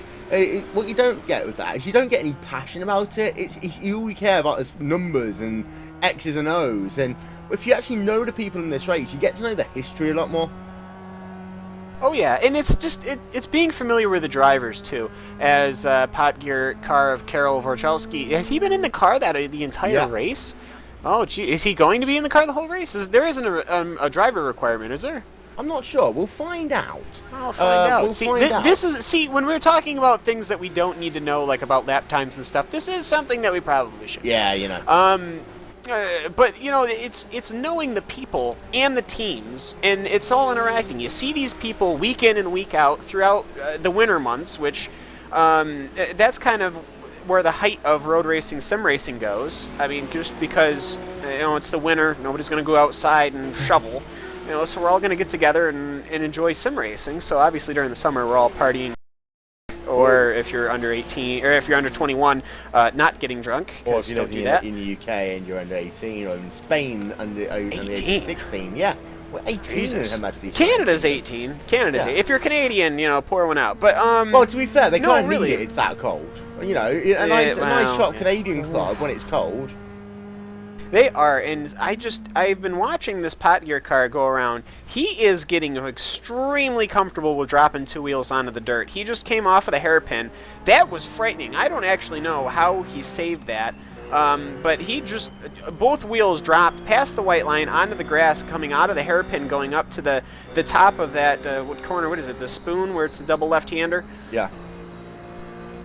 What you don't get with that is you don't get any passion about it. You all you care about is numbers and X's and O's. And if you actually know the people in this race, you get to know the history a lot more. Oh yeah, and it's just it's being familiar with the drivers too. As Pot Gear car of Karol Wojciechowski, has he been in the car the entire race? Oh gee, is he going to be in the car the whole race? There isn't a driver requirement, is there? I'm not sure. We'll find out. I'll find out. We'll see, find out. This is when we're talking about things that we don't need to know, like about lap times and stuff. This is something that we probably should. Yeah, you know. But you know, it's knowing the people and the teams, and it's all interacting. You see these people week in and week out throughout the winter months, which that's kind of where the height of road racing, sim racing goes. I mean, just because you know it's the winter, nobody's going to go outside and shovel. You know, so we're all going to get together and enjoy sim racing. So obviously during the summer we're all partying, or if you're under 18 or if you're under 21, not getting drunk. Or if you're don't do that. in the UK and you're under 18, or in Spain under age 16. Yeah, well, 18 in Her Majesty's. Canada's 18. Canada's 18. If you're Canadian, you know, pour one out. But well, to be fair, they can't really. need it. It's that cold. You know, a nice shop Canadian club when it's cold. They are, and I've been watching this Pot Gear car go around. He is getting extremely comfortable with dropping two wheels onto the dirt. He just came off of the hairpin. That was frightening. I don't actually know how he saved that, but he just, both wheels dropped past the white line onto the grass, coming out of the hairpin, going up to the top of that, what corner, what is it, the spoon where it's the double left-hander? Yeah.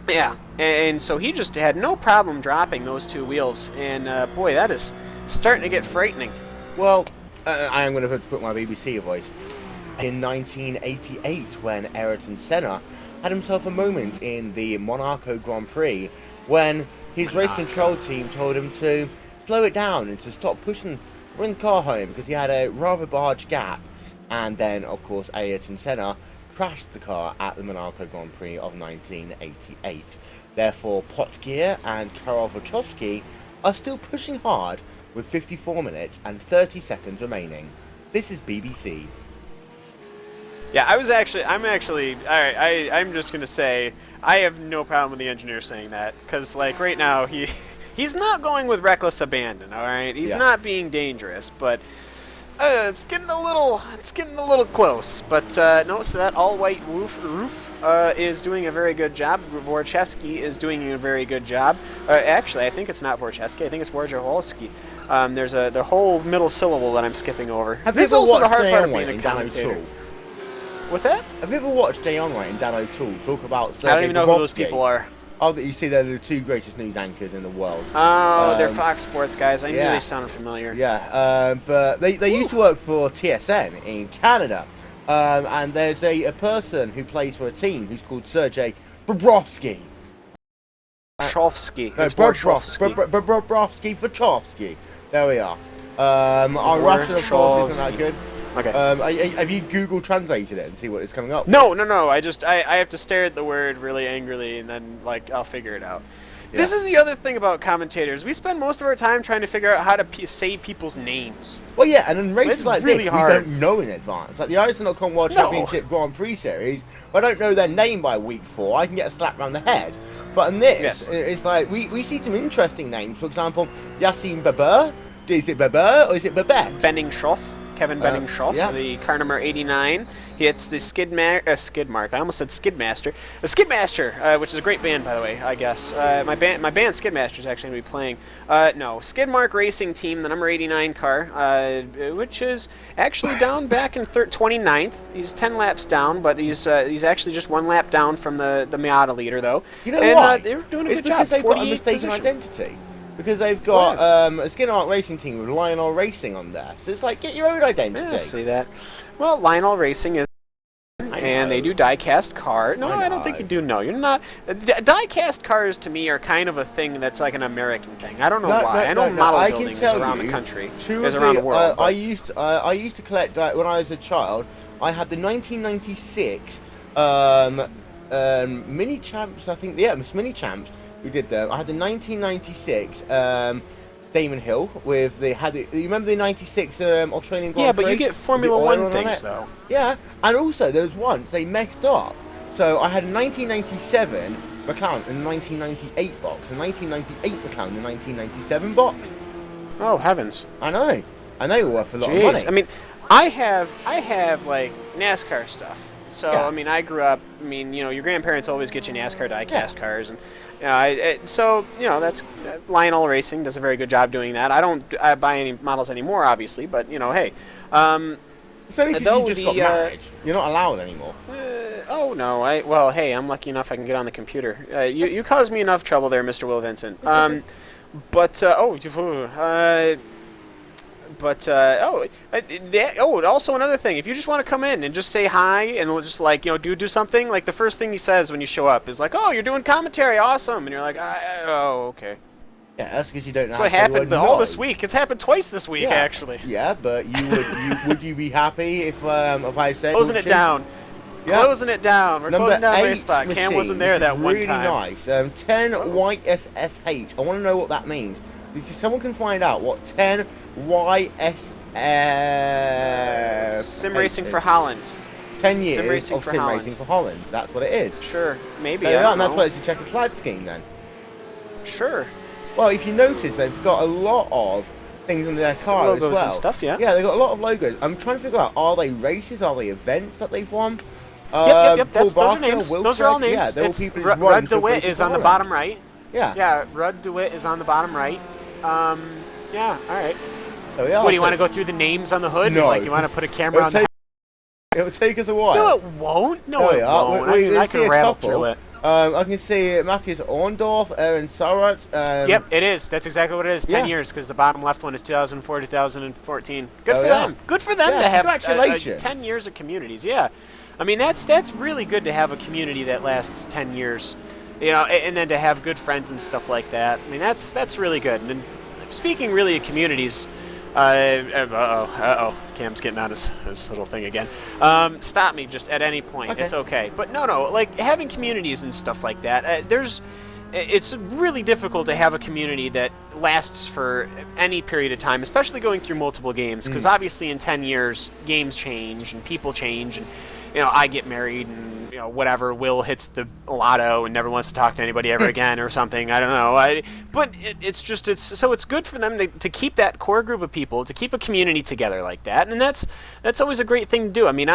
Yeah, and so he just had no problem dropping those two wheels, and boy, that is starting to get frightening. Well, I am going to have to put my BBC voice. In 1988, when Ayrton Senna had himself a moment in the Monaco Grand Prix, when his race control team told him to slow it down and to stop pushing, bring the car home, because he had a rather large gap. And then, of course, Ayrton Senna crashed the car at the Monaco Grand Prix of 1988. Therefore, Pot Gear and Karol Wojciechowski are still pushing hard with 54 minutes and 30 seconds remaining. This is BBC. Yeah, I'm just gonna say I have no problem with the engineer saying that, because like right now he's not going with reckless abandon. All right, he's not being dangerous, but. It's getting a little close, but no. So that all-white roof is doing a very good job. Wojciechowski is doing a very good job. Actually, I think it's not Wojciechowski. I think it's Wojciechowski. There's the whole middle syllable that I'm skipping over. Have you ever also watched the hard Day part On of being White a and Dan commentator. O'Toole? What's that? Have you ever watched Day On White and Dan O'Toole talk about? I don't even know who those people are. Oh, you see, they're the two greatest news anchors in the world. Oh, they're Fox Sports guys. I knew they sounded familiar. Yeah, but they used to work for TSN in Canada. And there's a person who plays for a team who's called Sergei Bobrovsky. Bobrovsky. No, It's Bobrovsky. Bobrovsky for Chovsky. There we are. Our Russian, of course, isn't that good. Okay. Have you Google translated it and see what it's coming up? No. I have to stare at the word really angrily, and then like I'll figure it out. Yeah. This is the other thing about commentators. We spend most of our time trying to figure out how to say people's names. Well, yeah, and in races like really this, hard. we don't know in advance. Like the ISN.com World Championship Grand Prix Series, if I don't know their name by week 4, I can get a slap round the head. But in this, it's like we see some interesting names. For example, Yassine Baber. Is it Baber or is it Babette? Benningshoff. Kevin Benningshoff, the car number 89. It's the Skidmark. I almost said Skidmaster. The Skidmaster, which is a great band, by the way, I guess. My band Skidmaster is actually going to be playing. No, Skidmark Racing Team, the number 89 car, which is actually down back in 29th. He's 10 laps down, but he's actually just 1 lap down from the Miata leader, though. You know why? They're doing a it's good job. Because they've got a mistaken identity. Because they've got a Skidmark Racing Team with Lionel Racing on there. So it's like, get your own identity. Yeah, I see that. Well, Lionel Racing is... and they do die-cast car. No, I don't think you do. No, you're not. Die-cast cars to me are kind of a thing that's like an American thing. I don't know why. I know model building is around the country, is around the world. I used to collect when I was a child. I had the 1996 mini champs. I think it was mini champs. We did them. I had the 1996 Damon Hill with you remember the 96 Australian Grand Prix? Yeah, but you get Formula One things though. Yeah, and also there was once they messed up. So I had a 1997 McLaren in the 1998 box, a 1998 McLaren in the 1997 box. Oh heavens! I know, and they were worth a lot of money. I mean, I have like NASCAR stuff. So Yeah. I mean, I grew up. I mean, you know, your grandparents always get you NASCAR die-cast cars, and so you know that's Lionel Racing does a very good job doing that. I don't buy any models anymore, obviously, but you know, hey. It's only because you just got married. You're not allowed anymore. Oh no, well, hey, I'm lucky enough I can get on the computer. You caused me enough trouble there, Mr. Will Vincent. Also another thing, if you just want to come in and just say hi and just like, you know, do something, like the first thing he says when you show up is like, oh, you're doing commentary, awesome, and you're like, oh, okay. Yeah, that's because you don't know. That's what happened all this week. It's happened twice this week, actually. Yeah, but would you be happy if I said closing it down? Yeah. Closing it down. We're closing down RaceSpot. Cam wasn't there that one really time. Really nice. 10 YSFH. I want to know what that means. If someone can find out what 10 YSF Sim Racing for Holland. 10 years Sim Racing of for Sim Holland. Racing for Holland. That's what it is. Sure, maybe. And I don't that's know. why it's a checkered flag scheme then. Sure. Well, if you notice, they've got a lot of things on their car Logos as well. and stuff, yeah. Yeah, they've got a lot of logos. I'm trying to figure out, are they races? Are they events that they've won? Yep. Paul Those are names. Wilfred, Those are all names. Yeah, they're all It's people who've Rudd run Sim DeWitt Racing is for on the Holland. bottom right. Yeah. Yeah, Rudd DeWitt is on the bottom right. Yeah, all right. So we are, What, do you want to go through the names on the hood? No. Like, you want to put a camera on the... It'll take us a while. No, it won't. No, it won't. We I see can a rattle couple. through it. I can see Matthias Orndorff, Aaron Surratt. Yep, it is. That's exactly what it is. 10 years, because the bottom left one is 2004, 2014. Good for them. Good for them to have congratulations. 10 years of communities. Yeah, I mean that's really good to have a community that lasts 10 years. You know, and then to have good friends and stuff like that. I mean that's really good. And speaking really of communities. Cam's getting on his little thing again. Stop me just at any point. Okay. It's okay. But no, like having communities and stuff like that. It's really difficult to have a community that lasts for any period of time, especially going through multiple games, because obviously in 10 years games change and people change, and you know I get married and you know whatever. Will hits the lotto and never wants to talk to anybody ever again or something. I don't know. But it's good for them to keep that core group of people, to keep a community together like that, and that's always a great thing to do. I mean,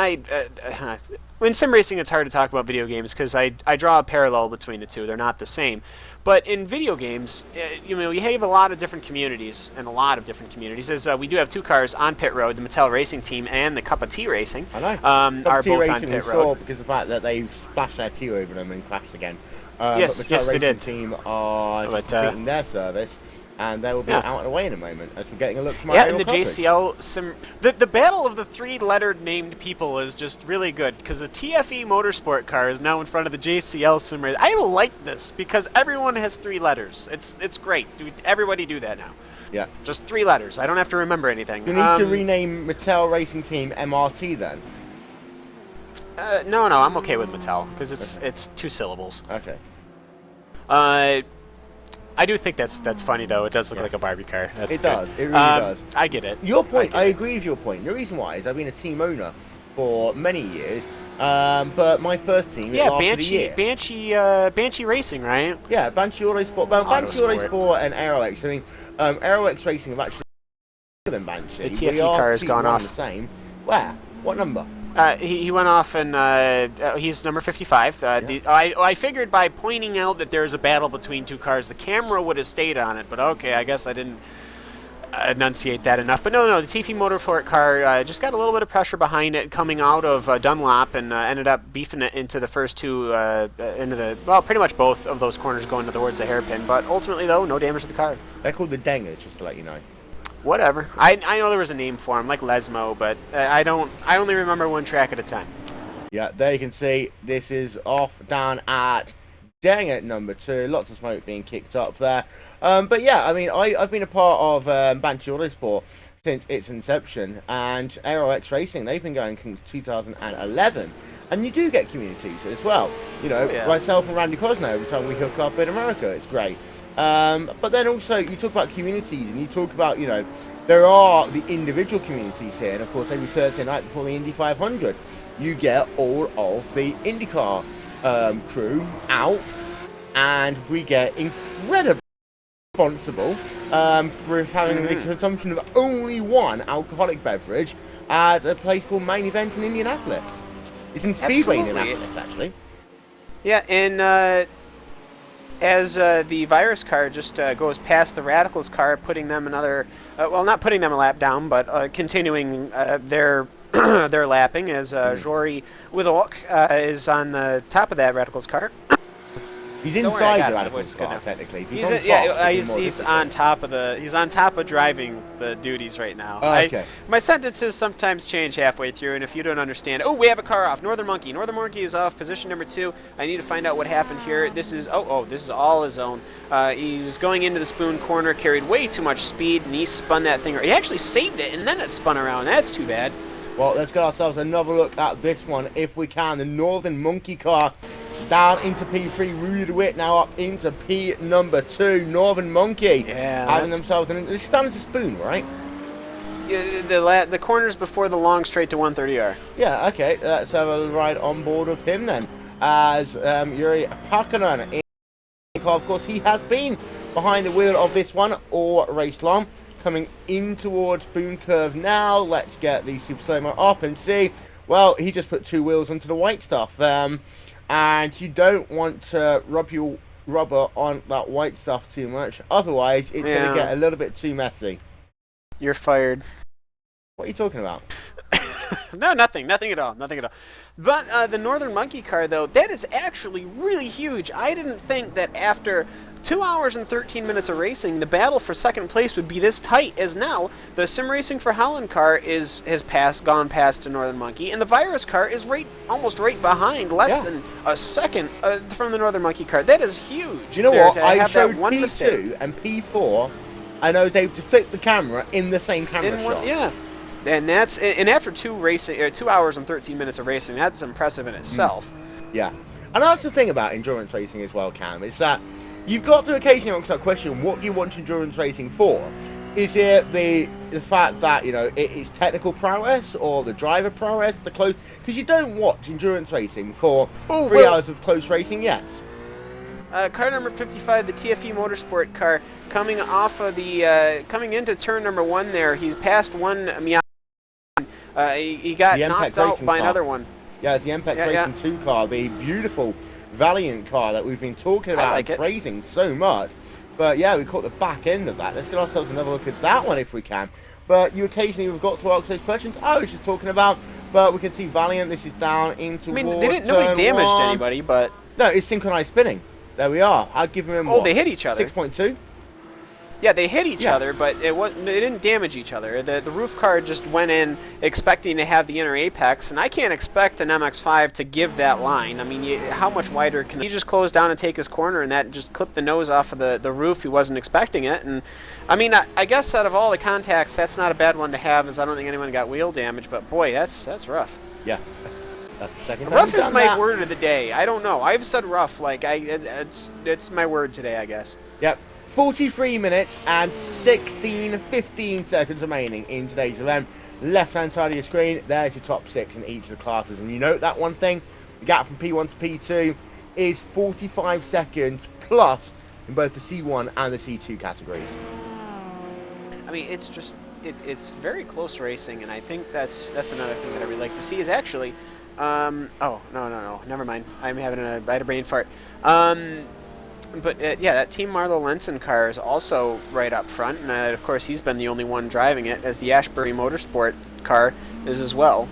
in sim racing, it's hard to talk about video games because I draw a parallel between the two. They're not the same. But in video games, you have a lot of different communities, as we do have two cars on pit road, the Mattel Racing Team and the Cup of Tea Racing. I know. Are Tea both Racing on pit we road. saw because of the fact that they've splashed their tea over them and crashed again. Yes, but Mattel yes, they Racing did. Team are just completing their service, and they will be out and away in a moment as we're getting a look from our And the aerial coverage. JCL sim. The battle of the three-lettered named people is just really good because the TFE Motorsport car is now in front of the JCL sim race. I like this because everyone has 3 letters. It's great. Everybody do that now. Yeah. Just 3 letters. I don't have to remember anything. You need to rename Mattel Racing Team MRT then. No, I'm okay with Mattel because it's 2 syllables. Okay. I do think that's funny though. It does look like a Barbie car. That's It good. does. It really does. I get it. Your point. I agree with your point. The reason why is I've been a team owner for many years, but my first team lasted a year. Banshee Racing, right? Yeah, Banshee Autosport. Well, Banshee Autosport and AeroX. I mean, AeroX Racing have actually better than Banshee. The TFE car has gone off. The same. Where? What number? He went off and he's number 55. I figured by pointing out that there's a battle between 2 cars, the camera would have stayed on it. But okay, I guess I didn't enunciate that enough. But no, the TFE Motorsport car just got a little bit of pressure behind it coming out of Dunlop and ended up beefing it into the first 2, pretty much both of those corners going towards the hairpin. But ultimately, though, no damage to the car. They're called the Dengers, just to let you know. Whatever. I know there was a name for him, like Lesmo, but I only remember one track at a time. Yeah, there you can see this is off down at dang it number 2. Lots of smoke being kicked up there. But yeah, I mean, I've been a part of Banshee Autosport since its inception, and AeroX Racing, they've been going since 2011. And you do get communities as well. You know, myself and Randy Cosno, every time we hook up in America, it's great. But then also, you talk about communities, and you talk about, you know, there are the individual communities here. And of course, every Thursday night before the Indy 500, you get all of the IndyCar crew out, and we get incredibly responsible for having the consumption of only one alcoholic beverage at a place called Main Event in Indianapolis. It's in Speedway, Indianapolis, actually. Yeah, and as the virus car just goes past the Radicals car, putting them another, well, not putting them a lap down, but continuing their their lapping, as Jory Withook is on the top of that Radicals car. He's inside the Radicals car, technically. He's on top of driving the duties right now. Oh, okay. My sentences sometimes change halfway through, and if you don't understand, oh, we have a car off. Northern Monkey is off position number 2. I need to find out what happened here. This is this is all his own. He was going into the spoon corner, carried way too much speed, and he spun that thing. He actually saved it, and then it spun around. That's too bad. Well, let's get ourselves another look at this one, if we can. The Northern Monkey car down into P3. Rudy DeWitt now up into P number 2. Northern Monkey having themselves this is down as a spoon, right? Yeah, the corners before the long straight to 130R. Yeah, okay. Let's have a ride on board of him then. As Yuri Pakkanen, of course, he has been behind the wheel of this one all race long. Coming in towards Boom Curve now. Let's get the Super Slow-Mo up and see. Well, he just put 2 wheels onto the white stuff. And you don't want to rub your rubber on that white stuff too much. Otherwise, it's going to get a little bit too messy. You're fired. What are you talking about? No, nothing at all. But the Northern Monkey car, though, that is actually really huge. I didn't think that after 2 hours and 13 minutes of racing, the battle for second place would be this tight, as now the Sim Racing for Holland car has gone past the Northern Monkey, and the Virus car is almost right behind, less than a second from the Northern Monkey car. That is huge. You know what? I showed P2 and P4, and I was able to flip the camera in the same camera shot. Yeah. And after 2 hours and 13 minutes of racing, that's impressive in itself. Yeah. And that's the thing about endurance racing as well, Cam, is that you've got to occasionally ask that question, what do you want endurance racing for? Is it the fact that, you know, it's technical prowess or the driver prowess, the close? Because you don't watch endurance racing for 3 hours of close racing, yes. Car number 55, the TFE Motorsport car, coming off of the, coming into turn number 1 there, he's passed one Miata. He got knocked out by another one. Yeah, it's the MPEC Racing 2 car, the beautiful Valiant car that we've been talking about and praising so much. But yeah, we caught the back end of that. Let's get ourselves another look at that one if we can. But you occasionally have got to ask those questions I was just talking about. But we can see Valiant, this is down into nobody damaged anybody, but... No, it's synchronized spinning. There we are. I'd give him they hit each other. 6.2? Yeah, they hit each other, but they didn't damage each other. The roof car just went in expecting to have the inner apex, and I can't expect an MX-5 to give that line. I mean, how much wider can he just close down and take his corner, and that just clipped the nose off of the roof? He wasn't expecting it, and I mean, I guess out of all the contacts, that's not a bad one to have, as I don't think anyone got wheel damage. But boy, that's rough. Yeah. That's the second time rough is my word of the day. I don't know. I've said rough. Like it's my word today, I guess. Yep. 43 minutes and 15 seconds remaining in today's event. Left-hand side of your screen, there's your top 6 in each of the classes. And you note that one thing, the gap from P1 to P2 is 45 seconds plus in both the C1 and the C2 categories. I mean, it's just, it's very close racing, and I think that's another thing that I really like to see is actually, oh, no, never mind. I had a brain fart. But yeah, that Team Marlo Lenson car is also right up front, and of course he's been the only one driving it, as the Ashbury Motorsport car is as well.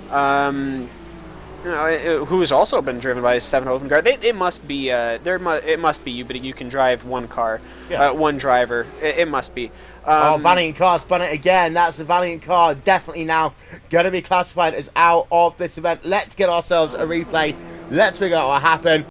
who's also been driven by a 7 car. It must be it must be you, but you can drive one car, one driver. It must be. Valiant car spun it again. That's the Valiant car. Definitely now going to be classified as out of this event. Let's get ourselves a replay. Let's figure out what happened.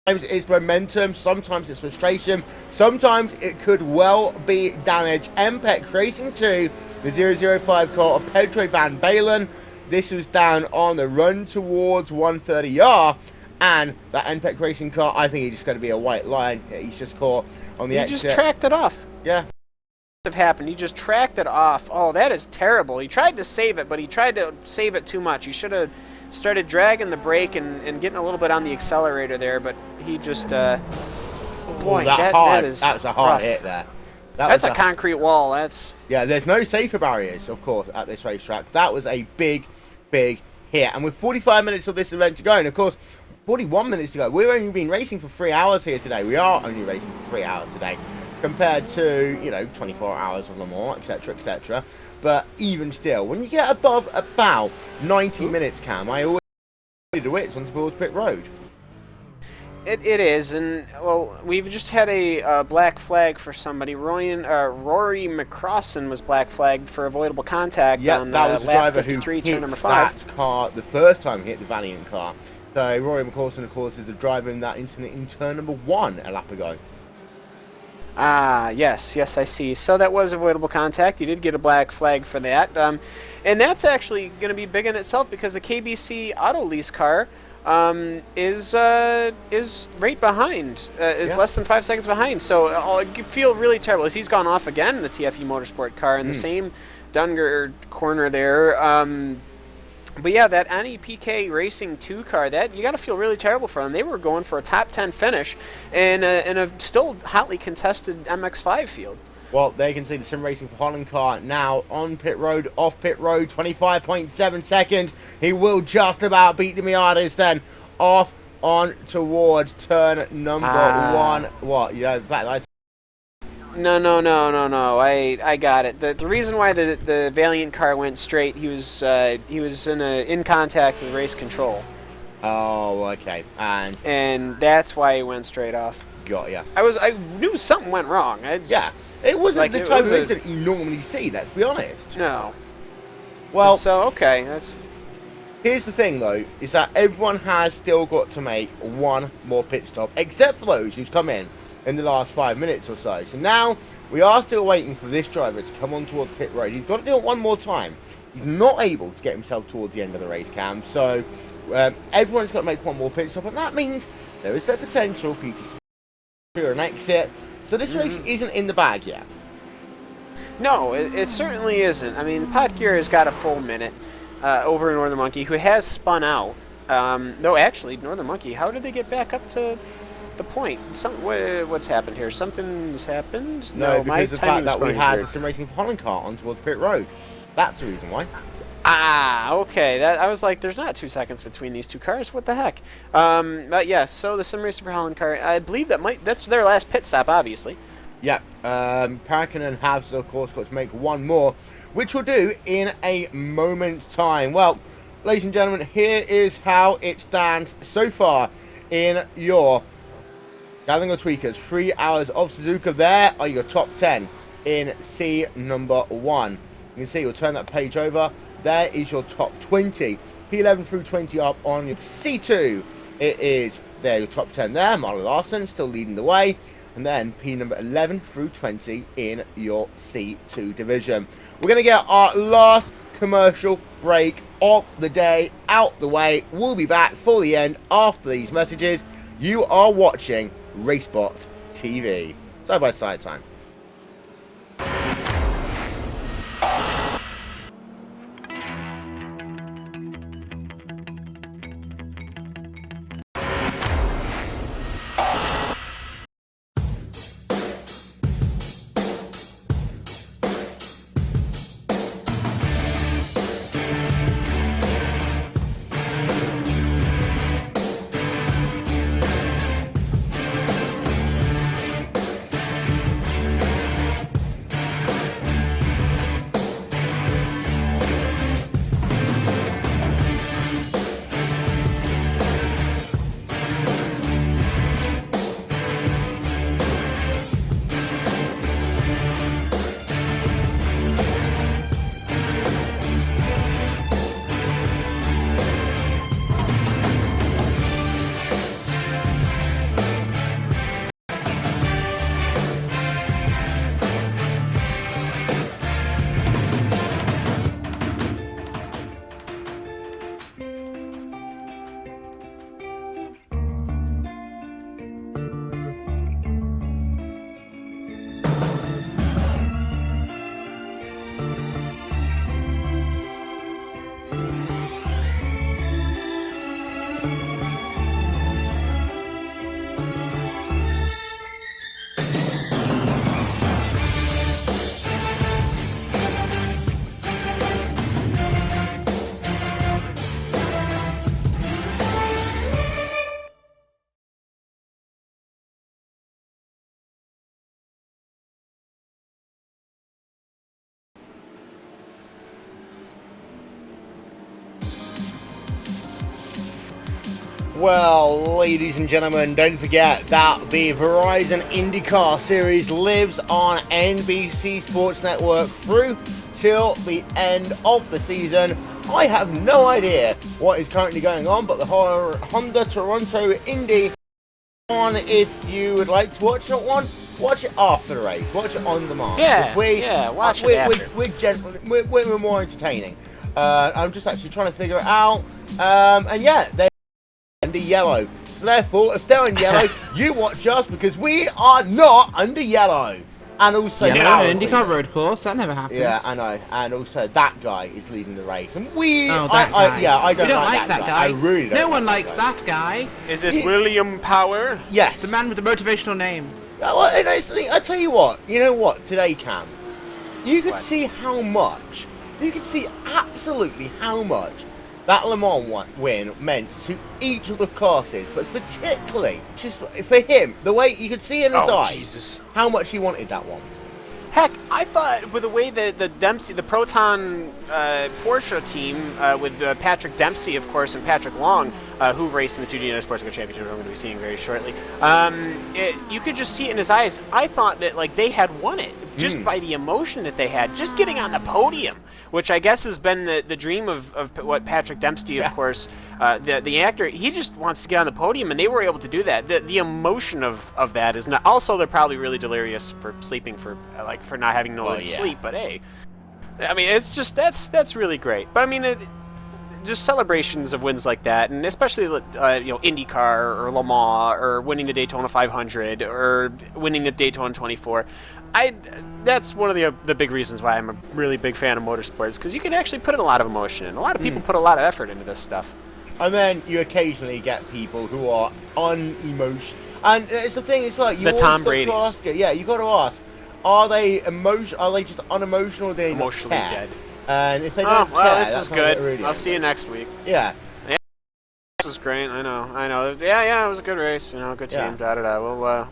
Sometimes it's momentum, sometimes it's frustration, sometimes it could well be damage. MPEC Racing 2, the 005 car of Pedro Van Balen. This was down on the run towards 130R, and that MPEC Racing car, I think he's just going to be a white line. He's just caught on the exit. He just tracked it off. Yeah. Have happened. He just tracked it off. Oh, that is terrible. He tried to save it, but he tried to save it too much. He should have started dragging the brake and getting a little bit on the accelerator there, but he just boy, that was a hard rough. hit there. That's a concrete wall. Yeah, there's no safer barriers, of course, at this racetrack. That was a big hit. And with 45 minutes of this event to go, and of course 41 minutes to go, we've only been racing for 3 hours here today. We are only racing for 3 hours today, compared to 24 hours of Le Mans, etc. But even still, when you get above about 90 minutes, Cam, I always do it on towards pit road. It is, and well, we've just had a black flag for somebody. Rory McCrossan was black flagged for avoidable contact on that was the lap driver 53, who turn hit number 5. that car the first time he hit the Valiant car. So Rory McCrossan, of course, is the driver in that incident in turn number 1 a lap ago. Ah, yes, I see. So that was avoidable contact. You did get a black flag for that. And that's actually going to be big in itself because the KBC auto lease car is right behind, less than 5 seconds behind. So you feel really terrible as he's gone off again in the TFE Motorsport car in the same Dunger corner there. But yeah, that NEPK Racing 2 car, that you got to feel really terrible for them. They were going for a top 10 finish in a still hotly contested MX-5 field. Well, there you can see the Sim Racing for Holland car now on pit road, off pit road, 25.7 seconds. He will just about beat the Miatas then off on towards turn number 1. What? Yeah, in fact, that's... No. I got it. The reason why the Valiant car went straight, he was in contact with race control. Oh, okay. And that's why he went straight off. Got ya. I knew something went wrong. Yeah. It wasn't the type of incident you normally see, let's be honest. No. Well, so okay, here's the thing though, is that everyone has still got to make one more pit stop, except for those who's come in the last 5 minutes or so. So now we are still waiting for this driver to come on towards pit road. He's got to do it one more time. He's not able to get himself towards the end of the race, Cam. So everyone's got to make one more pit stop, and that means there is the potential for you to secure an exit. So this race isn't in the bag yet. No, it certainly isn't. I mean, Potgear has got a full minute over Northern Monkey, who has spun out. No, actually, Northern Monkey, how did they get back up to the point? What's happened here? Something's happened? No, because of the fact that we had the Sim Racing for Holland car on towards pit road. That's the reason why. Ah, okay. I was like, there's not 2 seconds between these two cars. What the heck? But yeah, so the Sim Racing for Holland car, I believe that's their last pit stop, obviously. Yeah, Parakin has, of course, got to make one more, which we'll do in a moment's time. Well, ladies and gentlemen, here is how it stands so far in your Gathering of Tweakers 3 Hours of Suzuka. There are your top 10 in C number 1. You can see, we'll turn that page over. There is your top 20. P11 through 20 up on your C2. It is there, your top 10 there. Marlon Larson still leading the way. And then P number 11 through 20 in your C2 division. We're going to get our last commercial break of the day out the way. We'll be back for the end after these messages. You are watching RaceSpotTV. Side-by-side time. Well, ladies and gentlemen, don't forget that the Verizon IndyCar Series lives on NBC Sports Network through till the end of the season. I have no idea what is currently going on, but the Honda Toronto Indy on. If you would like to watch that one, watch it after the race. Watch it on demand. Watch it after. We're more entertaining. I'm just actually trying to figure it out. And yeah, they're under yellow. So therefore, if they're in yellow, you watch us because we are not under yellow. And also, IndyCar road course, that never happens. Yeah, I know. And also, that guy is leading the race, and I don't like that guy. I really don't. No one likes that guy. Is it William Power? Yes, the man with the motivational name. Well, I tell you what. You know what? Today, Cam, you could see how much. You could see absolutely how much that Le Mans win meant to each of the courses, but particularly just for him, the way you could see in his eyes how much he wanted that one. Heck, I thought with the way the Dempsey, the Proton Porsche team with Patrick Dempsey, of course, and Patrick Long, who raced in the 2D Sports Car Championship, I'm going to be seeing very shortly. You could just see it in his eyes. I thought that they had won it just by the emotion that they had, just getting on the podium, which I guess has been the dream of what Patrick Dempsey, of course, the actor. He just wants to get on the podium, and they were able to do that. The emotion of that is not. Also, they're probably really delirious for sleeping for not having no sleep. But hey, I mean, it's just that's really great. But I mean, just celebrations of wins like that, and especially IndyCar or Le Mans or winning the Daytona 500 or winning the Daytona 24. That's one of the big reasons why I'm a really big fan of motorsports, because you can actually put in a lot of emotion, and a lot of people put a lot of effort into this stuff. And then you occasionally get people who are unemotional, and it's the thing. It's like you the always Tom got Brady's. to ask it. Yeah, you got to ask: Are they Are they just unemotional? They emotionally care? Dead. And if they don't care, this is good. I'll see you next week. Yeah. This was great. I know. Yeah, it was a good race. Good team. Yeah.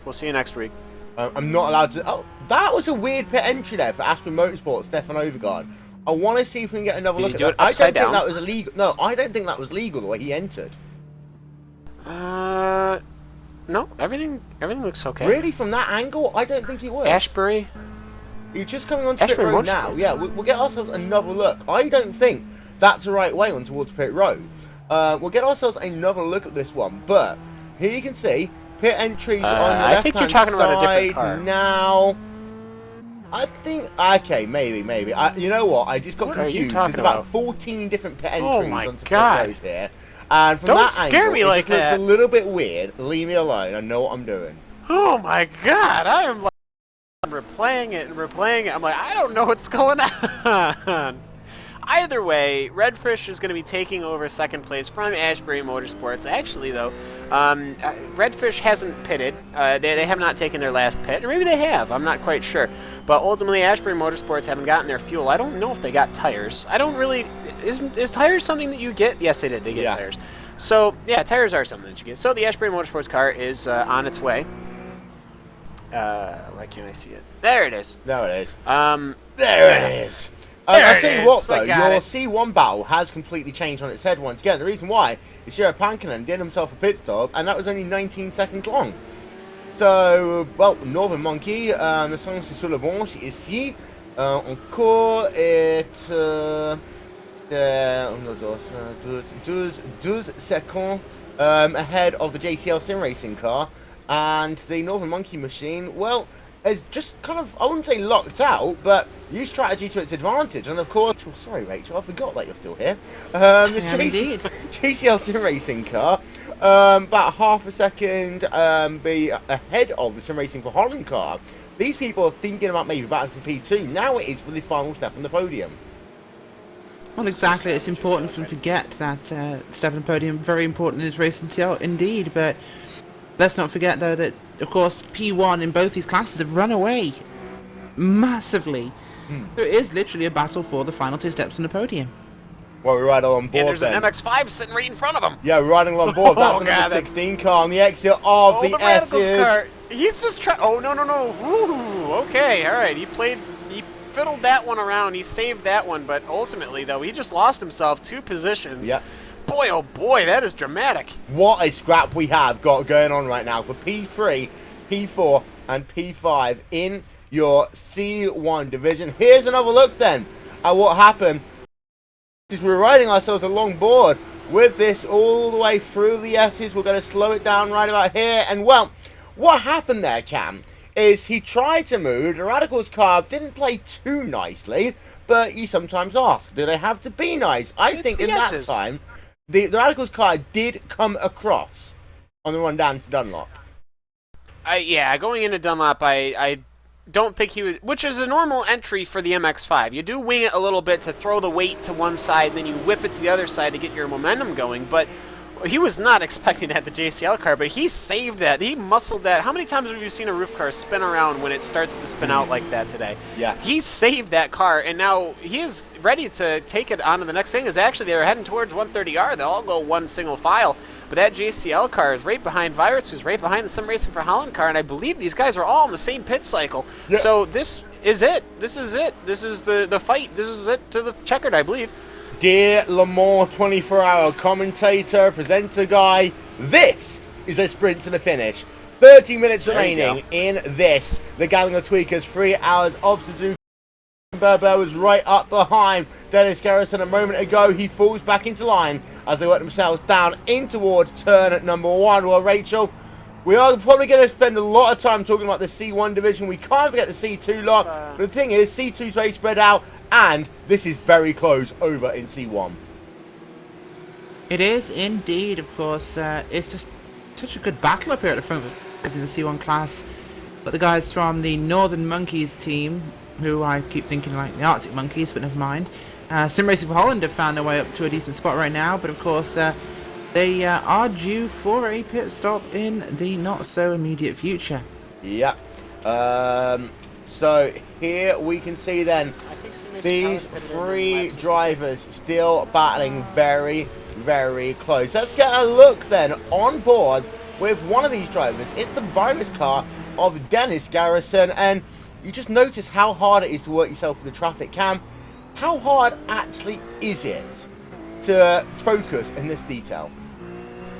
We'll see you next week. I'm not allowed to. Oh, that was a weird pit entry there for Aspen Motorsports, Stefan Overgaard. I want to see if we can get another look at that. I don't think that was illegal. No, I don't think that was legal the way he entered. No, everything looks okay. Really, from that angle, I don't think he would. Ashbury. You're just coming onto pit road now. Yeah, we'll get ourselves another look. I don't think that's the right way on towards pit road. We'll get ourselves another look at this one, but here you can see pit entries on the left-hand side. I think you're talking about a different car. Now, I think, okay, maybe. You know what? I just got confused. There's about 14 different pit entries onto pit road here. And from that angle, scare me like that. It's a little bit weird. Leave me alone. I know what I'm doing. Oh my God! I am replaying it. I'm like, I don't know what's going on. Either way, Redfish is going to be taking over second place from Ashbury Motorsports. Actually, though, Redfish hasn't pitted. They have not taken their last pit. Or maybe they have. I'm not quite sure. But ultimately, Ashbury Motorsports haven't gotten their fuel. I don't know if they got tires. I don't really... Is tires something that you get? Yes, they did. They get tires. So, yeah, tires are something that you get. So the Ashbury Motorsports car is on its way. Why can't I see it? There it is. There it is. There it is. I'll tell you what, though, your C1 battle has completely changed on its head once again. The reason why is Jero Pankinen did himself a pit stop, and that was only 19 seconds long. So, well, Northern Monkey, l'essence est sur le bon, ici. Encore est 12 seconds ahead of the JCL Sim Racing car. And the Northern Monkey machine, well, has just kind of, I wouldn't say locked out, but used strategy to its advantage. And of course, sorry Rachel, I forgot that you're still here. The JCL Sim Racing car, about half a second be ahead of the Sim Racing for Holland car. These people are thinking about maybe battling for P2. Now it is for the final step on the podium. Well, exactly. It's important for them to get that step on the podium. Very important in this race indeed, but let's not forget, though, that, of course, P1 in both these classes have run away massively. So it is literally a battle for the final two steps on the podium. Well, we're right on board. And there's an MX-5 sitting right in front of him. Yeah, we're riding along board. That's the number 16 car on the exit of the S's. Car. He's just trying. Oh, no. Woo. Okay, all right. He fiddled that one around. He saved that one, but ultimately, though, he just lost himself 2 positions. Yeah. boy, oh boy, that is dramatic. What a scrap we have got going on right now for P3, P4, and P5 in your C1 division. Here's another look then at what happened. We're riding ourselves along board with this all the way through the S's. We're going to slow it down right about here. And, well, what happened there, Cam, is he tried to move. The Radicals car didn't play too nicely, but you sometimes ask, do they have to be nice? I think in that time, the Radicals car did come across on the run down to Dunlop. Yeah, going into Dunlop, I don't think he was, which is a normal entry for the MX-5. You do wing it a little bit to throw the weight to one side, and then you whip it to the other side to get your momentum going, but he was not expecting that, the JCL car, but he saved that. He muscled that. How many times have you seen a roof car spin around when it starts to spin out like that today? Yeah. He saved that car, and now he is ready to take it on to the next thing. Is actually they're heading towards 130R. They'll all go one single file. But that JCL car is right behind Virus, who's right behind the Sim Racing for Holland car, and I believe these guys are all in the same pit cycle. Yeah. So this is it. This is it. This is the fight. This is it to the checkered, I believe. Dear Le Mans 24-hour commentator, presenter guy, this is a sprint to the finish. 30 minutes remaining in this. The Gallagher Tweakers, 3 hours of Suzuka. Berber was right up behind Dennis Garrison a moment ago. He falls back into line as they work themselves down in towards turn number 1. Well, Rachel, we are probably going to spend a lot of time talking about the C1 division. We can't forget the C2 lot. But the thing is, C2's very spread out, and this is very close over in C1. It is indeed, of course. It's just such a good battle up here at the front of us in the C1 class. But the guys from the Northern Monkeys team, who I keep thinking like the Arctic Monkeys, but never mind. Sim Racing for Holland have found their way up to a decent spot right now, but of course they are due for a pit stop in the not so immediate future. Yeah. So here we can see then these 3 drivers still battling very, very close. Let's get a look then on board with one of these drivers. It's the Virus car of Dennis Garrison, and you just notice how hard it is to work yourself through the traffic, Cam. How hard actually is it to focus in this detail?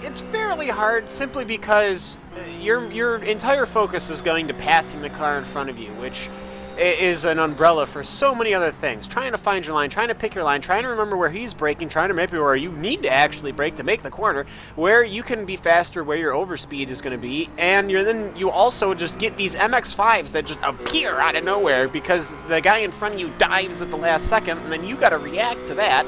It's fairly hard simply because your entire focus is going to passing the car in front of you, which is an umbrella for so many other things. Trying to find your line, trying to pick your line, trying to remember where he's braking, trying to maybe where you need to actually brake to make the corner, where you can be faster, where your overspeed is going to be, and then you also just get these MX-5s that just appear out of nowhere because the guy in front of you dives at the last second, and then you got to react to that.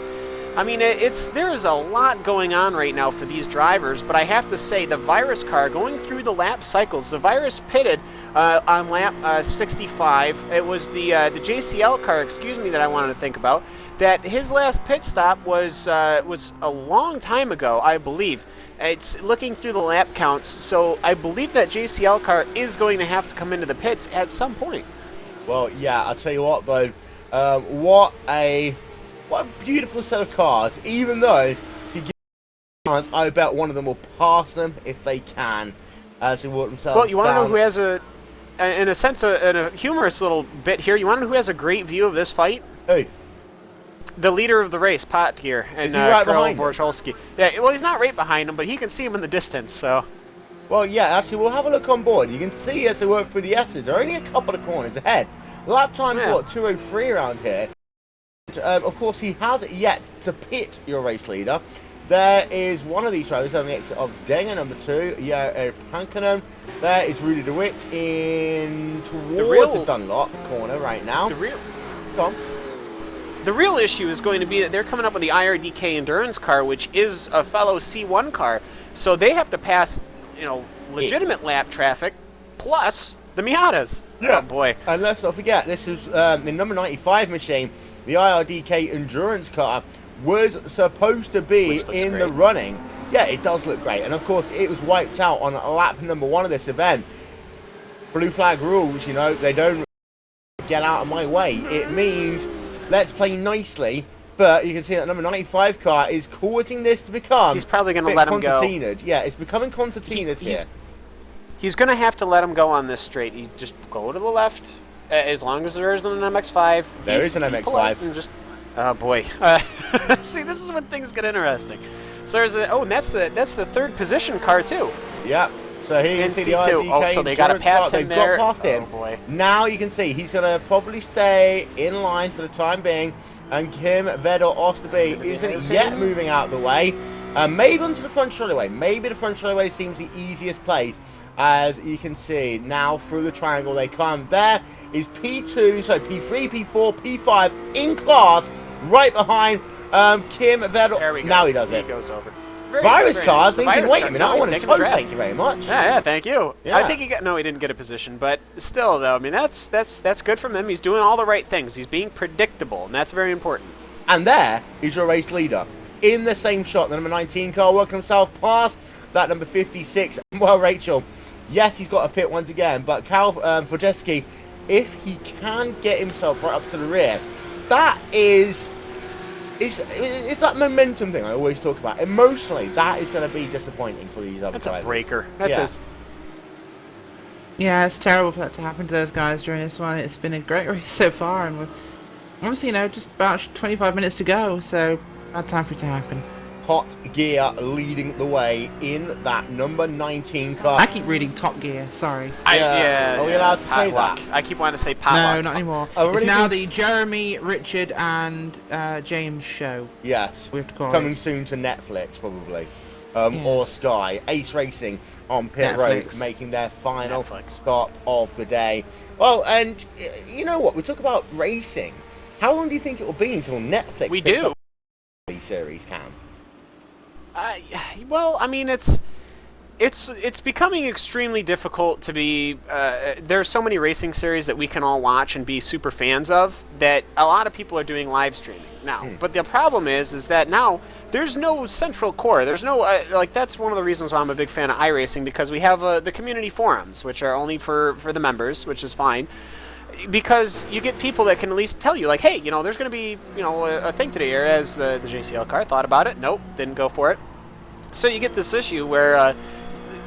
I mean, there is a lot going on right now for these drivers, but I have to say the Virus car going through the lap cycles. The Virus pitted on lap 65. It was the JCL car, excuse me, that I wanted to think about. That his last pit stop was a long time ago, I believe. It's looking through the lap counts, so I believe that JCL car is going to have to come into the pits at some point. Well, yeah, I'll tell you what though, what a beautiful set of cars. Even though if you give a chance, I bet one of them will pass them if they can as they walk themselves. Well, you want to know who has in a sense, in a humorous little bit here, you want to know who has a great view of this fight? Who? The leader of the race, Potgier, and right Karol behind him? Vorcholski. Yeah, well, he's not right behind him, but he can see him in the distance, so. Well, yeah, actually, we'll have a look on board. You can see as they work through the S's, they're only a couple of corners ahead. Lap time's what, 2:03 around here. Of course, he has yet to pit your race leader. There is one of these drivers on the exit of Denger, number 2, Pankinen. There is Rudy DeWitt in towards the Dunlop corner right now. Go on. The real issue is going to be that they're coming up with the IRDK Endurance car, which is a fellow C1 car. So they have to pass, legitimate lap traffic plus the Miatas. Yeah. Oh, boy. And let's not forget, this is the number 95 machine. The IRDK Endurance car was supposed to be in the running. Yeah, it does look great. And of course, it was wiped out on lap number 1 of this event. Blue flag rules, they don't get out of my way. It means let's play nicely. But you can see that number 95 car is causing this to become He's probably going to let him go. Yeah, it's becoming concertinaed here. He's going to have to let him go on this straight. You just go to the left. As long as there isn't an MX-5. There is an MX-5. And just, oh boy. See, this is when things get interesting. So there's a, and that's the third position car too. Yep. So here you can In see the C2. IDK Oh, so they gotta endurance pass car. him They've there. got past him. Oh, boy. Now you can see he's going to probably stay in line for the time being. And Kim Vedor Osterby isn't yet moving out of the way. Maybe onto the front straightaway. Maybe the front straightaway seems the easiest place. As you can see, now through the triangle they come. There is P2, so P3, P4, P5 in class, right behind Kim Vedor. There we go. Now he does He it. goes over. Virus cars The thinking, virus wait car- a minute, no, I he's want to taking the toe, draft. thank you very much. Yeah, thank you. Yeah. I think he got he didn't get a position, but still though, I mean that's good from him. He's doing all the right things. He's being predictable, and that's very important. And there is your race leader. In the same shot, the number 19 car working himself past that number 56. Well, Rachel, yes, he's got a pit once again, but Cal Fojeski, if he can get himself right up to the rear, that is... It's that momentum thing I always talk about. Emotionally, that is going to be disappointing for these other That's drivers. a breaker. That's Yeah. Yeah, it's terrible for that to happen to those guys during this one. It's been a great race so far, and we're obviously, just about 25 minutes to go, so bad time for it to happen. Hot Gear leading the way in that number 19 car. I keep reading Top Gear, sorry. Yeah. Are we allowed to say potluck. that? I keep wanting to say potluck. No, not anymore. I It's really now think- the Jeremy, Richard, and James show. Yes. We have to call Coming it. soon to Netflix, probably. Yes. Or Sky. Ace Racing on pit road, Netflix. making their final Netflix. stop of the day. Well, and you know what? We talk about racing. How long do you think it will be until Netflix We picks do. up these series, Cam? Well, I mean, it's becoming extremely difficult to be. There are so many racing series that we can all watch and be super fans of that a lot of people are doing live streaming now. But the problem is that now there's no central core. There's no like that's one of the reasons why I'm a big fan of iRacing, because we have the community forums, which are only for the members, which is fine. Because you get people that can at least tell you, like, hey, there's going to be, a thing today, or as the JCL car thought about it. Nope, didn't go for it. So you get this issue where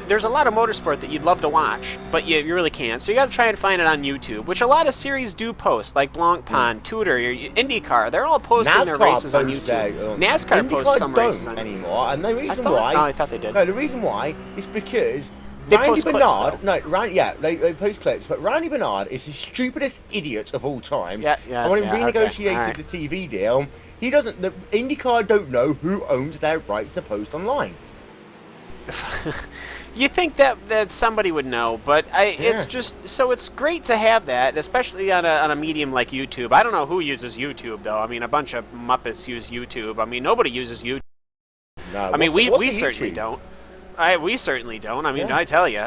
there's a lot of motorsport that you'd love to watch, but you really can't. So you got to try and find it on YouTube, which a lot of series do post, like Blancpain, Tudor, your IndyCar. They're all posting their races on YouTube. NASCAR IndyCar posts some don't races on anymore, and the reason thought- why... no, I thought they did. No, the reason why is because... They Randy post clips, Bernard, though. they post clips, but Randy Bernard is the stupidest idiot of all time. Yeah, And when he yeah, okay, renegotiated alright. the TV deal, he doesn't. The IndyCar don't know who owns their right to post online. You think that somebody would know, but it's just so it's great to have that, especially on a medium like YouTube. I don't know who uses YouTube though. I mean, a bunch of Muppets use YouTube. I mean, nobody uses YouTube. No, I mean, what's we the certainly YouTube? don't. We certainly don't. I mean, Yeah. I tell you.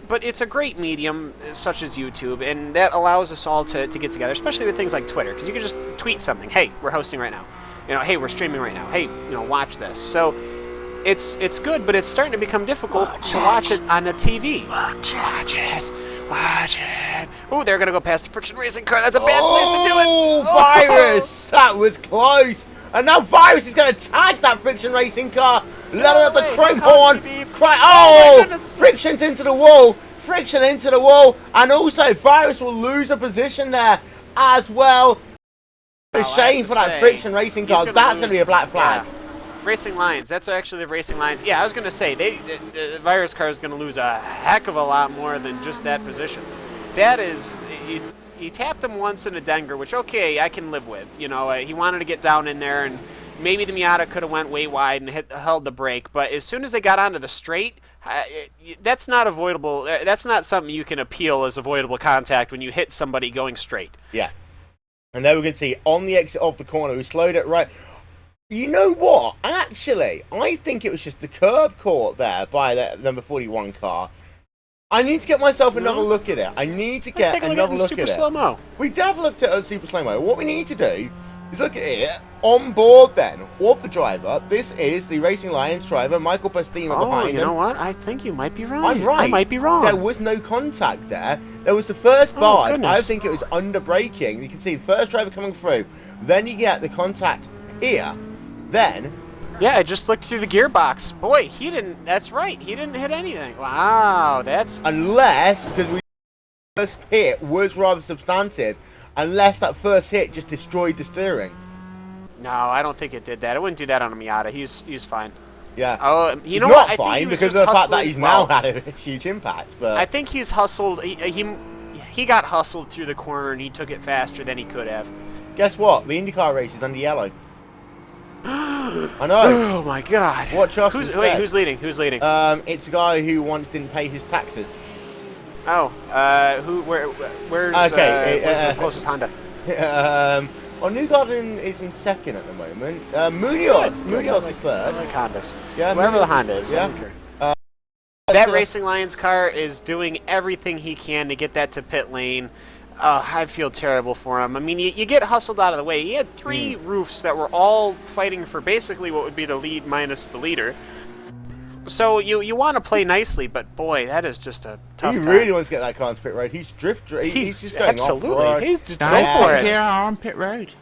But it's a great medium, such as YouTube, and that allows us all to get together, especially with things like Twitter, because you can just tweet something. Hey, we're hosting right now. Hey, we're streaming right now. Hey, watch this. So it's good, but it's starting to become difficult to watch it on the TV. Watch it. Oh, they're gonna go past the friction racing car. That's a bad place to do it. Oh, Virus! That was close. And now Virus is going to tag that friction racing car. Let out the chrome horn. Oh, my goodness. Friction's into the wall. Friction into the wall. And also, Virus will lose a position there as well. A Well, I shame have for to that say, friction racing he's car. gonna That's lose- going to be a black flag. yeah. Racing lines. That's actually the racing lines. Yeah, I was going to say, the Virus car is going to lose a heck of a lot more than just that position. That is... He tapped him once in a Denver, which, okay, I can live with. He wanted to get down in there, and maybe the Miata could have went way wide and held the brake. But as soon as they got onto the straight, that's not avoidable. That's not something you can appeal as avoidable contact when you hit somebody going straight. Yeah. And there we can see on the exit of the corner, we slowed it right. You know what? Actually, I think it was just the curb caught there by the number 41 car. I need to get myself another look at it. I need to Let's get take a look at another it in look super at it. slow-mo. We have looked at it super slow-mo. What we need to do is look at it on board then of the driver. This is the Racing Lions driver, Michael Pastima behind him. You know what? I think you might be right. I'm right. I might be wrong. There was no contact there. There was the first bar. goodness. I think it was under braking. You can see the first driver coming through. Then you get the contact here. Then... Yeah, I just looked through the gearbox. Boy, he didn't... That's right. He didn't hit anything. Wow, that's... Unless, because the first hit was rather substantive, unless that first hit just destroyed the steering. No, I don't think it did that. It wouldn't do that on a Miata. He's fine. Yeah. Oh, you he's know not what? I think fine he was because just of the fact that hustling- he's well, now had a huge impact. But I think he's hustled. He got hustled through the corner and he took it faster than he could have. guess what? The IndyCar race is under yellow. I know. Oh my God! Watch us Wait, instead. who's leading? Who's leading? It's a guy who once didn't pay his taxes. Oh, where's Okay, where's the closest Honda? Well, Newgarden is in second at the moment. Munoz is I third. like Hondas. Yeah, Wherever the Munoz Honda is. I yeah. don't care. That Racing Lions car is doing everything he can to get that to pit lane. I feel terrible for him. I mean, you get hustled out of the way. He had three roofs that were all fighting for basically what would be the lead minus the leader. So you want to play nicely, but boy, that is just a tough He time. really wants to get that car on pit road. He's he's just going absolutely. off road. He's just Guys, go for it. here on pit road.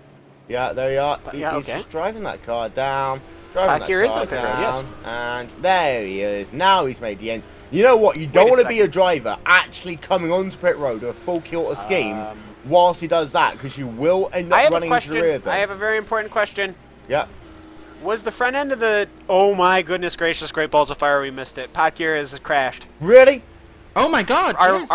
Yeah, there you are. Yeah, He's okay. just driving that car down. Driving Here that is car on pit road, yes. down, and there he is. Now he's made the end. You know what? You don't a want to be a second. driver actually coming onto pit road with a full kilter scheme whilst he does that, because you will end I up have a running into the rear question. of them. I have a very important question. Yeah. Was the front end of the... Oh my goodness gracious, great balls of fire, we missed it. Potgear has crashed. Really? Oh my God! yes.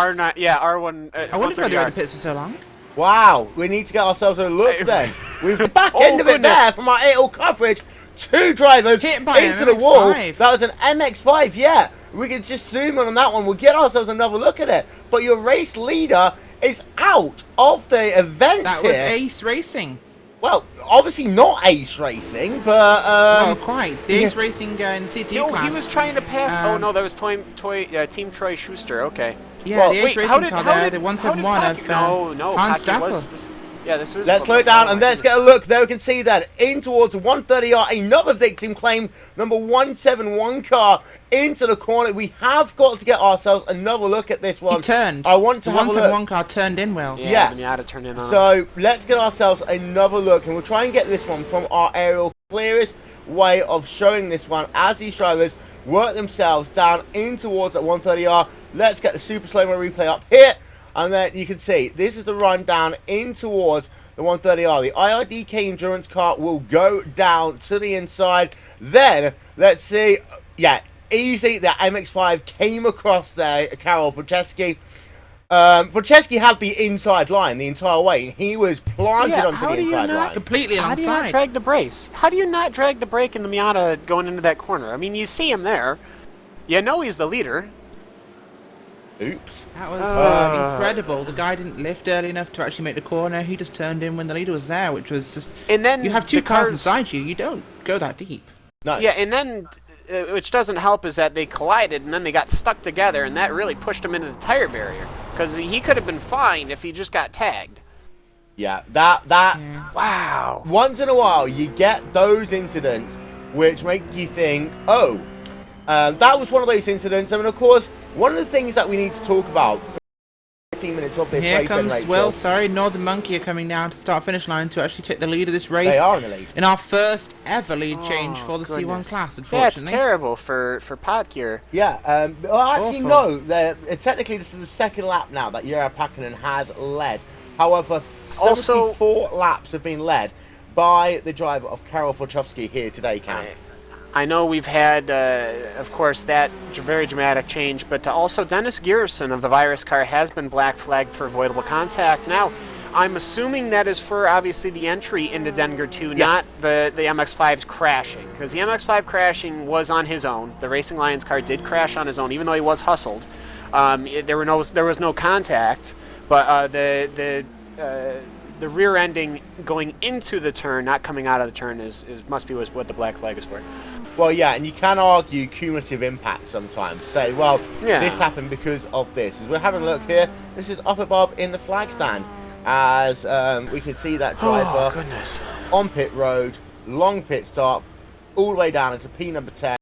R1... I wonder if I were in the pits for so long. Wow. We need to get ourselves a look then. We've the back Oh, end of it goodness. there from our AO coverage. Two drivers Hit by an into the wall. MX-5. That was an MX-5, yeah. We can just zoom in on that one. We'll get ourselves another look at it. But your race leader is out of the event That here. was Ace Racing. Well, obviously not Ace Racing, but Well, quite. The Ace Racing in the C2 No, class. he was trying to pass... oh no, that was Team Troy Schuster, okay. Yeah, well, the Ace Wait, Racing car there, the 171 of No, Hans Potgear Stapel. was... Yeah, this was... let's slow it down and let's get a look. There we can see that in towards 130R, another victim claim, number 171 car into the corner. We have got to get ourselves another look at this one. He turned. I want to the have a look. 171 car turned in well. Yeah. The Miata turned in on. So let's get ourselves another look, and we'll try and get this one from our aerial. Clearest way of showing this one as these drivers work themselves down in towards that 130R. Let's get the super slow-mo replay up here, and then you can see this is the run down in towards the 130R. The IRDK endurance car will go down to the inside. Then let's see, yeah, easy. The MX-5 came across there. Karol Wojcicki. Wojcicki had the inside line the entire way. He was planted onto the inside line. Completely How do you not alongside. drag the brace? How do you not drag the brake in the Miata going into that corner? I mean, you see him there. You know he's the leader. Oops. That was incredible. The guy didn't lift early enough to actually make the corner. He just turned in when the leader was there, which was just... And then you have two the cars cars- inside you. You don't go that deep. No. Yeah, and then, which doesn't help, is that they collided and then they got stuck together, and that really pushed him into the tire barrier. Because he could have been fine if he just got tagged. Yeah, that Wow. once in a while you get those incidents which make you think, oh, that was one of those incidents. I mean, of course, one of the things that we need to talk about 15 minutes of this Here race, comes, Rachel. well, sorry, Northern Monkey are coming down to start finish line to actually take the lead of this race. They are in the lead. In our first ever lead change for the C1 Goodness. class, That's unfortunately. terrible for Potgear. Yeah, well, actually, Awful. no. Technically, this is the second lap now that Jura Pakkanen has led. However, Also- 74 laps have been led by the driver of Karol Wojcicki here today, Cam. I know we've had, of course, that very dramatic change, but also Dennis Garrison of the Virus car has been black flagged for avoidable contact. Now, I'm assuming that is for, obviously, the entry into Denver 2, not the MX-5's crashing, because the MX-5 crashing was on his own. The Racing Lions car did crash on his own, even though he was hustled. There was no contact, but the rear ending going into the turn, not coming out of the turn, must be what the black flag is for. Well, yeah, and you can argue cumulative impact sometimes. Say, well, Yeah. this happened because of this. As we're having a look here, this is up above in the flag stand. As we can see that Oh, driver goodness. on pit road, long pit stop, all the way down into P number 10.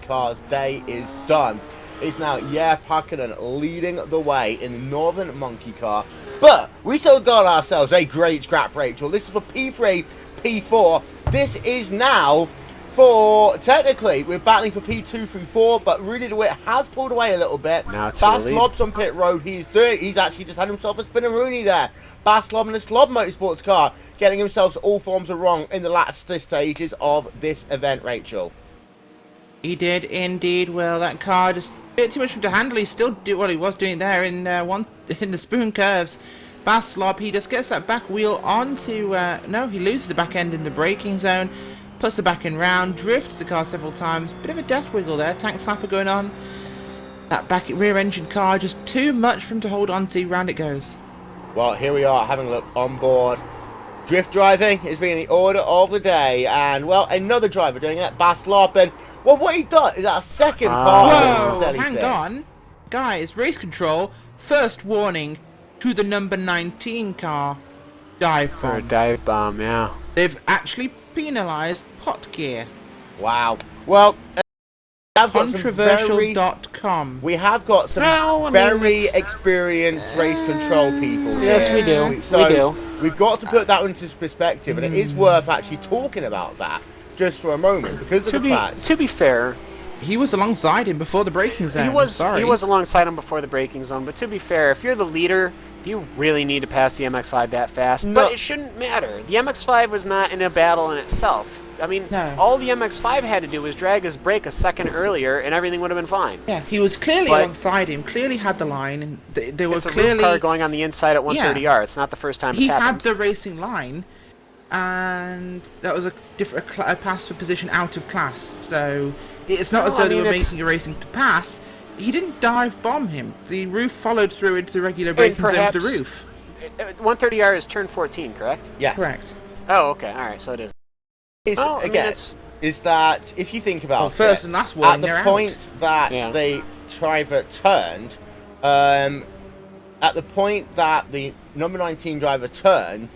Car's day is done. It's now Pakkanen leading the way in the Northern Monkey car. But we still got ourselves a great scrap, Rachel. This is for P3, P4. This is now for, technically, we're battling for P2 through 4, but Rudy DeWitt has pulled away a little bit. Now it's Bass really- Lob's on pit road. He's actually just had himself a Spinneroonie there. Bass Lob in a Slob Motorsports car, getting himself all forms of wrong in the last stages of this event, Rachel. He did indeed. Well, that car just a bit too much for him to handle. He still do what he was doing there in in the spoon curves. Bass Lob, he just gets that back wheel onto. No, he loses the back end in the braking zone. Puts the back end round, drifts the car several times. Bit of a death wiggle there. Tank slapper going on. That back rear engine car just too much for him to hold on to. Round it goes. Well, here we are having a look on board. Drift driving has been the order of the day, and well, another driver doing it, Bass Lob, and well, what he does is that second part. Whoa! Hang on, guys. Race control. First warning to the number 19 car. Dive bomb. For a dive bomb, yeah. They've actually penalised pot gear. Wow. Well, Controversial.com. we have got some very experienced race control people. Yes, here. we do. So We do. We've got to put that into perspective, and it is worth actually talking about that just for a moment because of the fact. To be fair, He was alongside him before the braking zone. he was Sorry. he was alongside him before the braking zone. But to be fair, if you're the leader, do you really need to pass the MX-5 that fast? No. But it shouldn't matter. The MX-5 was not in a battle in itself. I mean, No. all the MX-5 had to do was drag his brake a second earlier, and everything would have been fine. Yeah, he was clearly But- alongside him. Clearly had the line, and they were It's a clearly. roof car going on the inside at 130R. It's not the first time He it's had happened. the racing line, and that was a pass for position out of class. So it's not as though I they mean, were it's- making a racing pass. He didn't dive bomb him. The roof followed through into the regular braking zone of the perhaps- roof. 130R is turn 14, correct? Yes. Correct. Oh, okay. All right, so it is. It's, Well, I mean, again, it's- is that if you think about Well, first it, and last warning, at the they're point out. that Yeah. the driver turned, at the point that the number 19 driver turned,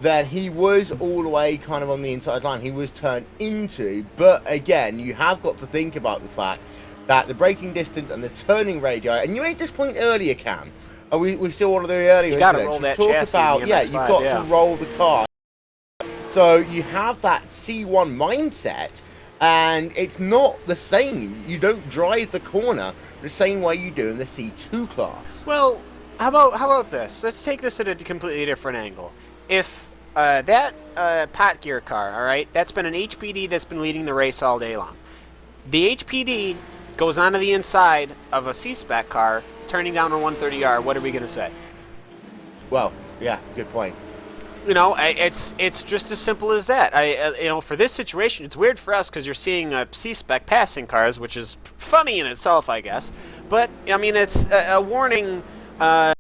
then he was all the way kind of on the inside line. He was turned into, but again, you have got to think about the fact that the braking distance and the turning radii, and you made this point earlier, Cam. We saw one of the earlier You gotta incidents. roll that talk chassis in about, the yeah, MX-5, you've got yeah. to roll the car. So you have that C1 mindset, and it's not the same. You don't drive the corner the same way you do in the C2 class. Well, how about this? Let's take this at a completely different angle. If that pot gear car, all right, that's been an HPD that's been leading the race all day long. The HPD goes onto the inside of a C-spec car, turning down a 130R. What are we gonna say? Well, yeah, good point. You know, it's just as simple as that. You know, for this situation, it's weird for us because you're seeing C-spec passing cars, which is funny in itself, I guess. But I mean, it's a warning. A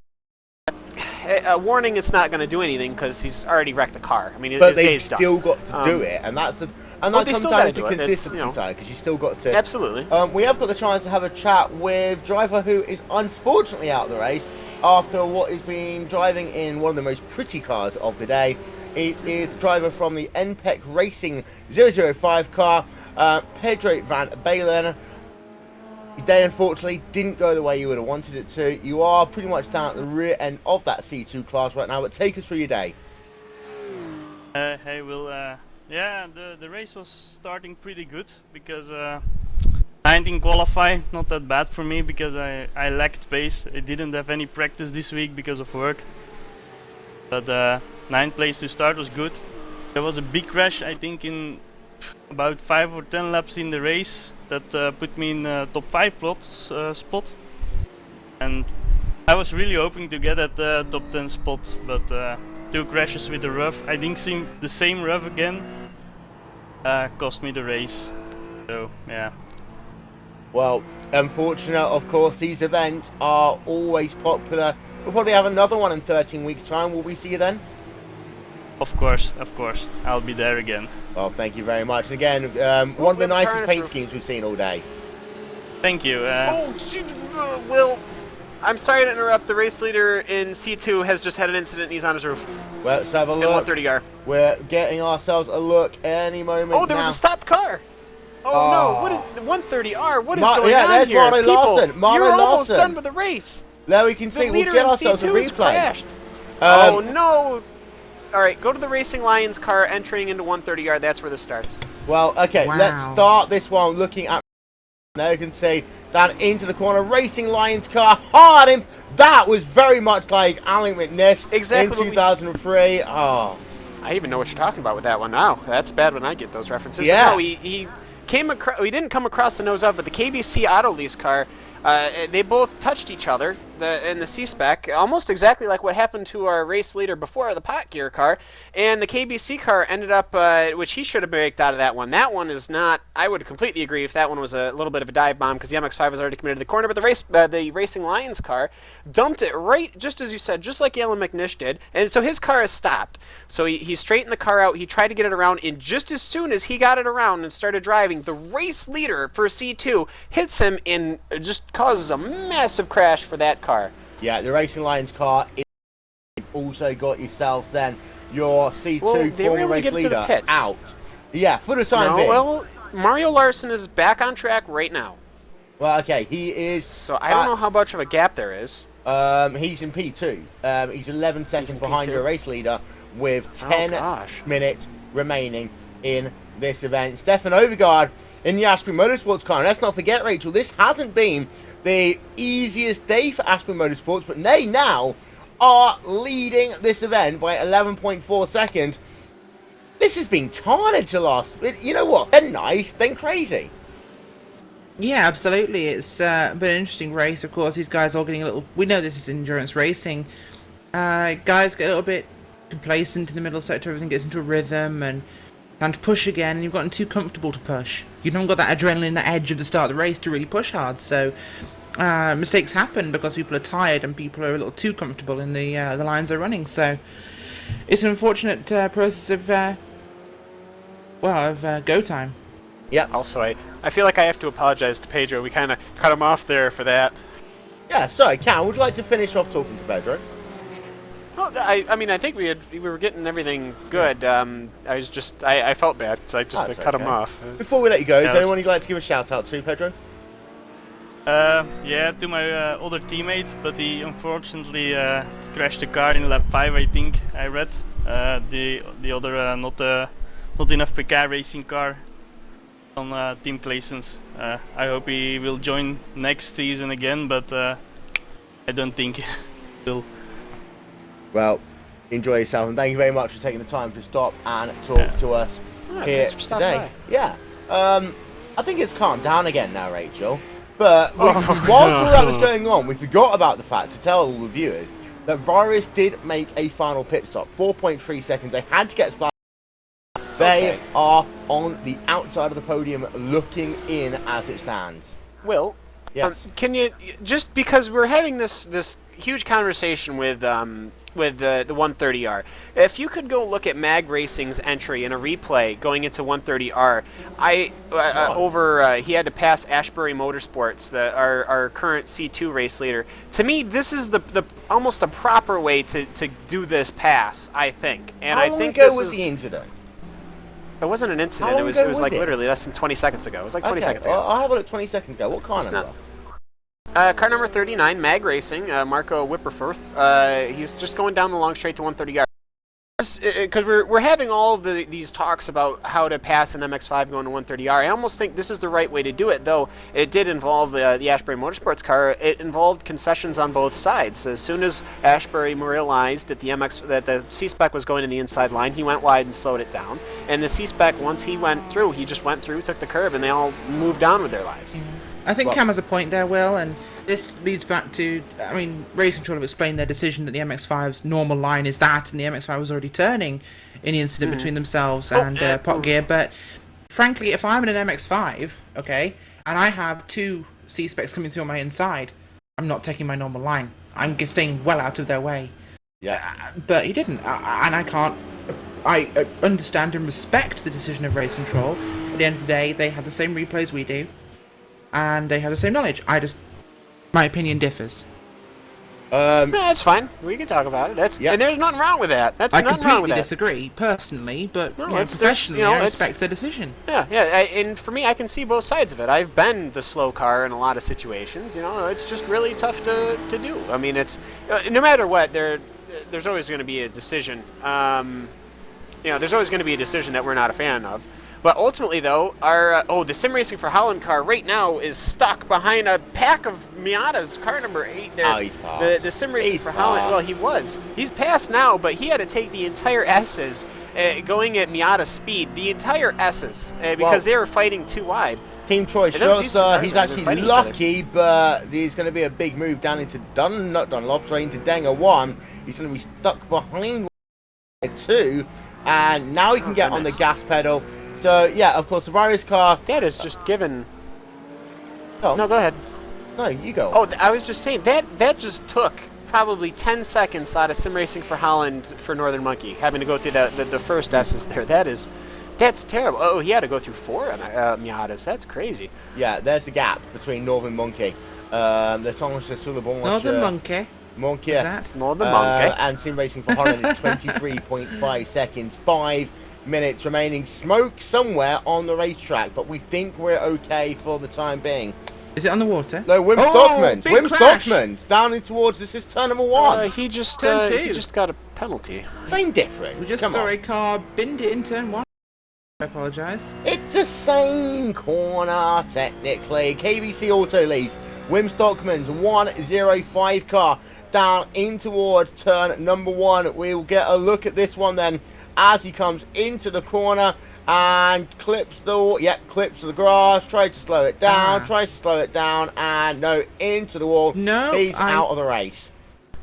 warning. It's not going to do anything because he's already wrecked the car. I mean, But his they've day's done. still got to do it, and that's well, that they comes still down gotta to do it. It's, consistency you know, side, because you still got to. Absolutely. We have got the chance to have a chat with driver who is unfortunately out of the race after what has been driving in one of the most pretty cars of the day. It is the driver from the NPEC Racing 005 car, Pedro Van Balen. His day unfortunately didn't go the way you would have wanted it to. You are pretty much down at the rear end of that C2 class right now, but take us through your day. Hey Will, yeah, the race was starting pretty good because 19 qualify, not that bad for me because I lacked pace. I didn't have any practice this week because of work. But 9th place to start was good. There was a big crash, I think, in about 5 or 10 laps in the race that put me in top 5 spot. And I was really hoping to get at the top 10 spot, but 2 crashes with the Ruf. I think the same Ruf again cost me the race. So yeah. Well, unfortunate, of course, these events are always popular. We'll probably have another one in 13 weeks' time. Will we see you then? Of course, I'll be there again. Well, thank you very much. And again, one of the nicest paint schemes we've seen all day. Thank you. Oh, Will, I'm sorry to interrupt. The race leader in C2 has just had an incident and he's on his roof. Well, let's have a In look. 130R. We're getting ourselves a look any moment Oh, there was now. a stopped car. Oh no, what is the 130R? What is going yeah, on there's here? Marlon People, Larson. Marlon you're almost Larson. done with the race. There we can The see. We'll leader get in ourselves a C2 is replay. crashed. Oh no. All right, go to the Racing Lions car entering into 130R. That's where this starts. Well, okay, Wow. let's start this one looking at... Now you can see that into the corner, Racing Lions car, hard him. That was very much like Alan McNish Exactly in 2003. Oh. I even know what you're talking about with that one now. That's bad when I get those references. Yeah. But no, he came across. We didn't come across the nose of, but the KBC Auto Lease car. They both touched each other in the C-spec, almost exactly like what happened to our race leader before, the pot gear car. And the KBC car ended up, which he should have braked out of that one. That one is not. I would completely agree if that one was a little bit of a dive bomb because the MX-5 was already committed to the corner. But the Racing Lions car dumped it right, just as you said, just like Alan McNish did. And so his car has stopped. So he straightened the car out. He tried to get it around, and just as soon as he got it around and started driving, the race leader for C2 hits him and just causes a massive crash for that car. Yeah, the Racing Lions car. You've also got yourself then your C2 former race leader out. Yeah, for the time being. Well, Mario Larson is back on track right now. Well, okay, he is. So I don't know how much of a gap there is. He's in P2. He's 11 seconds behind P2. your race leader with 10 minutes remaining in this event. Stefan Overgaard in the Asprey Motorsports car. And let's not forget, Rachel, this hasn't been the easiest day for Asprey Motorsports, but they now are leading this event by 11.4 seconds. This has been carnage the last... You know what? They're nice, then crazy. Yeah, absolutely. It's been an interesting race. Of course, these guys are getting a little... We know this is endurance racing. Guys get a little bit complacent in the middle sector. Everything gets into a rhythm and to push again, and you've gotten too comfortable to push. You haven't got that adrenaline, that edge of the start of the race to really push hard. So mistakes happen because people are tired and people are a little too comfortable in the lines they're running. So it's an unfortunate process of go time. Yeah. Also, I feel like I have to apologize to Pedro. We kind of cut him off there for that. Yeah, sorry, Cal, would you like to finish off talking to Pedro? Well, I mean, I think we were getting everything good. I felt bad, so I just cut him off. Before we let you go, is there anyone you'd like to give a shout out to, Pedro? Yeah, to my other teammate, but he unfortunately crashed the car in lap 5, I think. I read the other not enough PK racing car on Team Claessens. I hope he will join next season again, but I don't think he will. Well, enjoy yourself, and thank you very much for taking the time to stop and talk to us here today. Yeah, I think it's calmed down again now, Rachel. But whilst all that was going on, we forgot about the fact to tell all the viewers that Virus did make a final pit stop, 4.3 seconds. They had to get splashed. They are on the outside of the podium, looking in as it stands. Will, can you just because we're having this huge conversation with the 130R. If you could go look at Mag Racing's entry in a replay going into 130R, he had to pass Ashbury Motorsports, our current C2 race leader. To me, this is the almost a proper way to do this pass, I think. And How long ago was the incident? It wasn't an incident. It was like literally less than 20 seconds ago. It was like 20 seconds ago. I'll have a look 20 seconds ago. What car number? Car number 39, Mag Racing, Marco Whipperforth. He's just going down the long straight to 130R. Because we're having all of these talks about how to pass an MX-5 going to 130R. I almost think this is the right way to do it, though it did involve the Ashbury Motorsports car. It involved concessions on both sides. As soon as Ashbury realized that the C-spec was going in the inside line, he went wide and slowed it down. And the C-spec, once he went through, he just went through, took the curb, and they all moved on with their lives. I think Cam has a point there, Will, and this leads back to, I mean, Race Control have explained their decision that the MX-5's normal line is that, and the MX-5 was already turning in the incident between themselves and Pot Gear, but frankly, if I'm in an MX-5, okay, and I have two C-specs coming through on my inside, I'm not taking my normal line. I'm staying well out of their way. Yeah. But he didn't, and I understand and respect the decision of Race Control. At the end of the day, they had the same replays we do, and they have the same knowledge. My opinion differs. That's fine. We can talk about it. And there's nothing wrong with that. I completely disagree, personally, but professionally, I respect the decision. Yeah. And for me, I can see both sides of it. I've been the slow car in a lot of situations. It's just really tough to do. I mean, it's no matter what, there's always going to be a decision. There's always going to be a decision that we're not a fan of. But ultimately, though, our the Sim Racing for Holland car right now is stuck behind a pack of Miata's car number 8 there. Oh, he's passed. The Sim Racing He's for Holland, passed. well, he was. He's passed now, but he had to take the entire S's going at Miata speed, the entire S's, because they were fighting too wide. Team Troy These two Schuster, cars he's are actually fighting each lucky, but there's going to be a big move down into not Dunlop, sorry, into Denga 1. He's going to be stuck behind 2, and now he can get on the gas pedal. So, yeah, of course, the Virus car... That is just given... Oh. No, go ahead. No, you go. Oh, I was just saying, that just took probably 10 seconds out of Sim Racing for Holland for Northern Monkey, having to go through the first S's there. That's terrible. Oh, he had to go through 4 Miatas. That's crazy. Yeah, there's the gap between Northern Monkey. The song is Northern Monkey. Monkey. Is that? Northern Monkey. And Sim Racing for Holland is 23.5 seconds. 5 minutes remaining. Smoke somewhere on the racetrack, but we think we're okay for the time being. Is it on the water? No, Wim Stockman. Wim Stockman's down in towards this is turn number 1. He just Turn 2. he just got a penalty. Same difference. We just Come saw on. a car binned it in turn 1. I apologise. It's the same corner, technically. KBC Auto leads. Wim Stockman's 105 car down in towards turn number 1. We'll get a look at this one then as he comes into the corner and clips the grass, tries to slow it down, and no, into the wall. No, he's out of the race.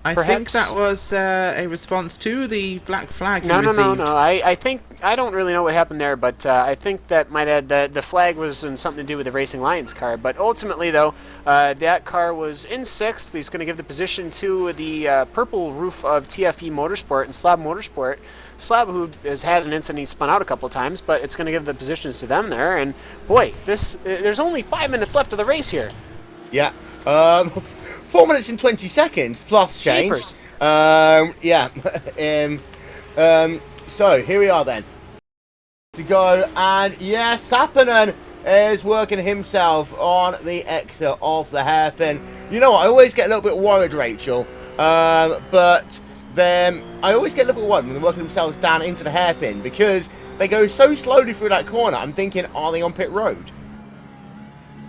I think that was a response to the black flag No. received. I think I don't really know what happened there, but I think that might have the flag was in something to do with the Racing Lions car. But ultimately, though, that car was in 6th. He's going to give the position to the purple roof of TFE Motorsport and Slab Motorsport. Slab, who has had an incident, he spun out a couple times, but it's going to give the positions to them there. And boy, there's only 5 minutes left of the race here. Yeah. 4 minutes and 20 seconds plus change. Jeepers. Yeah. So here we are then. To go, and yes, Sappinen is working himself on the exit of the hairpin. You know what? I always get a little bit worried, Rachel. But then I always get a little bit worried when they're working themselves down into the hairpin because they go so slowly through that corner. I'm thinking, are they on pit road?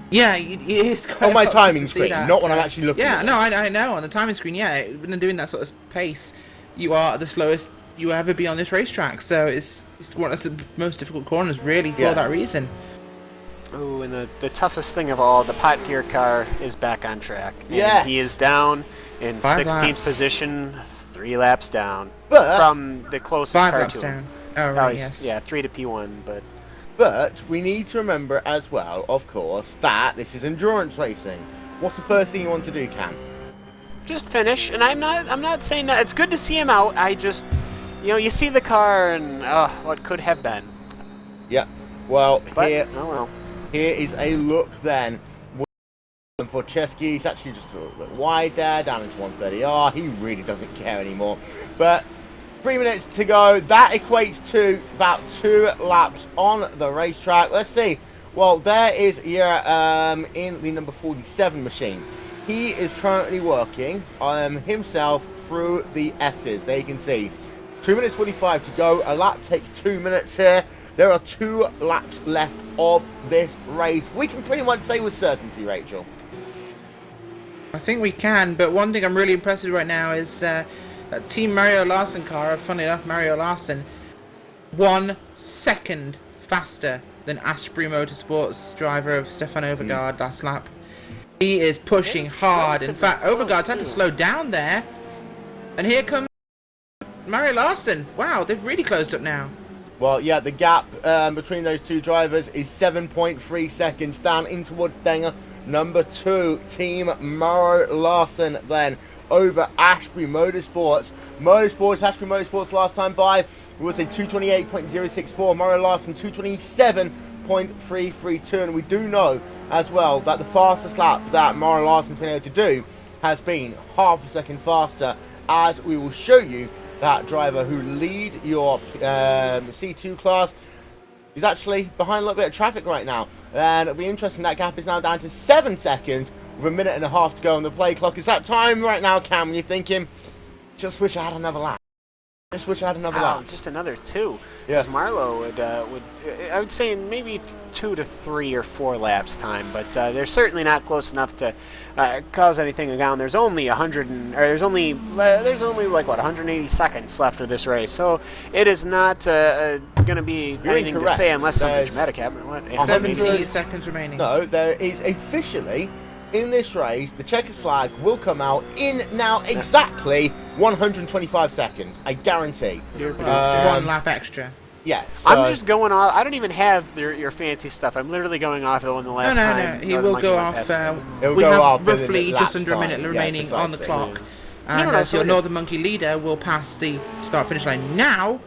Yeah, it is quite on my obvious timing to see screen, that. not when I'm actually looking. Yeah, at no, I know. On the timing screen, yeah, when they're doing that sort of pace, you are the slowest you ever be on this racetrack. So it's one of the most difficult corners, really, for that reason. Oh, and the toughest thing of all, the pot gear car is back on track. Yeah, he is down in 5 16th laps. position, 3 laps down from the closest 5 car laps to down. him. Oh, right, yes. Yeah, 3 to P1, But we need to remember as well, of course, that this is endurance racing. What's the first thing you want to do, Cam? Just finish, and I'm not saying that it's good to see him out. I just, you see the car and what could have been. Yeah. Well, but, here is a look then for Chesky. He's actually just a little bit wide there, down into 130R. He really doesn't care anymore. But 3 minutes to go. That equates to about 2 laps on the racetrack. Let's see. Well, there is in the number 47 machine. He is currently working himself through the S's. There you can see 2 minutes 45 to go. A lap takes 2 minutes here. There are 2 laps left of this race. We can pretty much say with certainty, Rachel. I think we can, but one thing I'm really impressed with right now is that Team Mario Larson car, funny enough, Mario Larson, 1 second faster than Ashbury Motorsports driver of Stefan Overgaard last lap. He is pushing hard. In fact, Overgaard's had to slow down there. And here comes Mario Larson. Wow, they've really closed up now. Well, yeah, the gap between those 2 drivers is 7.3 seconds down in towards Denger. Number 2, Team Mario Larson then over Ashbury Motorsports. Ashbury Motorsports last time by was a 228.064. Mario Larson 227.332. And we do know as well that the fastest lap that Mario Larson's been able to do has been half a second faster, as we will show you. That driver who leads your C2 class is actually behind a little bit of traffic right now. And it'll be interesting, that gap is now down to 7 seconds with 1.5 minutes to go on the play clock. Is that time right now, Cam, when you're thinking, just wish I had another lap? Just wish I had another Oh, lap. just another 2. Yeah. Because Marlowe would, I would say maybe 2 to 3 or 4 laps time, but they're certainly not close enough to cause anything down. There's only there's only like what 180 seconds left of this race, so it is not going to be anything to say unless something dramatic happens. What? 17 seconds remaining. No, there is officially, in this race, the checkered flag will come out in now exactly 125 seconds. I guarantee. 1 lap extra. Yeah. So I'm just going off. I don't even have your fancy stuff. I'm literally going off the one the last time. No. He will go off. We have roughly just under a minute remaining on the clock. And your Northern Monkey leader will pass the start-finish line now.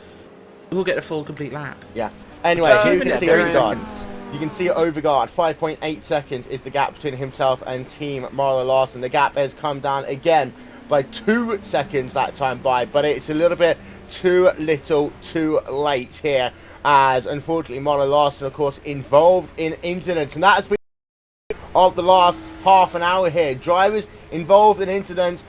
We'll get a full complete lap. Yeah. Anyway, so you can see 30 Overgaard. seconds. You can see Overgaard, 5.8 seconds is the gap between himself and Team Marlowe Larson. The gap has come down again by 2 seconds that time by, but it's a little bit too little, too late here, as unfortunately Marlowe Larson, of course, involved in incidents, and that has been of the last half an hour here. Drivers involved in incidents,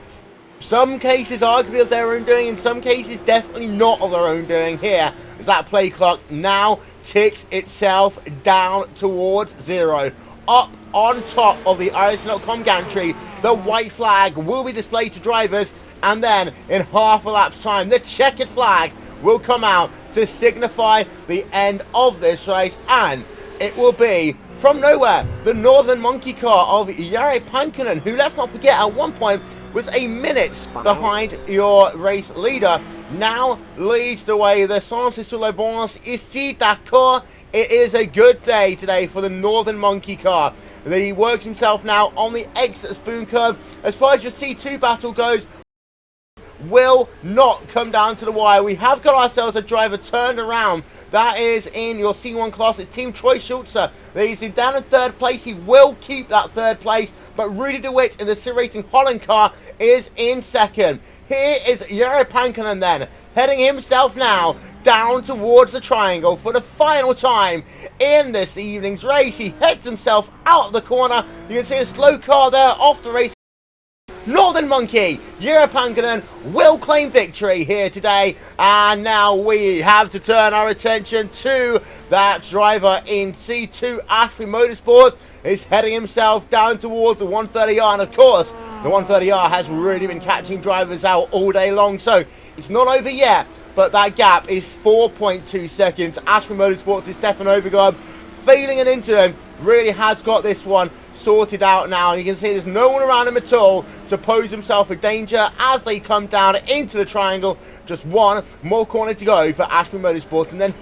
some cases arguably of their own doing, in some cases definitely not of their own doing here, as that play clock now ticks itself down towards 0. Up on top of the RaceSpotTV gantry, the white flag will be displayed to drivers, and then in half a lap's time, the checkered flag will come out to signify the end of this race, and it will be, from nowhere, the Northern Monkey car of Jari Pankkonen, who, let's not forget, at one point was a minute behind your race leader, now leads the way. The sens est sur la balance ici, d'accord. It is a good day today for the Northern Monkey car. He works himself now on the exit spoon curve. As far as your C2 battle goes, will not come down to the wire. We have got ourselves a driver turned around. That is in your C1 class. It's Team Troy Schulze. He's down in 3rd place. He will keep that 3rd place. But Rudy DeWitt in the Sim Racing Holland car is in 2nd. Here is Jari Pankkonen then, heading himself now down towards the triangle for the final time in this evening's race. He heads himself out of the corner. You can see a slow car there off the race. Northern Monkey, Jari Pankkonen will claim victory here today, and now we have to turn our attention to that driver in C2. Ashby Motorsports is heading himself down towards the 130R, and of course the 130R has really been catching drivers out all day long, so it's not over yet, but that gap is 4.2 seconds. Ashby Motorsports is Stefan Overgaard failing an incident, really has got this one sorted out now, and you can see there's no one around him at all to pose himself a danger as they come down into the triangle. Just one more corner to go for Ashby Motorsports, and then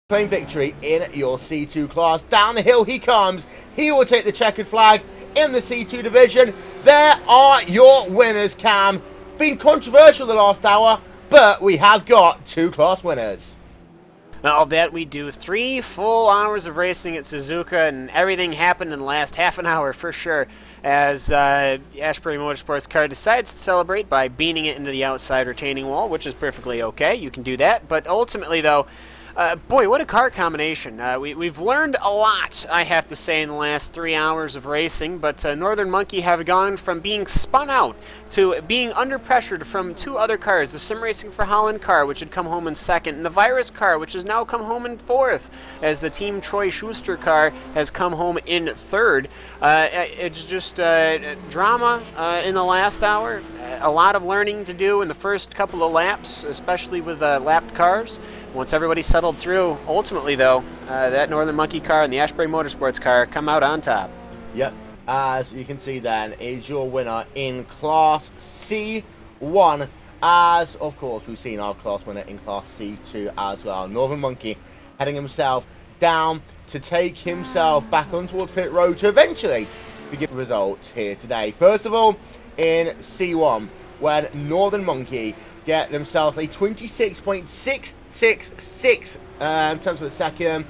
claim victory in your C2 class. Down the hill he comes. He will take the checkered flag in the C2 division. There are your winners, Cam. Been controversial the last hour, but we have got 2 class winners. All that we do 3 full hours of racing at Suzuka, and everything happened in the last half an hour for sure, as Ashbury Motorsports car decides to celebrate by beating it into the outside retaining wall, which is perfectly okay. You can do that, but ultimately though, boy, what a car combination. We've learned a lot, I have to say, in the last 3 hours of racing, but Northern Monkey have gone from being spun out to being under pressure from 2 other cars, the Sim Racing for Holland car, which had come home in 2nd, and the Virus car, which has now come home in 4th, as the Team Troy Schuster car has come home in 3rd. It's just drama in the last hour, a lot of learning to do in the first couple of laps, especially with lapped cars. Once everybody's settled through, ultimately though, that Northern Monkey car and the Ashbury Motorsports car come out on top. Yep, as you can see then, is your winner in Class C1, as of course we've seen our class winner in Class C2 as well. Northern Monkey heading himself down to take himself back on towards pit road to eventually begin the results here today. First of all, in C1, when Northern Monkey get themselves a 26.666 in terms of a second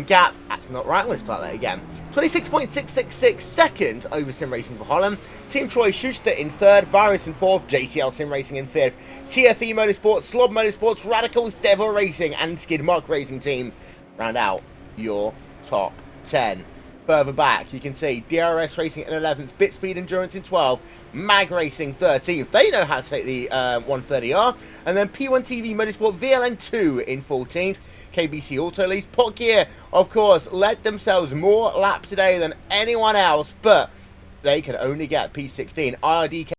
gap. That's not right. Let's start that again. 26.666 seconds over Sim Racing for Holland. Team Troy Schuster in 3rd, Virus in 4th, JCL Sim Racing in 5th, TFE Motorsports, Slob Motorsports, Radicals, Devil Racing, and Skid Mark Racing Team round out your top 10. Further back, you can see DRS Racing in 11th, Bit Speed Endurance in 12th, Mag Racing 13th. They know how to take the 130R. And then P1 TV Motorsport VLN2 in 14th. KBC Auto Lease. Pot Gear, of course, led themselves more laps today than anyone else, but they can only get P16. IRDK,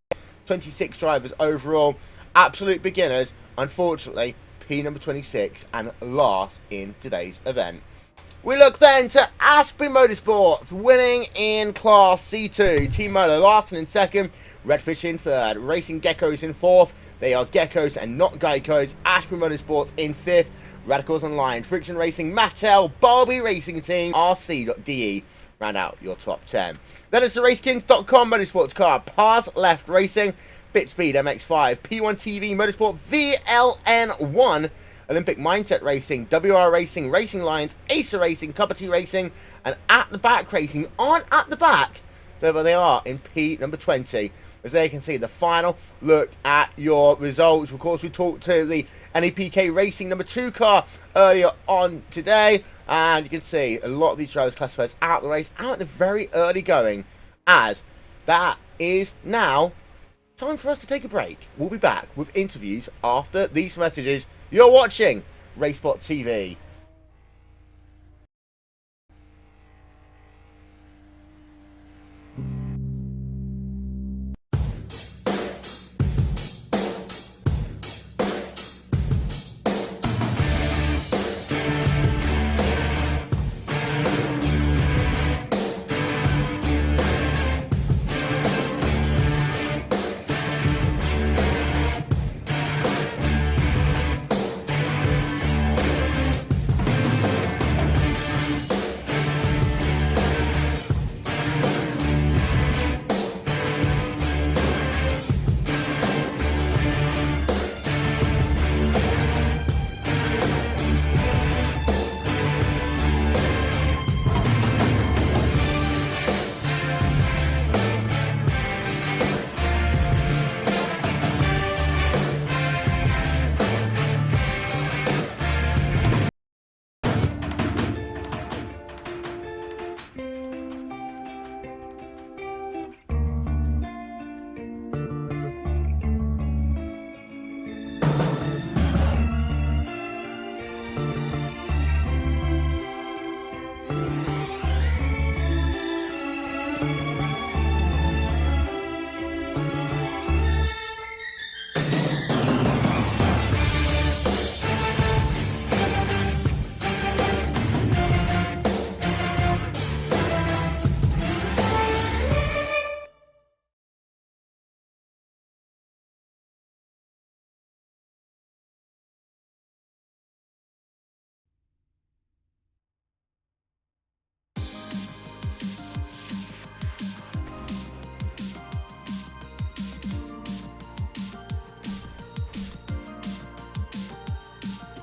26 drivers overall. Absolute beginners, unfortunately, P number 26 and last in today's event. We look then to Aspen Motorsports, winning in Class C2. Team Molo last and in second, Redfish in third, Racing Geckos in fourth. They are Geckos and not Geikos. Aspen Motorsports in fifth, Radicals Online, Friction Racing, Mattel, Barbie Racing Team, RC.de. Round out your top 10. Then it's the RaceKings.com Motorsports car, Pars Left Racing, Bitspeed MX-5, P1 TV Motorsport VLN1, Olympic Mindset Racing, WR Racing, Racing Lions, Acer Racing, Copper T Racing, and At the Back Racing aren't at the back, but they are in P number 20. As there you can see, the final look at your results. Of course, we talked to the NAPK Racing number 2 car earlier on today, and you can see a lot of these drivers classified out the race, out at the very early going, as that is now time for us to take a break. We'll be back with interviews after these messages. You're watching RaceSpotTV.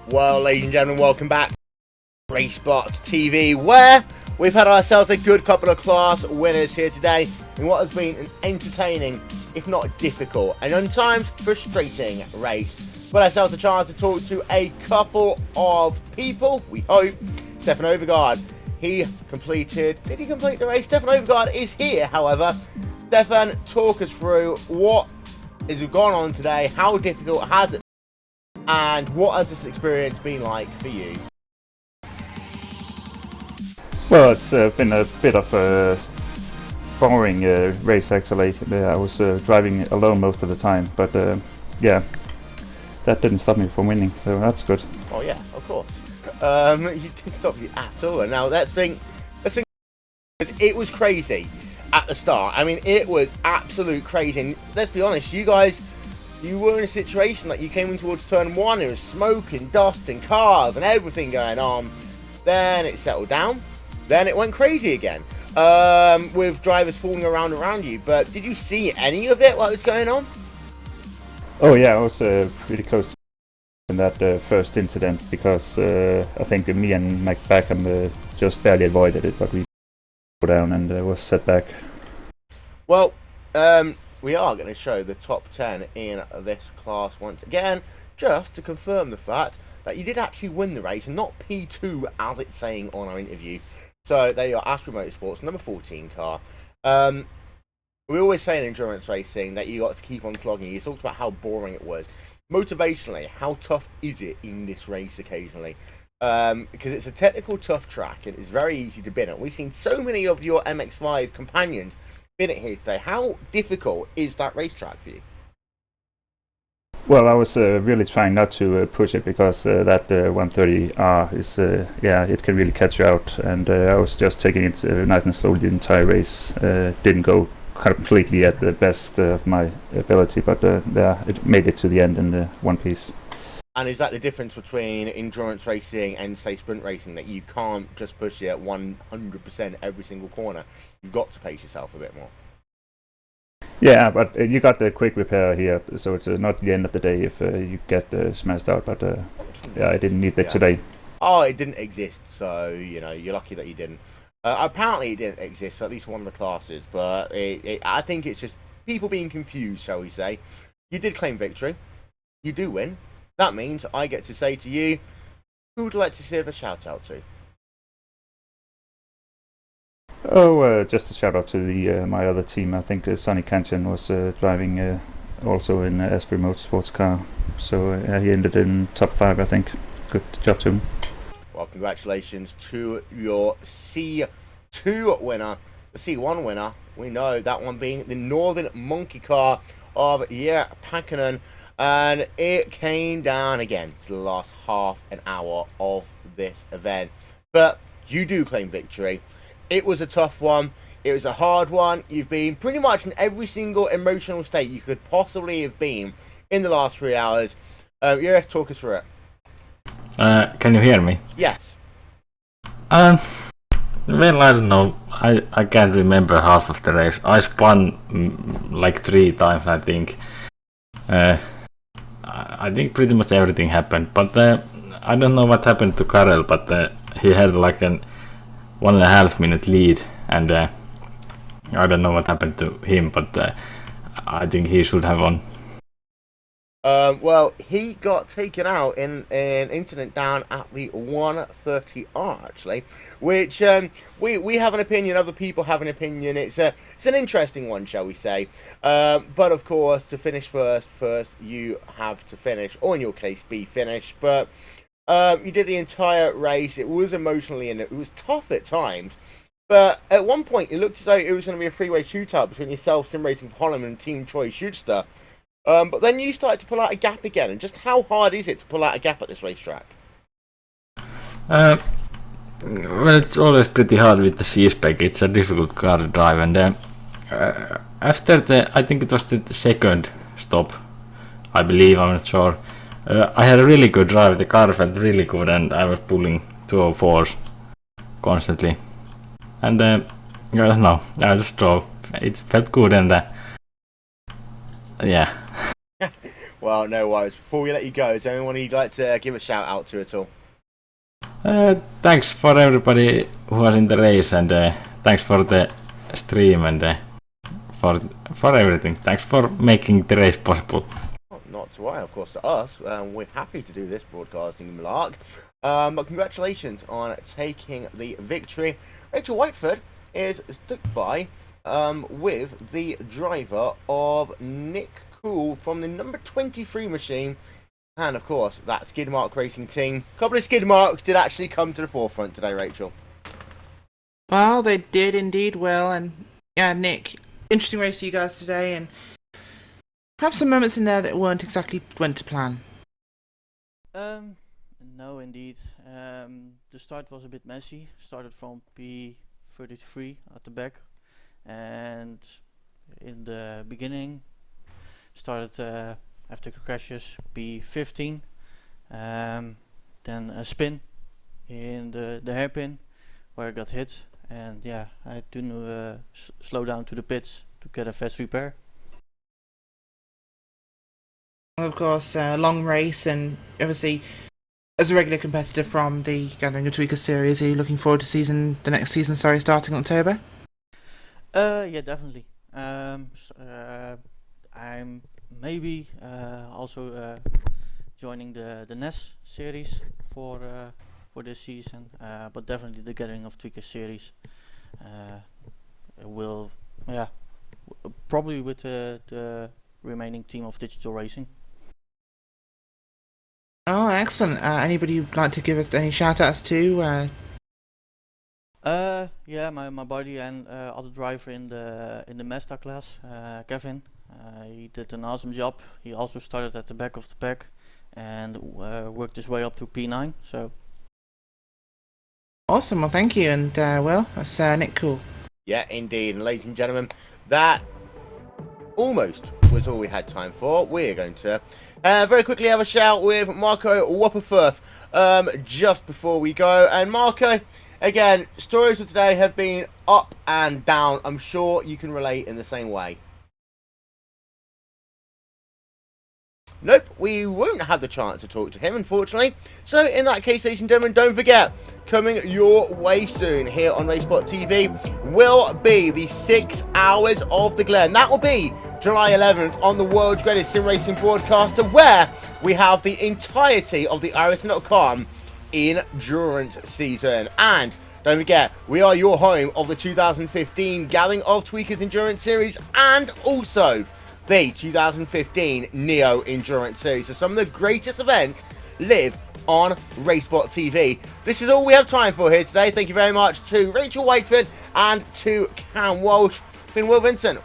Well, ladies and gentlemen, welcome back to RaceSpotTV, where we've had ourselves a good couple of class winners here today in what has been an entertaining, if not difficult, and at times frustrating race. We've ourselves a chance to talk to a couple of people, we hope. Stefan Overgaard, did he complete the race? Stefan Overgaard is here, however. Stefan, talk us through what has gone on today, how difficult has it been, and what has this experience been like for you? Well, it's been a bit of a boring race actually. I was driving alone most of the time, but yeah, that didn't stop me from winning, so that's good. Oh yeah, of course. You didn't stop you at all. Now it was crazy at the start. I mean, it was absolute crazy. And let's be honest, you guys, you were in a situation that you came in towards turn 1, there was smoke and dust and cars and everything going on. Then it settled down. Then it went crazy again, with drivers falling around you. But did you see any of it, what was going on? Oh yeah, I was pretty close in that first incident, because I think me and Mike Backham just barely avoided it, but we go down and was set back. Well, we are going to show the top 10 in this class once again, just to confirm the fact that you did actually win the race and not P2 as it's saying on our interview. So there you are, Aspen Motorsports, number 14 car. We always say in endurance racing that you got to keep on slogging. You talked about how boring it was. Motivationally, how tough is it in this race occasionally? Because it's a technical, tough track, and it's very easy to bin it. We've seen so many of your MX-5 companions bin it here today. How difficult is that racetrack for you? Well, I was really trying not to push it because that 130R is, it can really catch you out. And I was just taking it nice and slowly the entire race. Didn't go completely at the best of my ability, but it made it to the end in one piece. And is that the difference between endurance racing and, say, sprint racing, that you can't just push it at 100% every single corner? You've got to pace yourself a bit more. Yeah, but you got the quick repair here, so it's not the end of the day if you get smashed out. But I didn't need that today. Oh, it didn't exist, so you're lucky that you didn't. Apparently, it didn't exist for at least one of the classes, but I think it's just people being confused, shall we say. You did claim victory. You do win. That means I get to say to you, who would you like to give a shout out to? Oh, just a shout out to my other team. I think Sonny Kanchan was driving also in Asbury Motorsports car. So he ended in top 5, I think. Good job to him. Well, congratulations to your C2 winner. The C1 winner, we know that one being the Northern Monkey car of Pakkanen. And it came down again to the last half an hour of this event. But you do claim victory. It was a tough one. It was a hard one. You've been pretty much in every single emotional state you could possibly have been in the last 3 hours. Talk us through it. Can you hear me? Yes. Well, I don't know. I can't remember half of the race. I spun like 3 times, I think. I think pretty much everything happened, but I don't know what happened to Karel, but he had like an 1.5 minute lead, and I don't know what happened to him, but I think he should have won. Well, he got taken out in an incident down at the 130R, actually, which we have an opinion, other people have an opinion. It's an interesting one, shall we say. But of course, to finish first you have to finish, or in your case, be finished. But you did the entire race. It was emotionally and it was tough at times. But at one point, it looked as though it was going to be a three-way shootout between yourself, Sim Racing for Holland, and Team Troy Schuster. But then you started to pull out a gap again, and just how hard is it to pull out a gap at this racetrack? Well, it's always pretty hard with the C-spec. It's a difficult car to drive, and after I think it was the second stop, I believe, I'm not sure. I had a really good drive. The car felt really good, and I was pulling 204s constantly. And I don't know, I just drove. It felt good, and yeah. Well, no worries. Before we let you go, is there anyone you'd like to give a shout out to at all? Thanks for everybody who was in the race, and thanks for the stream, and for everything. Thanks for making the race possible. Not to worry, of course, to us. We're happy to do this broadcasting lark. But congratulations on taking the victory. Rachel Whiteford is stuck by with the driver of Nick Cool from the number 23 machine. And of course, that skid mark racing team. A couple of skid marks did actually come to the forefront today, Rachel. Well, they did indeed well. And yeah, Nick, interesting race for you guys today. And perhaps some moments in there that weren't exactly went to plan. No, indeed. The start was a bit messy. Started from P33 at the back, and in the beginning started after crashes P15. Then a spin in the hairpin where I got hit, and yeah, I had to slow down to the pits to get a fast repair. Of course, long race, and obviously, as a regular competitor from the Gathering of Tweakers series, are you looking forward to the next season, starting in October? Yeah, definitely. I'm maybe also joining the NES series for for this season, but definitely the Gathering of Tweakers series will, probably with the remaining team of Digital Racing. Oh, excellent. Anybody you'd like to give us any shout-outs to? Yeah, my buddy and other driver in the Mazda class, Kevin. He did an awesome job. He also started at the back of the pack and worked his way up to P9. So Awesome. Well, thank you. And well, that's Nick Cool. Yeah, indeed. And ladies and gentlemen, that almost was all we had time for. We're going to very quickly have a shout with Marco Wopperfurth just before we go. And Marco, again, stories of today have been up and down. I'm sure you can relate in the same way. Nope, we won't have the chance to talk to him, unfortunately. So in that case, ladies and gentlemen, don't forget, coming your way soon here on RaceSpotTV will be the 6 Hours of the Glen. That will be July 11th on the world's greatest sim racing broadcaster, where we have the entirety of the iRacing.com endurance season. And don't forget, we are your home of the 2015 Gathering of Tweakers Endurance Series and also the 2015 Neo Endurance Series. So some of the greatest events live on RaceSpotTV. This is all we have time for here today. Thank you very much to Rachel Wakeford and to Cam Walsh. Been Will Vincent.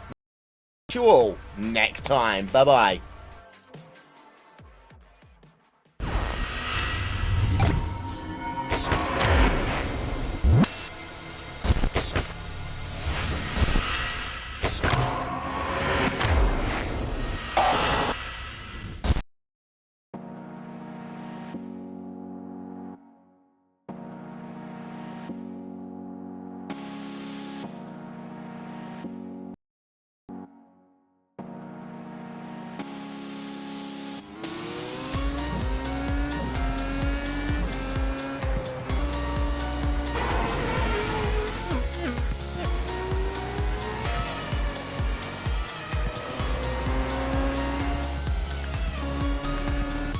See you all next time. Bye-bye.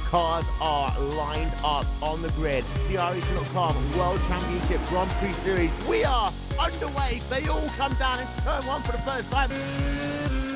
Cars are lined up on the grid. The RaceSpot.com World Championship Grand Prix Series. We are underway. They all come down into turn one for the first time.